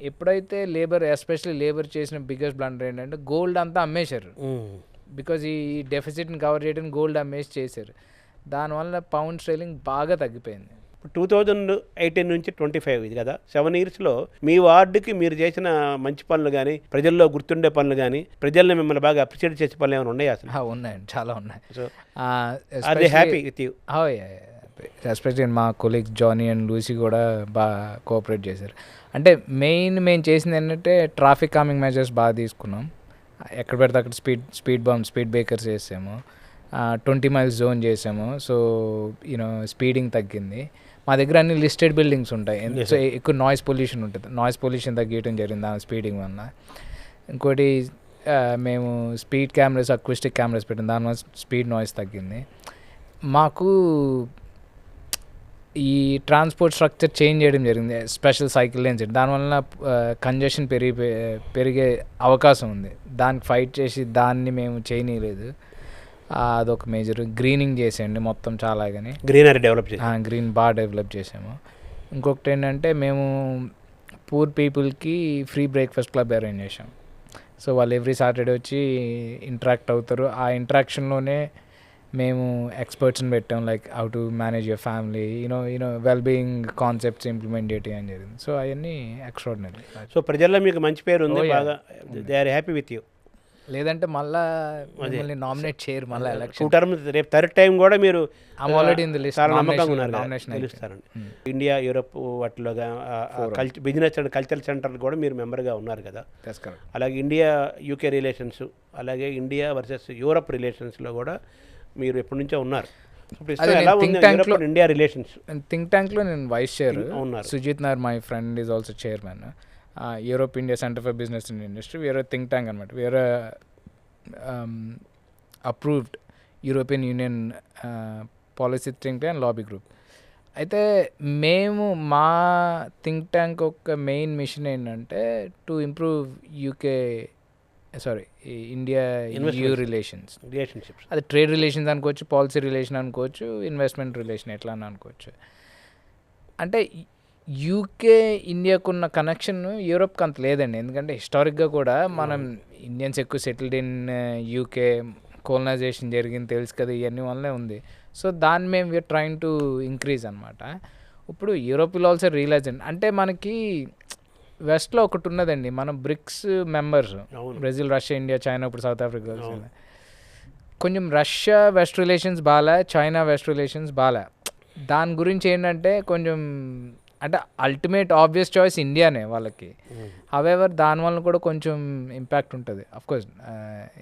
ఎప్పుడైతే లేబర్ ఎస్పెషల్లీ లేబర్ చేసిన బిగ్గెస్ట్ బ్లండర్ ఏంటంటే గోల్డ్ అంతా అమ్మేశారు. బికాజ్ ఈ డెఫిసిట్ని కవర్ చేయడానికి గోల్డ్ అమ్మేసి చేశారు. దానివల్ల పౌండ్ స్టెర్లింగ్ బాగా తగ్గిపోయింది. 2018 నుంచి 25 ఇది కదా, 7 yearsలో మీ వార్డుకి మీరు చేసిన మంచి పనులు కానీ, ప్రజల్లో గుర్తుండే పనులు కానీ, ప్రజల్ని మిమ్మల్ని బాగా అప్రిషియేట్ చేసే పనులు ఏమైనా ఉన్నాయి అసలు? ఉన్నాయండి, చాలా ఉన్నాయి. So are they happy with you? Especially మా కొలీగ్స్ జానీ అండ్ లూసీ కూడా బాగా కోఆపరేట్ చేశారు. అంటే మేము చేసింది ఏంటంటే ట్రాఫిక్ కామింగ్ మెజర్స్ బాగా తీసుకున్నాం. ఎక్కడ పెడితే అక్కడ స్పీడ్ బ్రేకర్స్ చేసాము, 20 miles జోన్ చేసాము. సో యూనో స్పీడింగ్ తగ్గింది. మా దగ్గర అన్ని లిస్టెడ్ బిల్డింగ్స్ ఉంటాయి, సో ఎక్కువ నాయిస్ పొల్యూషన్ ఉంటుంది. నాయిస్ పొల్యూషన్ తగ్గించడం జరిగింది ఆ స్పీడింగ్ వల్ల. ఇంకోటి మేము స్పీడ్ కెమెరాస్, అక్విస్టిక్ కెమెరాస్ పెట్టాం, దానివల్ల స్పీడ్ నాయిస్ తగ్గింది. మాకు ఈ ట్రాన్స్పోర్ట్ స్ట్రక్చర్ చేంజ్ చేయడం జరిగింది, స్పెషల్ సైకిల్ లేన్స్. దానివల్ల కంజెషన్ పెరిగే అవకాశం ఉంది. దానికి ఫైట్ చేసి దాన్ని మేము చేయనీయలేదు. అదొక మేజర్. గ్రీనింగ్ చేసేయండి మొత్తం చాలా, కానీ గ్రీనరీ డెవలప్ చేసి గ్రీన్ బాగా డెవలప్ చేసాము. ఇంకొకటి ఏంటంటే మేము పూర్ పీపుల్కి ఫ్రీ బ్రేక్ఫాస్ట్ క్లబ్ అరేంజ్ చేసాం. సో వాళ్ళు ఎవ్రీ సాటర్డే వచ్చి ఇంటరాక్ట్ అవుతారు. ఆ ఇంటరాక్షన్లోనే మేము ఎక్స్పర్ట్స్ని పెట్టాం, like how to manage your family, you know well being concepts implement చేయడం జరిగింది. సో అవన్నీ ఎక్స్ట్రాడినరీ. సో ప్రజల్లో మీకు మంచి పేరు ఉంది, బాగా they are happy with you. లేదంటే మళ్ళీ మిమ్మల్ని నామినేట్ చేయరు మళ్ళీ ఎలక్షన్. 2 terms, రేపు 3rd time కూడా మీరు ఆల్రెడీ ఇన్ ది లిస్ట్, చాలా నమ్మకంగా ఉన్నారు, తెలుస్తారండి. ఇండియా, యూరప్ వాటిలో బిజినెస్ అండ్ కల్చరల్ సెంటర్లు కూడా మీరు మెంబర్గా ఉన్నారు కదా. అలాగే ఇండియా యూకే రిలేషన్స్, అలాగే ఇండియా వర్సెస్ యూరప్ రిలేషన్స్లో కూడా మీరు ఎప్పటి నుంచో ఉన్నారు. ఇండియా రిలేషన్స్ థింక్ ట్యాంక్లో నేను వైస్ చైర్ ఉన్నారు. సుజిత్ నార్ my friend is also chairman. Europe India centre for business and industry, వేరే థింక్ ట్యాంక్ అనమాట. వేరే approved European union policy think tank lobby group. అయితే మేము మా థింక్ ట్యాంక్ ఒక మెయిన్ మిషన్ ఏంటంటే to improve India you relationships. అది trade relations అనుకోవచ్చు, పాలసీ రిలేషన్ అనుకోవచ్చు, ఇన్వెస్ట్మెంట్ రిలేషన్ ఎట్లా అని అనుకోవచ్చు. అంటే యూకే ఇండియాకున్న కనెక్షన్ యూరోప్కి అంత లేదండి. ఎందుకంటే హిస్టారిక్గా కూడా మనం ఇండియన్స్ ఎక్కువ సెటిల్డ్ ఇన్ యూకే, కోలనైజేషన్ జరిగింది తెలుసు కదా, ఇవన్నీ వల్లనే ఉంది. సో దాన్ని మేము వీఆర్ ట్రైంగ్ టు ఇంక్రీజ్ అనమాట. ఇప్పుడు యూరోప్ విల్ ఆల్సో రియలైజ్ అంటే మనకి వెస్ట్లో ఒకటి ఉన్నదండి, మనం BRICS members, Brazil, Russia, India, China, ఇప్పుడు సౌత్ ఆఫ్రికా. కొంచెం రష్యా వెస్ట్ రిలేషన్స్ బాగా, చైనా వెస్ట్ రిలేషన్స్ బాగా. దాని గురించి ఏంటంటే కొంచెం అంటే అల్టిమేట్ ఆబ్వియస్ చాయిస్ ఇండియానే వాళ్ళకి. హవెవర్ దానివల్ల కూడా కొంచెం ఇంపాక్ట్ ఉంటుంది. అఫ్కోర్స్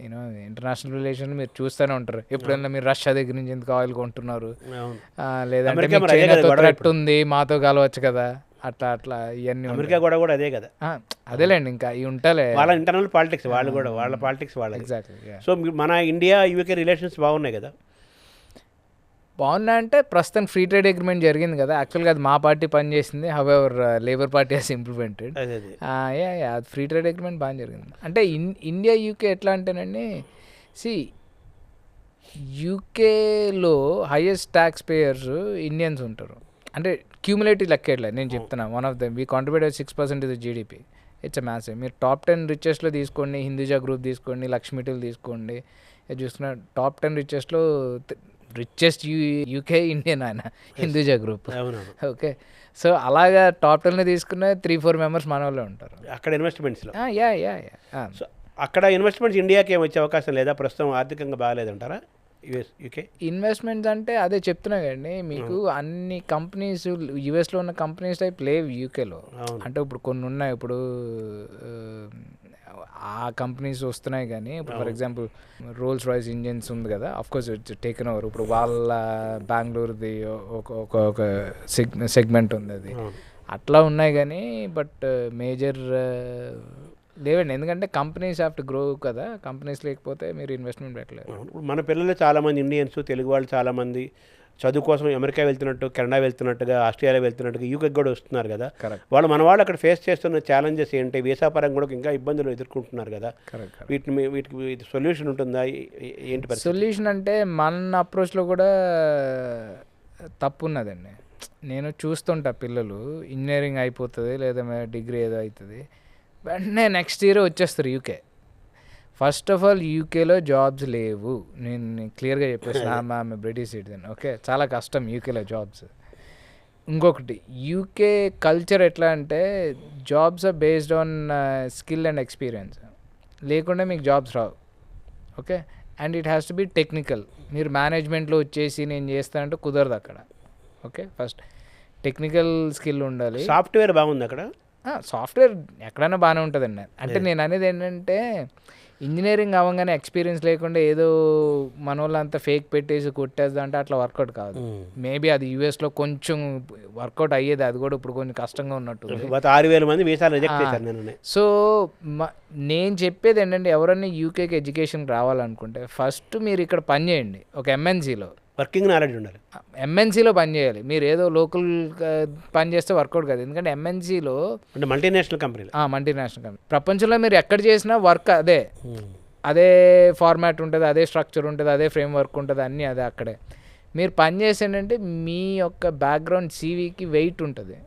యూనో ఇంటర్నేషనల్ రిలేషన్ మీరు చూస్తూనే ఉంటారు. ఎప్పుడైనా మీరు రష్యా దగ్గర నుంచి ఎందుకు ఆయిల్ కొంటున్నారు, లేదంటే చైనాతో థ్రెట్ ఉంది మాతో కలవచ్చు కదా, అట్లా అట్లా ఇవన్నీ అమెరికా కూడా అదే కదా. అదేలేండి, ఇంకా ఇవి ఉంటాలే వాళ్ళ ఇంటర్నల్ పాలిటిక్స్, వాళ్ళు కూడా వాళ్ళ పాలిటిక్స్ వాళ్ళ. ఎగ్జాక్ట్లీ. సో మన ఇండియా యూకే రిలేషన్స్ బాగున్నాయి కదా. బాగున్నా అంటే ప్రస్తుతం ఫ్రీ ట్రేడ్ అగ్రిమెంట్ జరిగింది కదా, యాక్చువల్గా అది మా పార్టీ పనిచేసింది. However labour party has implemented. అది ఫ్రీ ట్రేడ్ అగ్రిమెంట్ బాగా జరిగింది. అంటే ఇండియా యూకే ఎట్లా అంటేనండి, యూకేలో హైయెస్ట్ ట్యాక్స్ పేయర్స్ ఇండియన్స్ ఉంటారు. అంటే క్యూములేటివ్ లెక్కేట్లేదు నేను చెప్తున్నా. One of the we contributed 6% ఇది జీడిపి. It's a massive. మీరు టాప్ 10 రిచెస్ట్లో తీసుకోండి, హిందూజా గ్రూప్ తీసుకోండి, లక్ష్మీటిల్ తీసుకోండి, ఇది చూసుకున్న టాప్ 10 రిచెస్ట్లో రిచెస్ట్ యూకే ఇండియన్ ఆయన హిందూజా గ్రూప్. ఓకే, సో అలాగా టాప్ 10 తీసుకున్న 3-4 మెంబర్స్ మన వాళ్ళే ఉంటారు అక్కడ ఇన్వెస్ట్మెంట్స్లో. సో అక్కడ ఇన్వెస్ట్మెంట్స్ ఇండియాకి ఏమి వచ్చే అవకాశం లేదా? ప్రస్తుతం ఆర్థికంగా బాగాలేదంటారా యూకే? ఇన్వెస్ట్మెంట్స్ అంటే అదే చెప్తున్నా కదండి మీకు, అన్ని కంపెనీస్ యూఎస్లో ఉన్న కంపెనీస్ టైప్ లేవు యూకేలో. అంటే ఇప్పుడు కొన్ని ఉన్నాయి, ఇప్పుడు ఆ కంపెనీస్ వస్తున్నాయి కానీ ఇప్పుడు for example Rolls Royce engines ఉంది కదా, అఫ్కోర్స్ ఇట్స్ టేకెన్ ఓవర్. ఇప్పుడు వాళ్ళ బెంగళూరుది ఒక సెగ్మెంట్ ఉంది, అది అట్లా ఉన్నాయి కానీ బట్ మేజర్ లేవండి. ఎందుకంటే కంపెనీస్ హ్యావ్ టు గ్రో కదా, కంపెనీస్ లేకపోతే మీరు ఇన్వెస్ట్మెంట్ పెట్టలేదు. మన పిల్లలు చాలామంది ఇండియన్స్, తెలుగు వాళ్ళు చాలామంది చదువు కోసం అమెరికా వెళ్తున్నట్టు, కెనడా వెళ్తున్నట్టుగా, ఆస్ట్రేలియా వెళ్తున్నట్టుగా యూకే కూడా వస్తున్నారు కదా. వాళ్ళు మన వాళ్ళు అక్కడ ఫేస్ చేస్తున్న ఛాలెంజెస్ ఏంటి? వీసా పరంగా కూడా ఇంకా ఇబ్బందులు ఎదుర్కొంటున్నారు కదా. వీటికి సొల్యూషన్ ఉంటుందా? ఏంటి సొల్యూషన్ అంటే మన అప్రోచ్లో కూడా తప్పు ఉన్నదండి. నేను చూస్తుంటా పిల్లలు ఇంజనీరింగ్ అయిపోతుంది లేదా డిగ్రీ ఏదో అవుతుంది, వెంటనే నెక్స్ట్ ఇయర్ వచ్చేస్తారు యూకే. ఫస్ట్ ఆఫ్ ఆల్ యూకేలో జాబ్స్ లేవు, నేను క్లియర్గా చెప్పేసిన. ఆమె బ్రిటిష్ సిటిజన్, ఓకే, చాలా కష్టం యూకేలో జాబ్స్. ఇంకొకటి యూకే కల్చర్ ఎట్లా అంటే jobs are based on skill and experience, లేకుండా మీకు జాబ్స్ రావు. Okay, and it has to be technical. మీరు మేనేజ్మెంట్లో వచ్చేసి నేను చేస్తానంటే కుదరదు అక్కడ. ఓకే, ఫస్ట్ టెక్నికల్ స్కిల్ ఉండాలి. సాఫ్ట్వేర్ బాగుంది అక్కడ. సాఫ్ట్వేర్ ఎక్కడైనా బాగానే ఉంటుందండి. అంటే నేను అనేది ఏంటంటే ఇంజనీరింగ్ అవ్వగానే ఎక్స్పీరియన్స్ లేకుండా ఏదో మన వాళ్ళంతా ఫేక్ పెట్టేసి కొట్టేద్దాం అంటే అట్లా వర్కౌట్ కాదు. మేబీ అది యూఎస్లో కొంచెం వర్కౌట్ అయ్యేది, అది కూడా ఇప్పుడు కొంచెం కష్టంగా ఉన్నట్టు. 6,000 మంది వీసాలు రిజెక్ట్ చేశారు. సో నేను చెప్పేది ఏంటంటే ఎవరన్నా యూకేకి ఎడ్యుకేషన్ రావాలనుకుంటే ఫస్ట్ మీరు ఇక్కడ పని చేయండి, ఒక ఎంఎన్సీలో వర్కింగ్ నాలెడ్జ్ ఉండాలి. ఎంఎన్సీలో పని చేయాలి. మీరు ఏదో లోకల్ పని చేస్తే వర్కౌట్ కాదు. ఎందుకంటే ఎంఎన్సీలో అంటే మల్టీనేషనల్ కంపెనీ, ప్రపంచంలో మీరు ఎక్కడ చేసినా వర్క్ అదే ఫార్మాట్ ఉంటుంది, అదే స్ట్రక్చర్ ఉంటుంది, అదే ఫ్రేమ్ వర్క్ ఉంటుంది, అన్నీ అదే అక్కడే. మీరు పని చేసేటంటే మీ యొక్క బ్యాక్గ్రౌండ్ సీవీకి వెయిట్ ఉంటుంది,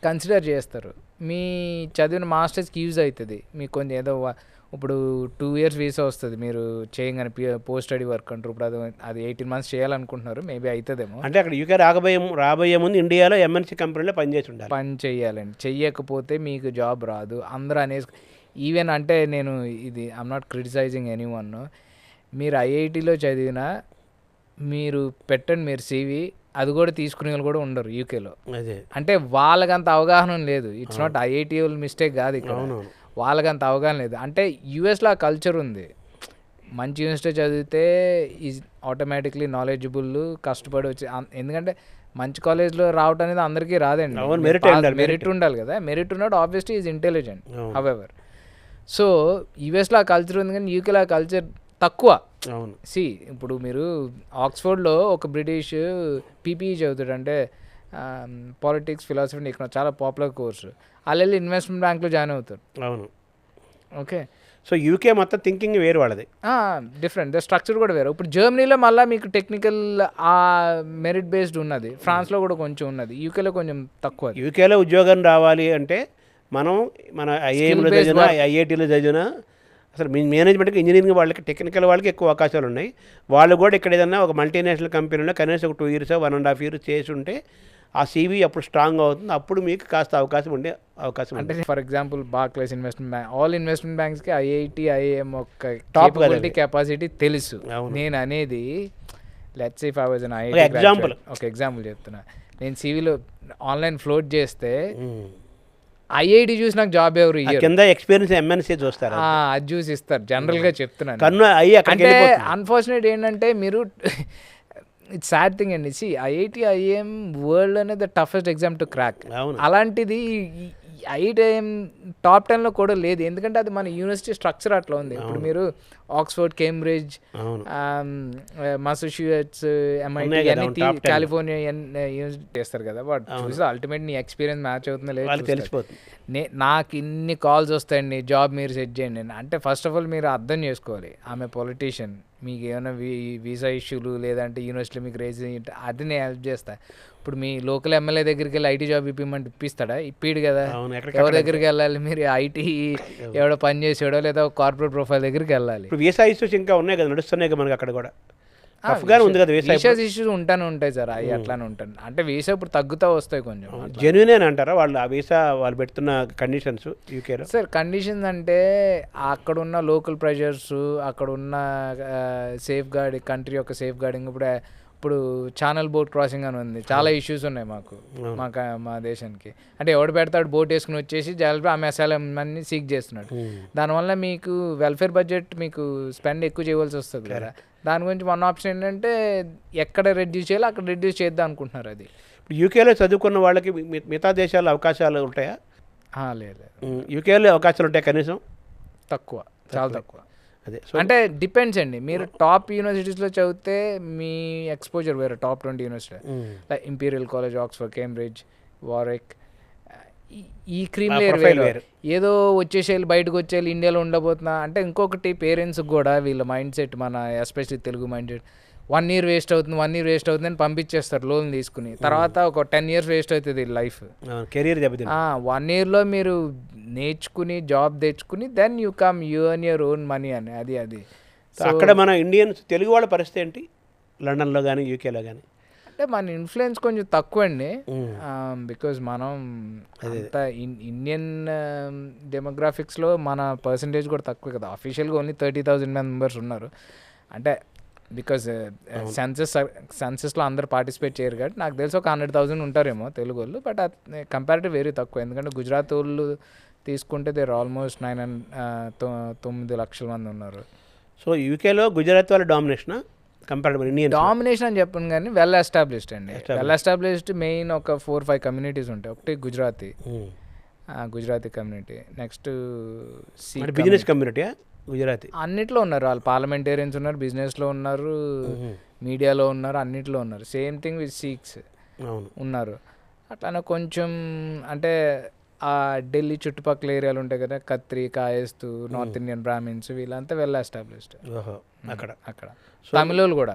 కన్సిడర్ చేస్తారు. మీ చదివిన మాస్టర్స్కి యూజ్ అవుతుంది. మీకు కొంచెం ఏదో ఇప్పుడు 2 years వీసా వస్తుంది మీరు చేయగానే, పోస్ట్ స్టడీ వర్క్ అంటారు. ఇప్పుడు అది 18 months చేయాలనుకుంటున్నారు, మేబీ అవుతుందేమో. అంటే అక్కడ యూకే రాబోయే ముందు ఇండియాలో ఎంఎన్సీ కంపెనీలో పని చేయాలండి. చెయ్యకపోతే మీకు జాబ్ రాదు అందరూ అనేసి. ఈవెన్ అంటే నేను ఇది ఐఎమ్ నాట్ క్రిటిసైజింగ్ ఎనీవన్, మీరు ఐఐటీలో చదివినా మీరు పెట్టండి మీరు సివి, అది కూడా తీసుకునే వాళ్ళు కూడా ఉండరు యూకేలో. అంటే వాళ్ళకంత అవగాహన లేదు. ఇట్స్ నాట్ ఐఐటీ వాళ్ళ మిస్టేక్ కాదు ఇక్కడ, వాళ్ళకంత అవగాహన లేదు. అంటే యూఎస్లో ఆ కల్చర్ ఉంది, మంచి యూనివర్సిటీ చదివితే ఈజ్ ఆటోమేటిక్లీ నాలెడ్జబుల్, కష్టపడి వచ్చి. ఎందుకంటే మంచి కాలేజ్లో రావటం అనేది అందరికీ రాదండి, మెరిట్ ఉండాలి కదా. మెరిట్ ఉన్నాడు obviously is intelligent. However so యూఎస్లో ఆ కల్చర్ ఉంది కానీ యూకేలో ఆ కల్చర్ తక్కువ. ఇప్పుడు మీరు ఆక్స్ఫర్డ్లో ఒక బ్రిటిష్ పీపీఈ చదువుతాడు, అంటే పాలిటిక్స్, ఫిలాసఫీ అండ్ ఎకనామిక్స్, చాలా పాపులర్ కోర్సు. వాళ్ళు వెళ్ళి ఇన్వెస్ట్మెంట్ బ్యాంక్లో జాయిన్ అవుతారు. అవును, ఓకే. సో యూకే మొత్తం థింకింగ్ వేరు, వాళ్ళది డిఫరెంట్, స్ట్రక్చర్ కూడా వేరు. ఇప్పుడు జర్మనీలో మళ్ళీ మీకు టెక్నికల్ ఆ మెరిట్ బేస్డ్ ఉన్నది, ఫ్రాన్స్లో కూడా కొంచెం ఉన్నది, యూకేలో కొంచెం తక్కువ. యూకేలో ఉద్యోగం రావాలి అంటే మన ఐఐఎంలో చదివినా, ఐఐటీలో చదివినా, అసలు మేనేజ్మెంట్కి, ఇంజనీరింగ్ వాళ్ళకి, టెక్నికల్ వాళ్ళకి ఎక్కువ అవకాశాలు ఉన్నాయి. వాళ్ళు కూడా ఇక్కడ ఏదన్నా ఒక మల్టీనేషనల్ కంపెనీలో కనీసం ఒక 2 years 1.5 years చేసి ఉంటే ఆ సీవీ అప్పుడు స్ట్రాంగ్ అవుతుంది, అప్పుడు మీకు కాస్త అవకాశం ఉండే అవకాశం. అంటే for example Barclays investment bank, all investment బ్యాంక్స్కి ఐఐటి, ఐఐఎం ఒక టాప్ కెపాసిటీ తెలుసు. నేను అనేది let's say if I was an IIT example, ఒక ఎగ్జాంపుల్ చెప్తున్నా, నేను సివిలో ఆన్లైన్ ఫ్లోట్ చేస్తే ఐఐటి చూసి నాకు జాబ్ ఎవరు ఇయ్యరు. కింద ఎక్స్పీరియన్స్ ఎంఎన్సీ చూస్తారు, అది చూసి ఇస్తారు జనరల్గా చెప్తున్నాను. కన్ను అయ్యి అంటే అన్ఫార్చునేట్ ఏంటంటే మీరు ఇట్స్ సాడ్ థింగ్ అండి. ఐఐటి ఐఎం వరల్డ్ అనేది the toughest exam to crack. అలాంటిది ఐఐఎం టాప్ 10లో కూడా లేదు, ఎందుకంటే అది మన యూనివర్సిటీ స్ట్రక్చర్ అట్లా ఉంది. ఇప్పుడు మీరు ఆక్స్ఫర్డ్, కేంబ్రిడ్జ్, మసాచ్యూసెట్స్, MIT అన్ని కాలిఫోర్నియా యూనివర్సిటీ చేస్తారు కదా. బట్ చూసి అల్టిమేట్ నీ ఎక్స్పీరియన్స్ మ్యాచ్ అవుతుందో లేదు తెలిసిపోతుంది. నాకు ఇన్ని కాల్స్ వస్తాయండి, జాబ్ మీరు సెట్ చేయండి అంటే ఫస్ట్ ఆఫ్ ఆల్ మీరు అర్థం చేసుకోవాలి, ఆమె పొలిటీషియన్, మీకు ఏమైనా వీసా ఇష్యూలు లేదంటే యూనివర్సిటీలో మీకు రేజ్ అది నేను హెల్ప్ చేస్తాను. ఇప్పుడు మీ లోకల్ ఎమ్మెల్యే దగ్గరికి వెళ్ళి ఐటీ జాబ్ ఇప్పిమంటే ఇప్పిస్తాడా? ఇప్పిడు కదా. ఎవరి దగ్గరికి వెళ్ళాలి మీరు? ఐటీ ఎవడో పని చేసాడో లేదా కార్పొరేట్ ప్రొఫైల్ దగ్గరికి వెళ్ళాలి. వీసా ఇష్యూస్ ఇంకా ఉన్నాయి కదా, నడుస్తున్నాయి కదా మనకి అక్కడ కూడా. ఉంది కదా వీసా ఇష్యూస్ ఉంటానే ఉంటాయి సార్, అవి అట్లానే ఉంటాయి. అంటే వీసా ఇప్పుడు తగ్గుతూ వస్తాయి కొంచెం. జెన్యూన్ అంటారా వాళ్ళు ఆ వీసా వాళ్ళు పెడుతున్న కండిషన్స్ యూకేలో? సార్ కండిషన్స్ అంటే అక్కడున్న లోకల్ ప్రెషర్స్, అక్కడున్న సేఫ్ గార్డింగ్, కంట్రీ యొక్క సేఫ్ గార్డింగ్. ఇప్పుడు ఛానల్ బోట్ క్రాసింగ్ అని ఉంది, చాలా ఇష్యూస్ ఉన్నాయి మా దేశానికి. అంటే ఎవడు పెడతాడు బోట్ వేసుకుని వచ్చేసి జాగ్రత్త ఆమె అసైలం అన్ని సీక్ చేస్తున్నాడు. దానివల్ల మీకు వెల్ఫేర్ బడ్జెట్ మీకు స్పెండ్ ఎక్కువ చేయవలసి వస్తుంది కదా. దాని గురించి వన్ ఆప్షన్ ఏంటంటే ఎక్కడ రెడ్యూస్ చేయాలో అక్కడ రెడ్యూస్ చేద్దాం అనుకుంటున్నారు. అది ఇప్పుడు యూకేలో చదువుకున్న వాళ్ళకి మిగతా దేశాల్లో అవకాశాలు ఉంటాయా? లేదు, యూకేలో అవకాశాలు ఉంటాయి కనీసం తక్కువ, చాలా తక్కువ. అదే అంటే డిపెండ్స్ అండి. మీరు టాప్ యూనివర్సిటీస్లో చదివితే మీ ఎక్స్పోజర్ వేరే. Top 20 university like Imperial College, Oxford, Cambridge, Warwick, ఈ క్రీమ్ లేయర్ వేరు. ఏదో వచ్చేసేయాలి, బయటకు వచ్చేయాలి, ఇండియాలో ఉండబోతున్నా అంటే. ఇంకొకటి పేరెంట్స్కి కూడా వీళ్ళ మైండ్ సెట్, మన especially Telugu mindset, 1 year waste అవుతుంది అని పంపించేస్తారు లోన్ తీసుకుని. తర్వాత ఒక 10 years వేస్ట్ అవుతుంది లైఫ్, కెరీర్ దెబ్బతింటుంది. 1 yearలో మీరు నేర్చుకుని జాబ్ తెచ్చుకుని then you earn your own money అని. అది అక్కడ మన ఇండియన్స్ తెలుగు వాళ్ళ పరిస్థితి ఏంటి లండన్లో కానీ యూకేలో కానీ? అంటే మన ఇన్ఫ్లుయెన్స్ కొంచెం తక్కువ అండి, బికాజ్ మనం అంత ఇండియన్ డెమోగ్రాఫిక్స్లో మన పర్సంటేజ్ కూడా తక్కువ కదా. అఫీషియల్గా ఓన్లీ 30,000 మెంబర్స్ ఉన్నారు. అంటే బికాజ్ సెన్సెస్లో అందరు పార్టిసిపేట్ చేయరు కాబట్టి నాకు తెలిసి ఒక 100,000 ఉంటారేమో తెలుగు వాళ్ళు. బట్ కంపారిటివ్ వెరీ తక్కువ, ఎందుకంటే గుజరాత్ వాళ్ళు తీసుకుంటే దేర్ ఆల్మోస్ట్ 9 లక్షల మంది ఉన్నారు. సో యూకేలో గుజరాత్ వాళ్ళ డామినేషన్ డామినేషన్ అని చెప్పను కానీ వెల్ ఎస్టాబ్లిష్డ్ అండి. వెల్ ఎస్టాబ్లిష్డ్ మెయిన్ ఒక 4-5 కమ్యూనిటీస్ ఉంటాయి. ఒకటి Gujarati community, next business community Gujarati, అన్నిట్లో ఉన్నారు వాళ్ళు. పార్లమెంటేరియన్స్ ఉన్నారు, బిజినెస్లో ఉన్నారు, మీడియాలో ఉన్నారు, అన్నిట్లో ఉన్నారు. సేమ్ థింగ్ విత్ సిక్స్ ఉన్నారు. అట్లానే కొంచెం అంటే ఆ ఢిల్లీ చుట్టుపక్కల ఏరియాలు ఉంటాయి కదా, కత్రి, కాయస్తు, నార్త్ ఇండియన్ బ్రాహ్మిన్స్, వీళ్ళంతా వెల్ ఎస్టాబ్లిష్డ్. అక్కడ తమిళోళ్ళు కూడా,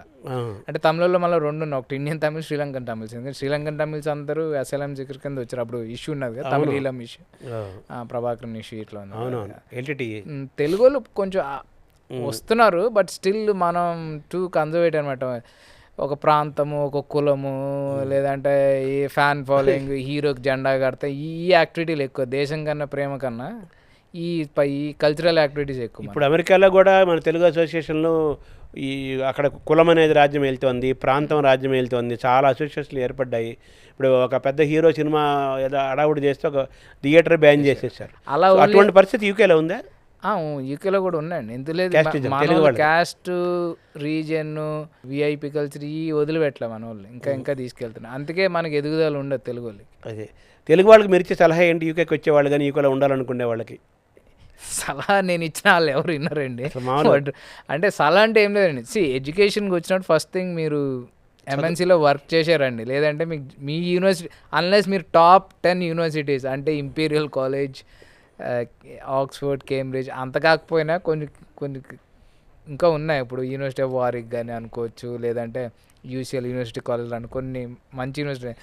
అంటే తమిళలో మళ్ళీ 2 ఉన్నాయి, ఒకటి ఇండియన్ తమిళ్, శ్రీలంకన్ తమిళ్స్. ఎందుకంటే శ్రీలంకన్ తమిళ్స్ అందరూ అసలం జిక్ర కింద వచ్చారు. అప్పుడు ఇష్యూ ఉన్నది కదా, తమిళీలం ఇష్యూ, ప్రభాకరన్ ఇష్యూ, ఇట్లా ఉంది. తెలుగు వాళ్ళు కొంచెం వస్తున్నారు, బట్ స్టిల్ మనం టూ కన్జర్వేటివ్ అనమాట. ఒక ప్రాంతము, ఒక కులము, లేదంటే ఈ ఫ్యాన్ ఫాలోయింగ్, హీరోకి జెండా కడితే ఈ యాక్టివిటీలు ఎక్కువ. దేశం కన్నా ప్రేమ కన్నా ఈ కల్చరల్ యాక్టివిటీస్ ఎక్కువ. ఇప్పుడు అమెరికాలో కూడా మన తెలుగు అసోసియేషన్లో ఈ అక్కడ కులం అనేది రాజ్యం వెళ్తోంది, ప్రాంతం రాజ్యం వెళ్తోంది, చాలా అసోసియేషన్లు ఏర్పడ్డాయి. ఇప్పుడు ఒక పెద్ద హీరో సినిమా ఏదో అడావుడు చేస్తే ఒక థియేటర్ బ్యాన్ చేసేసారు. అలా అటువంటి పరిస్థితి యూకేలో ఉందా? యూకేలో కూడా ఉన్నాయండి, ఎందుకు లేదు. క్యాస్ట్, రీజన్, విఐపి కల్చర్ ఈ వదిలిపెట్టలే మన వాళ్ళు, ఇంకా తీసుకెళ్తున్నారు. అందుకే మనకి ఎదుగుదల ఉండదు తెలుగు వాళ్ళకి. అదే తెలుగు వాళ్ళకి మీరు ఇచ్చే సలహా ఏంటి యూకేకి వచ్చేవాళ్ళు కానీ యూకేలో ఉండాలనుకునే వాళ్ళకి? సలహా నేను ఇచ్చిన వాళ్ళు ఎవరు విన్నారండి. అంటే సలహా అంటే ఏం లేదండి. ఎడ్యుకేషన్కి వచ్చినప్పుడు ఫస్ట్ థింగ్ మీరు ఎంఎన్సీలో వర్క్ చేశారండి, లేదంటే మీకు మీ యూనివర్సిటీ అన్లెస్ మీరు టాప్ 10 యూనివర్సిటీస్ అంటే ఇంపీరియల్ కాలేజ్, ఆక్స్ఫర్డ్, కేంబ్రిడ్జ్ అంత కాకపోయినా కొన్ని ఇంకా ఉన్నాయి. ఇప్పుడు యూనివర్సిటీ ఆఫ్ వారిక్ కానీ అనుకోవచ్చు, లేదంటే యూసీఎల్ యూనివర్సిటీ కాలేజ్ అని కొన్ని మంచి university,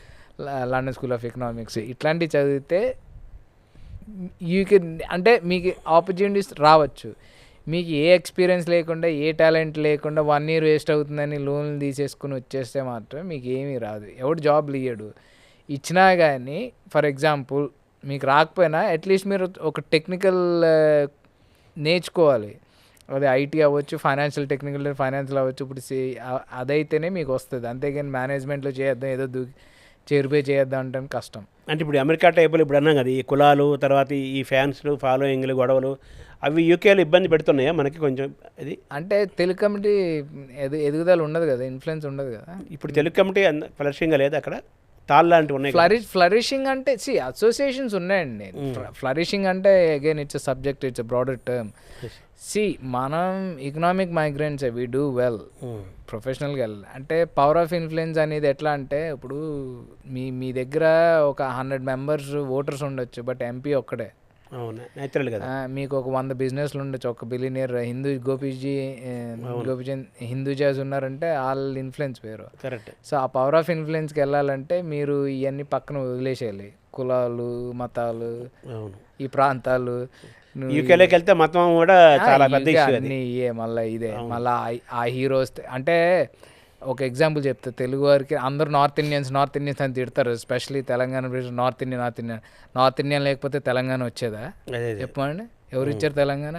London school of economics, ఇట్లాంటివి చదివితే అంటే మీకు ఆపర్చునిటీస్ రావచ్చు. మీకు ఏ ఎక్స్పీరియన్స్ లేకుండా, ఏ టాలెంట్ లేకుండా 1 year వేస్ట్ అవుతుందని లోన్లు తీసేసుకుని వచ్చేస్తే మాత్రం మీకు ఏమీ రాదు. ఎవడు జాబ్లు ఇయ్యడు. ఇచ్చినా కానీ ఫర్ ఎగ్జాంపుల్ మీకు రాకపోయినా అట్లీస్ట్ మీరు ఒక టెక్నికల్ నేర్చుకోవాలి. అది ఐటీ అవ్వచ్చు, ఫైనాన్షియల్ టెక్నికల్ ఫైనాన్షియల్ అవ్వచ్చు. ఇప్పుడు అదైతేనే మీకు వస్తుంది. అంతేగాని మేనేజ్మెంట్లో చేద్దాం ఏదో చేరుపే చేద్దాం అంటే కష్టం. అంటే ఇప్పుడు అమెరికా టైపులు ఇప్పుడు అన్నాం కదా, ఈ కులాలు తర్వాత ఈ ఫ్యాన్స్లు ఫాలోయింగ్లు గొడవలు అవి యూకేలో ఇబ్బంది పెడుతున్నాయా మనకి కొంచెం? ఇది అంటే తెలుగు కమిటీ ఎదుగుదల ఉండదు కదా, ఇన్ఫ్లుయెన్స్ ఉండదు కదా. ఇప్పుడు తెలుగు కమిటీ ఫ్లరిషింగ్గా లేదు అక్కడ, తాళ్ళు లాంటివి ఉన్నాయి. ఫ్లరిషింగ్ అంటే అసోసియేషన్స్ ఉన్నాయండి. ఫ్లరిషింగ్ అంటే again it's subject, it's broader term. మనం economic migrants we do well ప్రొఫెషనల్గా. అంటే పవర్ ఆఫ్ ఇన్ఫ్లుయెన్స్ అనేది ఎట్లా అంటే, ఇప్పుడు మీ దగ్గర ఒక 100 మెంబర్స్ ఓటర్స్ ఉండొచ్చు, బట్ ఎంపీ ఒక్కడే. అవును, నేచురల్ కదా. మీకు ఒక 100 బిజినెస్లు ఉండొచ్చు, ఒక బిలినియర్ గోపీచంద్ హిందూజాస్ ఉన్నారంటే వాళ్ళ ఇన్ఫ్లుయెన్స్ వేరు. కరెక్ట్. సో ఆ పవర్ ఆఫ్ ఇన్ఫ్లుయెన్స్కి వెళ్ళాలంటే మీరు ఇవన్నీ పక్కన వదిలేసేయాలి, కులాలు మతాలు ఈ ప్రాంతాలు. యూకేలోకి వెళ్తే మతం కూడా చాలా పెద్ద ఇష్యూ. అన్నీ మళ్ళీ ఇదే మళ్ళీ ఆ హీరోస్. అంటే ఒక ఎగ్జాంపుల్ చెప్తే, తెలుగు వారికి అందరూ నార్త్ ఇండియన్స్ అని తిడతారు, ఎస్పెషలీ తెలంగాణ. నార్త్ ఇండియన్ లేకపోతే తెలంగాణ వచ్చేదా చెప్పండి? ఎవరు ఇచ్చారు తెలంగాణ?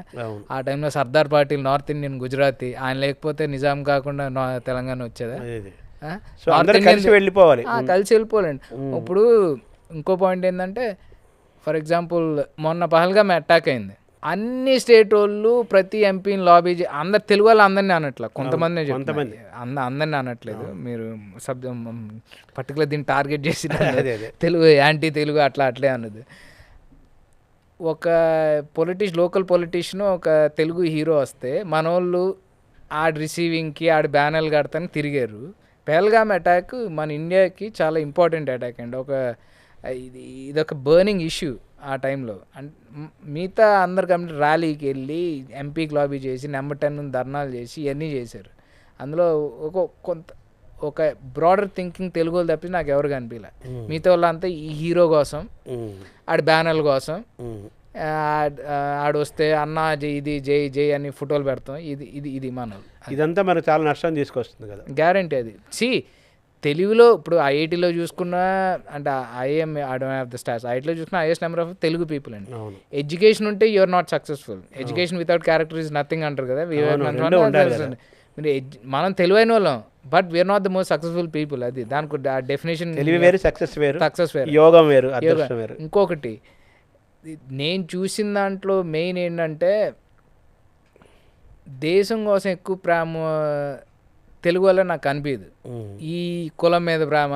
ఆ టైంలో సర్దార్ పాటిల్ నార్త్ ఇండియన్ గుజరాతీ, ఆయన లేకపోతే నిజాం కాకుండా తెలంగాణ వచ్చేదా? కలిసి వెళ్ళిపోవాలండి. ఇప్పుడు ఇంకో పాయింట్ ఏంటంటే, ఫర్ ఎగ్జాంపుల్ మొన్న పహల్గామ్ అటాక్ అయింది. అన్ని స్టేట్ వాళ్ళు ప్రతి ఎంపీని లాబీ అందరు తెలుగు వాళ్ళు అందరినీ అనట్లేదు, కొంతమంది అందరినీ అనట్లేదు. మీరు పర్టికులర్ దీన్ని టార్గెట్ చేసి తెలుగు యాంటీ తెలుగు అట్లే అన్నది. ఒక లోకల్ పొలిటీషియన్ ఒక తెలుగు హీరో వస్తే మనోళ్ళు ఆడ రిసీవింగ్కి ఆడ బ్యానర్లు కడతానికి తిరిగారు. పహల్గామ్ అటాక్ మన ఇండియాకి చాలా ఇంపార్టెంట్ అటాక్ అండి. ఇదొక బర్నింగ్ ఇష్యూ ఆ టైంలో. మిగతా అందరు కమిటీ ర్యాలీకి వెళ్ళి ఎంపీకి లాబీ చేసి నెంబర్ 10 ధర్నాలు చేసి ఇవన్నీ చేశారు. అందులో ఒక బ్రాడర్ థింకింగ్ తెలుగు వాళ్ళు తప్పి నాకు ఎవరు కనిపించలే. మిగతా వాళ్ళంతా ఈ హీరో కోసం, ఆడి బ్యానర్ల కోసం, ఆడొస్తే అన్న ఇది జై అని ఫోటోలు పెడతాం. ఇది మన ఇదంతా మనకు చాలా నష్టం తీసుకొస్తుంది కదా, గ్యారంటీ. అది తెలుగులో ఇప్పుడు ఐఐటీలో చూసుకున్నా, అంటే I'm I don't have the stats, ఐఐటీలో చూసుకున్నా highest number of Telugu people అండి. ఎడ్యుకేషన్ ఉంటే you're not successful. Education without character is nothing అంటారు కదా. మీరు మనం తెలివైన వాళ్ళం, but we're not the most successful people. అది దానికి డెఫినేషన్ సక్సెస్ వేరు, యోగం వేరు. ఇంకొకటి నేను చూసిన దాంట్లో మెయిన్ ఏంటంటే, దేశం కోసం ఎక్కువ ప్రేమ తెలుగు వల్ల నాకు అనిపించదు. ఈ కులం మీద ప్రేమ,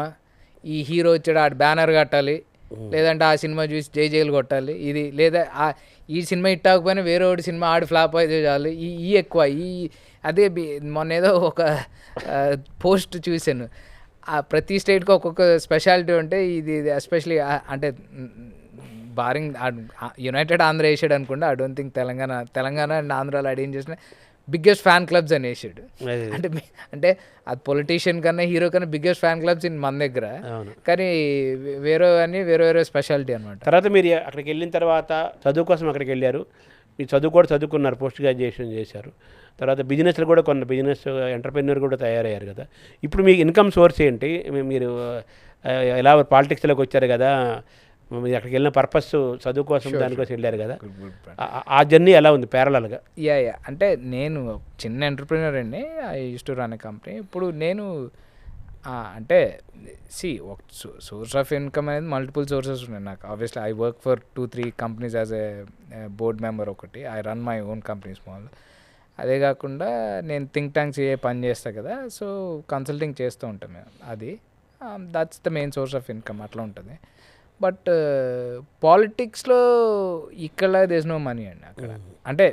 ఈ హీరో వచ్చాడు ఆడు బ్యానర్ కట్టాలి, లేదంటే ఆ సినిమా చూసి జైలు కొట్టాలి, ఇది లేదా ఈ సినిమా హిట్ అవ్వకపోయినా వేరే ఒకటి సినిమా ఆడు ఫ్లాప్ అయితే చాలు, ఈ ఎక్కువ అదే. మొన్న ఏదో ఒక పోస్ట్ చూశాను, ప్రతి స్టేట్కి ఒక్కొక్క స్పెషాలిటీ ఉంటే ఇది ఎస్పెషలీ అంటే బారింగ్ యునైటెడ్ ఆంధ్ర వేసాడు అనుకోండి. I don't think Telangana and ఆంధ్రాలో ఆడేం చేసిన బిగ్గెస్ట్ ఫ్యాన్ క్లబ్స్ అని వేసాడు. అంటే అది పొలిటీషియన్ కన్నా హీరో కన్నా బిగ్గెస్ట్ ఫ్యాన్ క్లబ్స్ మన దగ్గర, కానీ వేరే స్పెషాలిటీ అనమాట. తర్వాత మీరు అక్కడికి వెళ్ళిన తర్వాత చదువు కోసం అక్కడికి వెళ్ళారు, మీరు చదువు కూడా చదువుకున్నారు, పోస్ట్ గ్రాడ్యుయేషన్ చేశారు. తర్వాత బిజినెస్లు కూడా బిజినెస్ ఎంటర్ప్రెన్యూర్ కూడా తయారయ్యారు కదా. ఇప్పుడు మీ ఇన్కమ్ సోర్స్ ఏంటి? మీరు ఎలా పాలిటిక్స్లోకి వచ్చారు కదా, మీరు అక్కడికి వెళ్ళిన పర్పస్ చదువు కోసం దానికోసం వెళ్ళారు కదా, ఆ జర్నీ ఎలా ఉంది ప్యారలల్గా? అంటే నేను చిన్న ఎంటర్ప్రెన్యూర్ అండి, I use to run a company. ఇప్పుడు నేను అంటే ఒక సోర్స్ ఆఫ్ ఇన్కమ్ అనేది మల్టిపుల్ సోర్సెస్ ఉన్నాయి నాకు. Obviously I work for 2-3 companies as a board member. ఒకటి I run my own company small. అదే కాకుండా నేను థింక్ ట్యాంక్స్ పని చేస్తాను కదా, సో కన్సల్టింగ్ చేస్తూ ఉంటాం మేము. అది that's the main source of income, అట్లా ఉంటుంది. బట్ పాలిటిక్స్లో ఇక్కడ దేస్ నో మనీ అండి అక్కడ. అంటే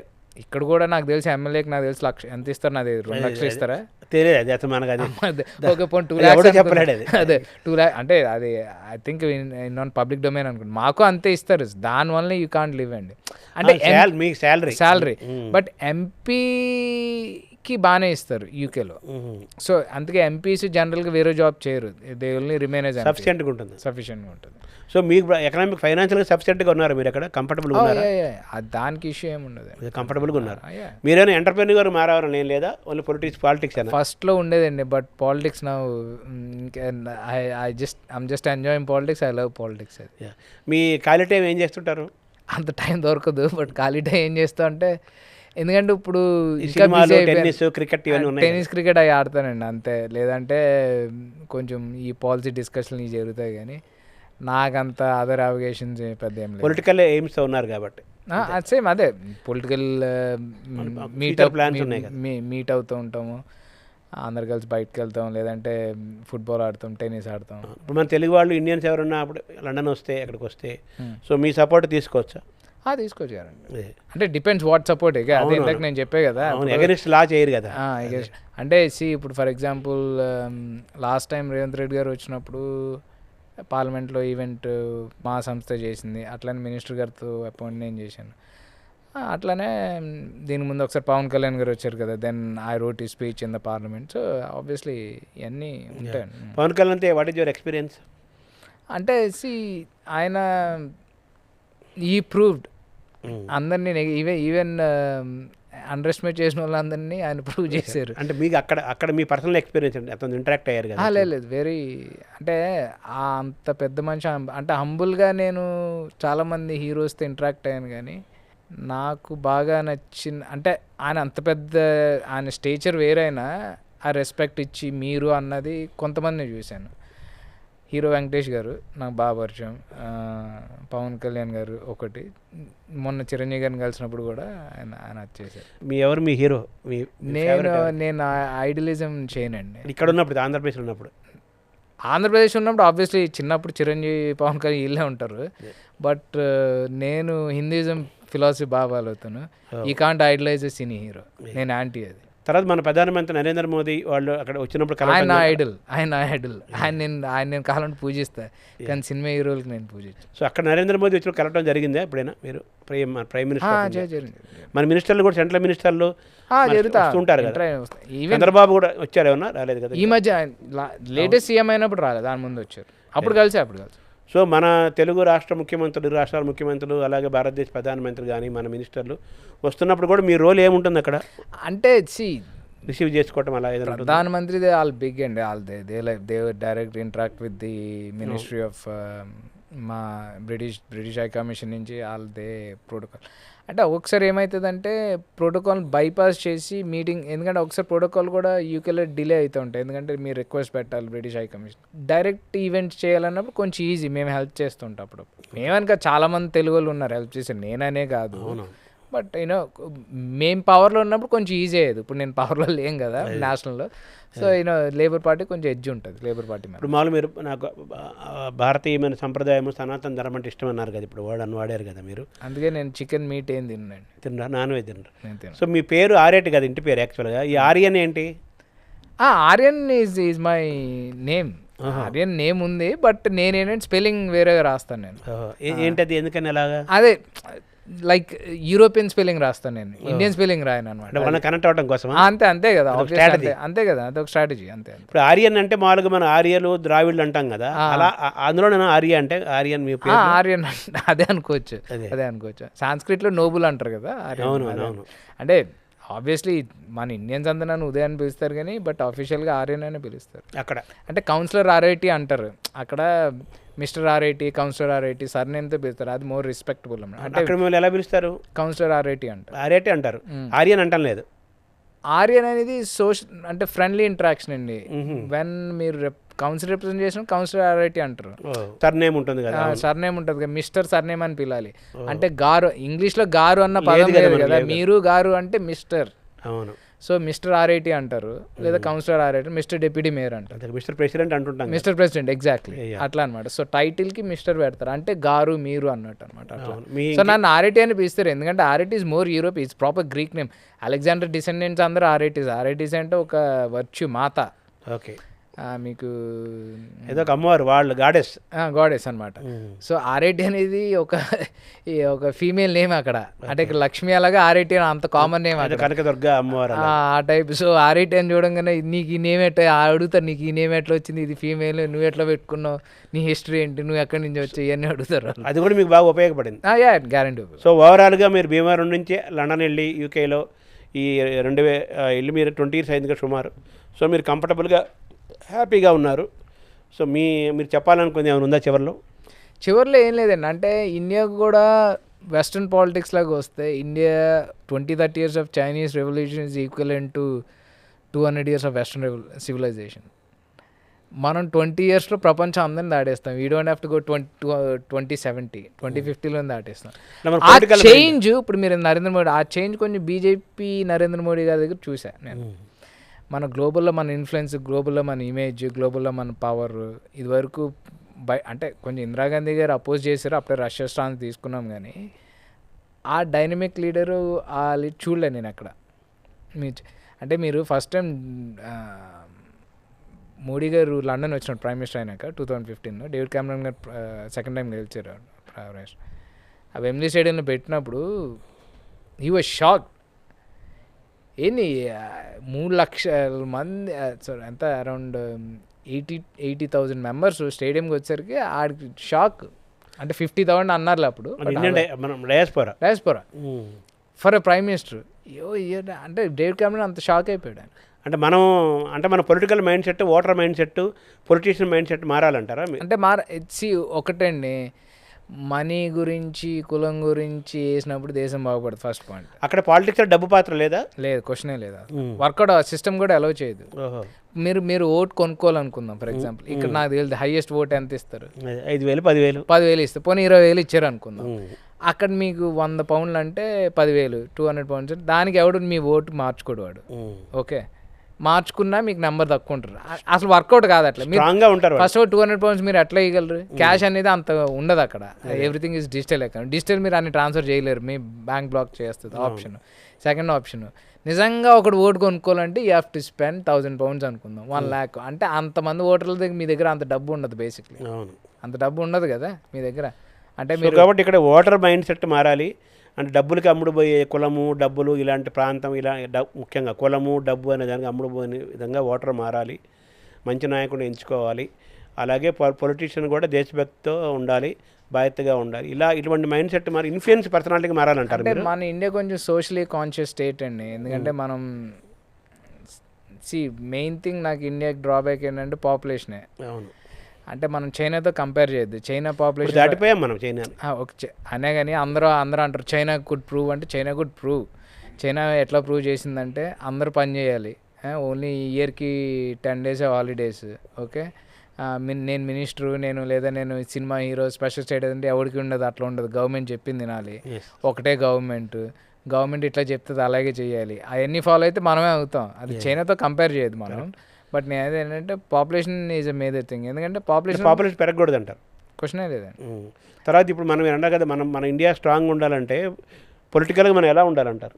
ఇక్కడ కూడా నాకు తెలిసి ఎమ్మెల్యేకి నాకు తెలిసి ఎంత ఇస్తారు, నాది 2 లక్షలు ఇస్తారా తెలియదు. అది అసలు మనకు అది ఒక 2 lakhs అదే 2 lakhs అంటే అది I think non public domain అనుకోండి. మాకు అంతే ఇస్తారు, దానివల్ల యూ కాంట్ లివ్ అండి. అంటే మీకు శాలరీ బట్ ఎంపీకి బాగానే ఇస్తారు యూకేలో. సో అందుకే ఎంపీస్ జనరల్గా వేరే జాబ్ చేయరు, దే ఓన్లీ రిమైన్ యాజ్ సఫిషియెంట్గా ఉంటుంది. సో మీకు ఎకనామిక్ ఫైనాన్షియల్గా సఫిషియెంట్గా ఉన్నారు మీరు అక్కడ, కంఫర్టబుల్గా ఉన్నారు? దానికి ఇష్యూ ఏమి ఉండదు, కంఫర్టబుల్గా ఉన్నారు. మీరైనా ఎంటర్ప్రెన్యూర్ మారేవారు నేను, లేదా ఓన్లీ పాలిటిక్స్ ఫస్ట్లో ఉండేదండి. బట్ పాలిటిక్స్ నా I'm just enjoying politics, I love politics. అది మీ ఖాళీ టైం ఏం చేస్తుంటారు? అంత టైం దొరకదు, బట్ ఖాళీ టైం ఏం చేస్తా అంటే ఎందుకంటే ఇప్పుడు ఈ ఇంకా సినిమాలు, busy అయిపోయాను. టెన్నిస్, క్రికెట్ ఇవన్నీ ఉన్నాయి టెన్నిస్ క్రికెట్ అవి ఆడతానండి అంతే, లేదంటే కొంచెం ఈ పాలసీ డిస్కషన్లు ఇవి జరుగుతాయి కానీ నాకంత అదర్ అవగేషన్స్ పెద్ద ఏం లేదు. పొలిటికల్ ఎయిమ్స్ ఉన్నారు కాబట్టి సేమ్ అదే పొలిటికల్ plans ఉన్నాయి కదా. మీట్ అవుతూ ఉంటాము, అందరు కలిసి బయటకు వెళ్తాం, లేదంటే ఫుట్బాల్ ఆడతాం, టెన్నిస్ ఆడతాం. ఇప్పుడు మన తెలుగు వాళ్ళు ఇండియన్స్ ఎవరన్నా అప్పుడు లండన్ వస్తే అక్కడికి వస్తే సో మీ సపోర్ట్ తీసుకోవచ్చా? తీసుకొచ్చారండి, అంటే డిపెండ్స్ వాట్ సపోర్ట్. ఇక అదే ఇందాక నేను చెప్పే కదా, అగెనిస్ట్ లా చేయరు కదా. అంటే ఇప్పుడు for example last time Revanth Reddy గారు వచ్చినప్పుడు పార్లమెంట్లో ఈవెంట్ మా సంస్థ చేసింది, అట్లనే మినిస్టర్ గారితో అపాయింట్ నేను చేశాను. అట్లనే దీని ముందు ఒకసారి పవన్ కళ్యాణ్ గారు వచ్చారు కదా, దెన్ ఐ రోట్ ఈ speech in the parliament. So obviously ఇవన్నీ ఉంటాయండి. పవన్ కళ్యాణ్ అంటే వాట్ ఈజ్ యువర్ ఎక్స్పీరియన్స్? అంటే ఆయన ఈ ప్రూవ్డ్ అందరినీ ఈవెన్ అండర్ ఎస్టిమేట్ చేసిన వాళ్ళందరినీ ఆయన ప్రూవ్ చేశారు. అంటే మీకు అక్కడ మీ పర్సనల్ ఎక్స్పీరియన్స్ అంటే అతను ఇంటరాక్ట్ అయ్యారు కదా? లేదు వెరీ, అంటే అంత పెద్ద మనిషి, అంటే హంబుల్గా నేను చాలామంది హీరోస్తో ఇంటరాక్ట్ అయ్యాను, కానీ నాకు బాగా నచ్చిన అంటే ఆయన అంత పెద్ద, ఆయన స్టేచర్ వేరైనా ఆ రెస్పెక్ట్ ఇచ్చి మీరు అన్నది కొంతమందిని చూశాను. హీరో వెంకటేష్ గారు నాకు బాగా పరిచయం, పవన్ కళ్యాణ్ గారు ఒకటి, మొన్న చిరంజీవి గారిని కలిసినప్పుడు కూడా ఆయన వచ్చేసారు. మీ హీరో? నేను ఐడలిజం చేయనండి. ఇక్కడ ఉన్నప్పుడు ఆంధ్రప్రదేశ్ ఉన్నప్పుడు ఆబ్వియస్లీ చిన్నప్పుడు చిరంజీవి, పవన్ కళ్యాణ్ వీళ్ళే ఉంటారు. బట్ నేను హిందూయిజం ఫిలాసఫీ బాగా ఫాలో అవుతాను. ఈ can't idolise a cine hero, నేను యాంటీ అది. తర్వాత మన ప్రధానమంత్రి నరేంద్ర మోదీ వాళ్ళు అక్కడ వచ్చినప్పుడు ఆయన ఐడల్ ఆయన నేను కావాలంటే పూజిస్తా, కానీ సినిమా హీరోలకి నేను పూజించాను. సో అక్కడ నరేంద్ర మోదీ వచ్చి కలవడం జరిగిందా ఎప్పుడైనా మీరు? ప్రైమ్ మినిస్టర్, మన మినిస్టర్లు కూడా, సెంట్రల్ మినిస్టర్లు ఉంటారు కదా, చంద్రబాబు కూడా వచ్చారు, ఏమన్నా రాలేదు కదా? ఈ మధ్య లేటెస్ట్ సీఎం అయినప్పుడు రాలేదు, దాని ముందు వచ్చారు, అప్పుడు కలిసి. సో మన తెలుగు రాష్ట్ర ముఖ్యమంత్రులు, రాష్ట్రాల ముఖ్యమంత్రులు, అలాగే భారతదేశ ప్రధానమంత్రి కానీ మన మినిస్టర్లు వస్తున్నప్పుడు కూడా మీ రోల్ ఏముంటుంది అక్కడ? అంటే రిసీవ్ చేసుకోవటం అలా ఏదైనా? ప్రధానమంత్రి all big and all they direct interact with the ministry of మా బ్రిటిష్ హై కమిషన్ నుంచి ఆల్ దే ప్రోటోకాల్. అంటే ఒకసారి ఏమవుతుందంటే ప్రోటోకాల్ బైపాస్ చేసి మీటింగ్, ఎందుకంటే ఒకసారి ప్రోటోకాల్ కూడా యూకేలో డిలే అవుతూ ఉంటాయి, ఎందుకంటే మీరు రిక్వెస్ట్ పెట్టాలి British high commission. Direct events చేయాలన్నప్పుడు కొంచెం ఈజీ, మేము హెల్ప్ చేస్తుంటాం. అప్పుడు మేమనుక చాలామంది తెలుగు వాళ్ళు ఉన్నారు హెల్ప్ చేశారు, నేననే కాదు. బట్ మేము పవర్లో ఉన్నప్పుడు కొంచెం ఈజీ అయ్యేది. ఇప్పుడు నేను పవర్లో లేం కదా నేషనల్లో, సో లేబర్ పార్టీ కొంచెం ఎడ్జ్ ఉంటుంది లేబర్ పార్టీ మీద. ఇప్పుడు మామూలు మీరు నాకు భారతీయమైన సంప్రదాయం, సనాతన ధర్మం అంటే ఇష్టం అన్నారు కదా, ఇప్పుడు వాడారు కదా మీరు, అందుకే నేను చికెన్ మీట్ ఏం తినరా, నాన్ వెజ్ తినరా? సో మీ పేరు ఆర్యట్ కదా, ఇంటి పేరు యాక్చువల్గా. ఈ ఆర్యన్ ఏంటి? Aryan is my name, Aryan name ఉంది, బట్ నేనేంటంటే స్పెల్లింగ్ వేరేగా రాస్తాను నేను. ఏంటది, ఎందుకని అలాగా? అదే లైక్ యూరోపియన్ స్పెల్లింగ్ రాస్తాను నేను, ఇండియన్ స్పెల్లింగ్ రాయను అనమాట, కనెక్ట్ అవ్వడం కోసం. అంతే కదా, అంతే కదా, అదొక స్ట్రాటజీ అంతే. ఇప్పుడు ఆర్యన్ అంటే మామూలుగా మన ఆర్యలు, ద్రావిడులు అంటాం కదా, అలా అందులో నేను ఆర్య అంటే ఆర్యన్ మీ పేరు? ఆర్యన్ అదే అనుకోవచ్చు. సాంస్క్రిట్లో నోబుల్ అంటారు కదా ఆర్యన్. అంటే ఆబ్వియస్లీ మన ఇండియన్స్ అంతా నన్ను ఉదయ్ అని పిలుస్తారు కానీ, బట్ ఆఫీషియల్గా ఆర్యన్ అనే పిలుస్తారు అక్కడ. అంటే కౌన్సిలర్ ఆర్ఐటి అంటారు అక్కడ, మిస్టర్ ఆర్ఐటి, కౌన్సిలర్ ఆర్ఐటి సర్నేమ్తో పిలుస్తారు, అది మోర్ రెస్పెక్టబుల్ అన్నమాట. అంటే అక్కడ మిమ్మల్ని ఎలా పిలుస్తారు? కౌన్సిలర్ ఆర్ఐటి అంటారు. ఆర్ఐటి అంటారు, ఆర్యన్ అంటాం లేదు. ఆర్యన్ అనేది అంటే ఫ్రెండ్లీ ఇంటరాక్షన్ అండి. వెన్ మీరు కౌన్సిల్ రిప్రజెంట్ చేసిన కౌన్సిలర్ ఆర్ఐటి అంటారు. సర్నేమ్ ఉంటుంది కదా, సర్నేమ్ ఉంటుంది కదా, మిస్టర్ సర్నేమ్ అని పిలాలి. అంటే గారు, ఇంగ్లీష్లో గారు అన్న పదం లేదు కదా, మీరు గారు అంటే మిస్టర్. అవును. సో మిస్టర్ ఆర్ఐటి అంటారు, లేదా councillor RIT, mister deputy mayor అంటారు, మిస్టర్ ప్రెసిడెంట్ అంటుంటాం, మిస్టర్ ప్రెసిడెంట్ ఎగ్జాక్ట్లీ అట్లా అనమాట. సో టైటిల్కి మిస్టర్ పెడతారు, అంటే గారు మీరు అన్నట్టు అనమాట. సో నన్ను ఆర్ఐటి అని పిలుస్తారు, ఎందుకంటే RIT is more Europe, is proper Greek name. Alexander descendants అందరూ ఆర్ఐటీస్ అంటే ఒక వర్చ్యూ మాత. ఓకే, మీకు ఏదో ఒక అమ్మవారు, వాళ్ళు గాడెస్ అనమాట. సో ఆర్ఐటి అనేది ఒక ఫీమేల్ నేమ్ అక్కడ, అంటే ఇక్కడ లక్ష్మి అలాగా ఆర్ఐటి అంత కామన్ నేమ్ అక్కడ, కనకదుర్గ అమ్మవారు ఆ టైప్. సో ఆర్ఐటి అని చూడంగానే నీకు ఈ నేమ్ ఎట్లా అడుగుతారు, నీకు ఈ నేమ్ ఎట్లా వచ్చింది, ఇది ఫీమేల్, నువ్వు ఎట్లా పెట్టుకున్నావు, నీ హిస్టరీ ఏంటి, నువ్వు ఎక్కడి నుంచి వచ్చాయి ఇవన్నీ అడుగుతారు. అది కూడా మీకు బాగా ఉపయోగపడింది. గ్యారంటీ. సో ఓవరాల్గా మీరు భీమవరం నుంచి లండన్ వెళ్ళి యూకేలో ఈ 2000 మీరు 20 years అయిందిగా సుమారు. సో మీరు కంఫర్టబుల్గా హ్యాపీగా ఉన్నారు. సో మీరు చెప్పాలనుకుంది ఏమైనా ఉందా చివరిలో? ఏం లేదండి, అంటే ఇండియాకు కూడా వెస్ట్రన్ పాలిటిక్స్ లాగా వస్తే India 20-30 years of Chinese revolution is equivalent to 200 years of western civilization. మనం 20 yearsలో ప్రపంచం అందరిని దాటేస్తాం. We don't have to go 2050 దాటేస్తాం. ఆ చేంజ్ ఇప్పుడు మీరు నరేంద్ర మోడీ, ఆ చేంజ్ కొంచెం బీజేపీ నరేంద్ర మోడీ గారి దగ్గర చూసాను నేను. మన గ్లోబల్లో మన ఇన్ఫ్లుయెన్స్, గ్లోబల్లో మన ఇమేజ్, గ్లోబల్లో మన పవర్ ఇదివరకు అంటే కొంచెం ఇందిరాగాంధీ గారు అపోజ్ చేశారు, అప్పుడే రష్యా స్ట్రాంగ్ తీసుకున్నాం, కానీ ఆ డైనమిక్ లీడరు ఆ లీడ్ చూడలే నేను అక్కడ. అంటే మీరు ఫస్ట్ టైం మోడీ గారు లండన్ వచ్చినాడు ప్రైమ్ మినిస్టర్ అయినాక 2015లో, డేవిడ్ క్యామరన్ గారు సెకండ్ టైం గెలిచారు ప్రైమ్ మినిస్టర్. ఆ వెమ్లీ స్టేడియంలో పెట్టినప్పుడు హీ వాజ్ షాక్. ఏంది 3 లక్షల మంది, సారీ ఎంత, అరౌండ్ 80,000 members స్టేడియంకి వచ్చేసరికి ఆడికి షాక్. అంటే 50,000 అన్నారు అప్పుడు diaspora for a prime minister. అంటే డేవిడ్ క్యామరన్ అంత షాక్ అయిపోయాడు. అంటే మన political mindset, voter mindset, politician mindset మారాలంటారా? అంటే ఒకటండి, మనీ గురించి కులం గురించి వేసినప్పుడు దేశం బాగుపడదు. First point. అక్కడ పాలిటిక్స్ డబ్బు పాత్ర లేదా? లేదు, క్వశ్చనే లేదా. వర్కౌట్ సిస్టమ్ కూడా అలౌ చేయదు. మీరు ఓట్ కొనుక్కోవాలనుకుందాం ఫర్ ఎగ్జాంపుల్. ఇక్కడ నాకు తెలియదు హైయెస్ట్ ఓట్ ఎంత ఇస్తారు, 5,000 10,000 ఇస్తారు. పోనీ 20,000 ఇచ్చారు అనుకుందాం. అక్కడ మీకు 100 pounds అంటే 10,000, 200 pounds. దానికి ఎవడు మీ ఓటు మార్చుకోడు వాడు. ఓకే, మార్చుకున్నా మీకు నెంబర్ తక్కువ ఉంటారు. అసలు వర్కౌట్ కాదు అట్లా. మీరు ఫస్ట్ 200 pounds మీరు ఎట్లా ఇవ్వగలరు? క్యాష్ అనేది అంత ఉండదు అక్కడ. Everything is digital account. Digital మీరు అన్ని ట్రాన్స్ఫర్ చేయలేరు, మీ బ్యాంక్ బ్లాక్ చేస్తుంది. ఆప్షన్. సెకండ్ ఆప్షన్, నిజంగా ఒకటి ఓటు కొనుక్కోవాలంటే you have to spend 1,000 pounds అనుకుందాం, 1 lakh. అంటే అంతమంది ఓటర్ల దగ్గర మీ దగ్గర అంత డబ్బు ఉండదు. బేసిక్లీ అంత డబ్బు ఉండదు కదా మీ దగ్గర. అంటే మీరు కాబట్టి ఇక్కడ ఓటర్ మైండ్ సెట్ మారాలి. అంటే డబ్బులకి అమ్ముడుపోయే కులము, డబ్బులు, ఇలాంటి ప్రాంతం, ఇలా ముఖ్యంగా కులము, డబ్బు అనే దానికి అమ్ముడుపోయే విధంగా ఓటర్ మారాలి. మంచి నాయకుడిని ఎంచుకోవాలి. అలాగే పొలిటీషియన్ కూడా దేశభక్తితో ఉండాలి, బాధ్యతగా ఉండాలి. ఇటువంటి మైండ్ సెట్ మరి ఇన్ఫ్లుయెన్స్ పర్సనాలిటీకి మారాలంటారు. అంటే మన ఇండియా కొంచెం సోషలీ కాన్షియస్ స్టేట్ అండి. ఎందుకంటే మనం మెయిన్ థింగ్ నాకు ఇండియాకి డ్రాబ్యాక్ ఏంటంటే పాపులేషనే. అవును. అంటే మనం చైనాతో కంపేర్ చేయొద్దు. చైనా పాపులేషన్ దాటిపోయాం మనం చైనా అనే, కానీ అందరూ అంటారు చైనా కుడ్ ప్రూవ్. అంటే చైనా కుడ్ ప్రూవ్. చైనా ఎట్లా ప్రూవ్ చేసిందంటే అందరూ పని చేయాలి, ఓన్లీ ఇయర్కి 10 days హాలిడేస్. ఓకే, నేను మినిస్టరు, లేదా నేను సినిమా హీరో, స్పెషల్ స్టేటస్ అంటే ఎవరికి ఉండదు, అట్లా ఉండదు. గవర్నమెంట్ చెప్పింది తినాలి, ఒకటే గవర్నమెంట్ ఇట్లా చెప్తుంది అలాగే చేయాలి. అవన్నీ ఫాలో అయితే మనమే అవుతాం. అది చైనాతో కంపేర్ చేయదు మనం. బట్ నేను అదే ఏంటంటే population is a major thing. ఎందుకంటే పాపులేషన్ పెరగకూడదు అంటారు. క్వశ్చనే లేదండి. తర్వాత ఇప్పుడు మనం అన్నా కదా, మన ఇండియా స్ట్రాంగ్ ఉండాలంటే పొలిటికల్గా మనం ఎలా ఉండాలంటారు?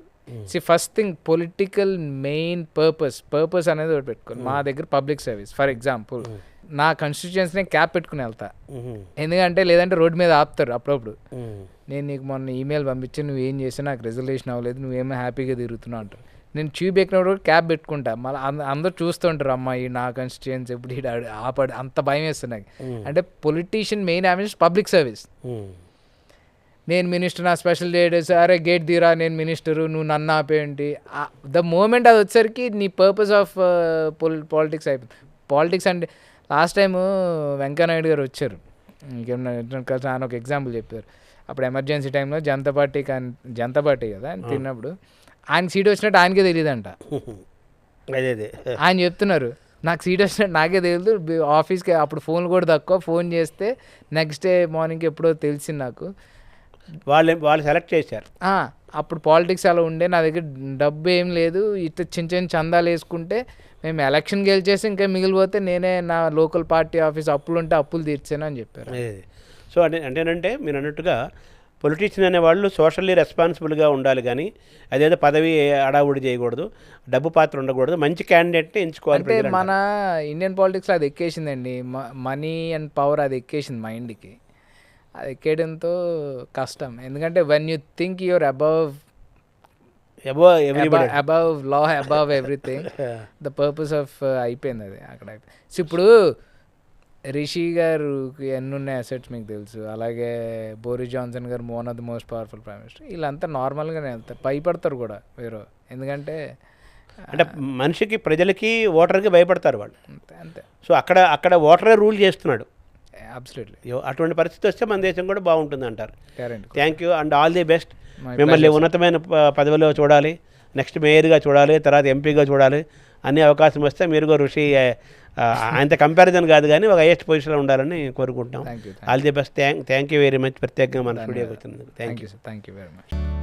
First thing political main purpose అనేది ఒకటి పెట్టుకోండి. మా దగ్గర పబ్లిక్ సర్వీస్. ఫర్ ఎగ్జాంపుల్ నా కాన్స్టిట్యూయన్స్ని క్యాబ్ పెట్టుకుని వెళ్తా. ఎందుకంటే లేదంటే రోడ్డు మీద ఆపుతారు అప్పుడప్పుడు. నేను నీకు మొన్న ఈమెయిల్ పంపించి నువ్వు ఏం చేసినా నాకు రిజల్యూషన్ అవ్వలేదు, నువ్వేమో హ్యాపీగా తిరుగుతున్నావు అంటారు. నేను ట్యూబ్ ఎక్కినప్పుడు క్యాబ్ పెట్టుకుంటా. మళ్ళీ అందరూ చూస్తుంటారు, అమ్మాయి నా కాన్స్టిట్యూయన్స్ ఎప్పుడు ఆపడు, అంత భయం వేస్తుంది నాకు. అంటే పొలిటీషియన్ మెయిన్ ఆమె పబ్లిక్ సర్వీస్. నేను మినిస్టర్, నా స్పెషల్ డేటస్, అరే గేట్ తీరా, నేను మినిస్టరు, నువ్వు నన్ను ఆపేయండి. ద మూమెంట్ అది వచ్చేసరికి నీ పర్పస్ ఆఫ్ పాలిటిక్స్ అయిపోతుంది. పాలిటిక్స్ అంటే లాస్ట్ టైము వెంకయ్యనాయుడు గారు వచ్చారు, ఇంకేమన్నా కలిసి ఆయన ఒక ఎగ్జాంపుల్ చెప్పారు. అప్పుడు ఎమర్జెన్సీ టైంలో జనతా పార్టీ కదా ఆయన తిన్నప్పుడు ఆయన సీట్ వచ్చినట్టు ఆయనకే తెలియదంట. ఆయన చెప్తున్నారు నాకు సీట్ వచ్చినట్టు నాకే తెలియదు, ఆఫీస్కి అప్పుడు ఫోన్లు కూడా తక్కువ, ఫోన్ చేస్తే నెక్స్ట్ డే మార్నింగ్కి ఎప్పుడో తెలిసింది నాకు. వాళ్ళు సెలెక్ట్ చేశారు. అప్పుడు పాలిటిక్స్ అలా ఉండే, నా దగ్గర డబ్బు ఏం లేదు, ఇట్లా చిన్న చందాలు వేసుకుంటే మేము ఎలక్షన్ గెలిచేసి ఇంకా మిగిలిపోతే నేనే నా లోకల్ పార్టీ ఆఫీస్ అప్పులు ఉంటే అప్పులు తీర్చాను అని చెప్పారు. సో అంటేనంటే మీరు అన్నట్టుగా పొలిటీషియన్ అనేవాళ్ళు సోషల్లీ రెస్పాన్సిబుల్గా ఉండాలి, కానీ అదేదో పదవి అడావుడి చేయకూడదు, డబ్బు పాత్ర ఉండకూడదు, మంచి క్యాండిడేట్ని ఎంచుకోవాలి. అంటే మన ఇండియన్ పాలిటిక్స్లో అది ఎక్కేసిందండి, మనీ అండ్ పవర్ అది ఎక్కేసింది మైండ్కి. అది ఎక్కేయడంతో కష్టం. ఎందుకంటే when you think your above law, above everything, the purpose of అయిపోయింది అది అక్కడ. సో ఇప్పుడు రిషి గారికి ఎన్ని ఉన్నాయి అసెట్స్ మీకు తెలుసు, అలాగే బోరిస్ జాన్సన్ గారు one of the most powerful prime minister. వీళ్ళంతా నార్మల్గానే వెళ్తారు, భయపడతారు కూడా వేరే. ఎందుకంటే అంటే మనిషికి, ప్రజలకి, ఓటర్కి భయపడతారు వాళ్ళు. అంతే. సో అక్కడ ఓటరే రూల్ చేస్తున్నాడు. అబ్సల్యూట్లీ అటువంటి పరిస్థితి వస్తే మన దేశం కూడా బాగుంటుంది అంటారు. Guarantee. Thank you and all the best. మిమ్మల్ని ఉన్నతమైన పదవిలో చూడాలి, నెక్స్ట్ మేయర్గా చూడాలి, తర్వాత ఎంపీగా చూడాలి. అన్ని అవకాశం వస్తే మీరు కూడా ఋషి అంత కంపారిజన్ కాదు కానీ ఒక హైయెస్ట్ పొజిషన్లో ఉండాలని కోరుకుంటున్నాం. All the best. Thank you very much. ప్రత్యేకంగా మన స్టూడియోకి వచ్చినందుకు thank you. Thank you very much.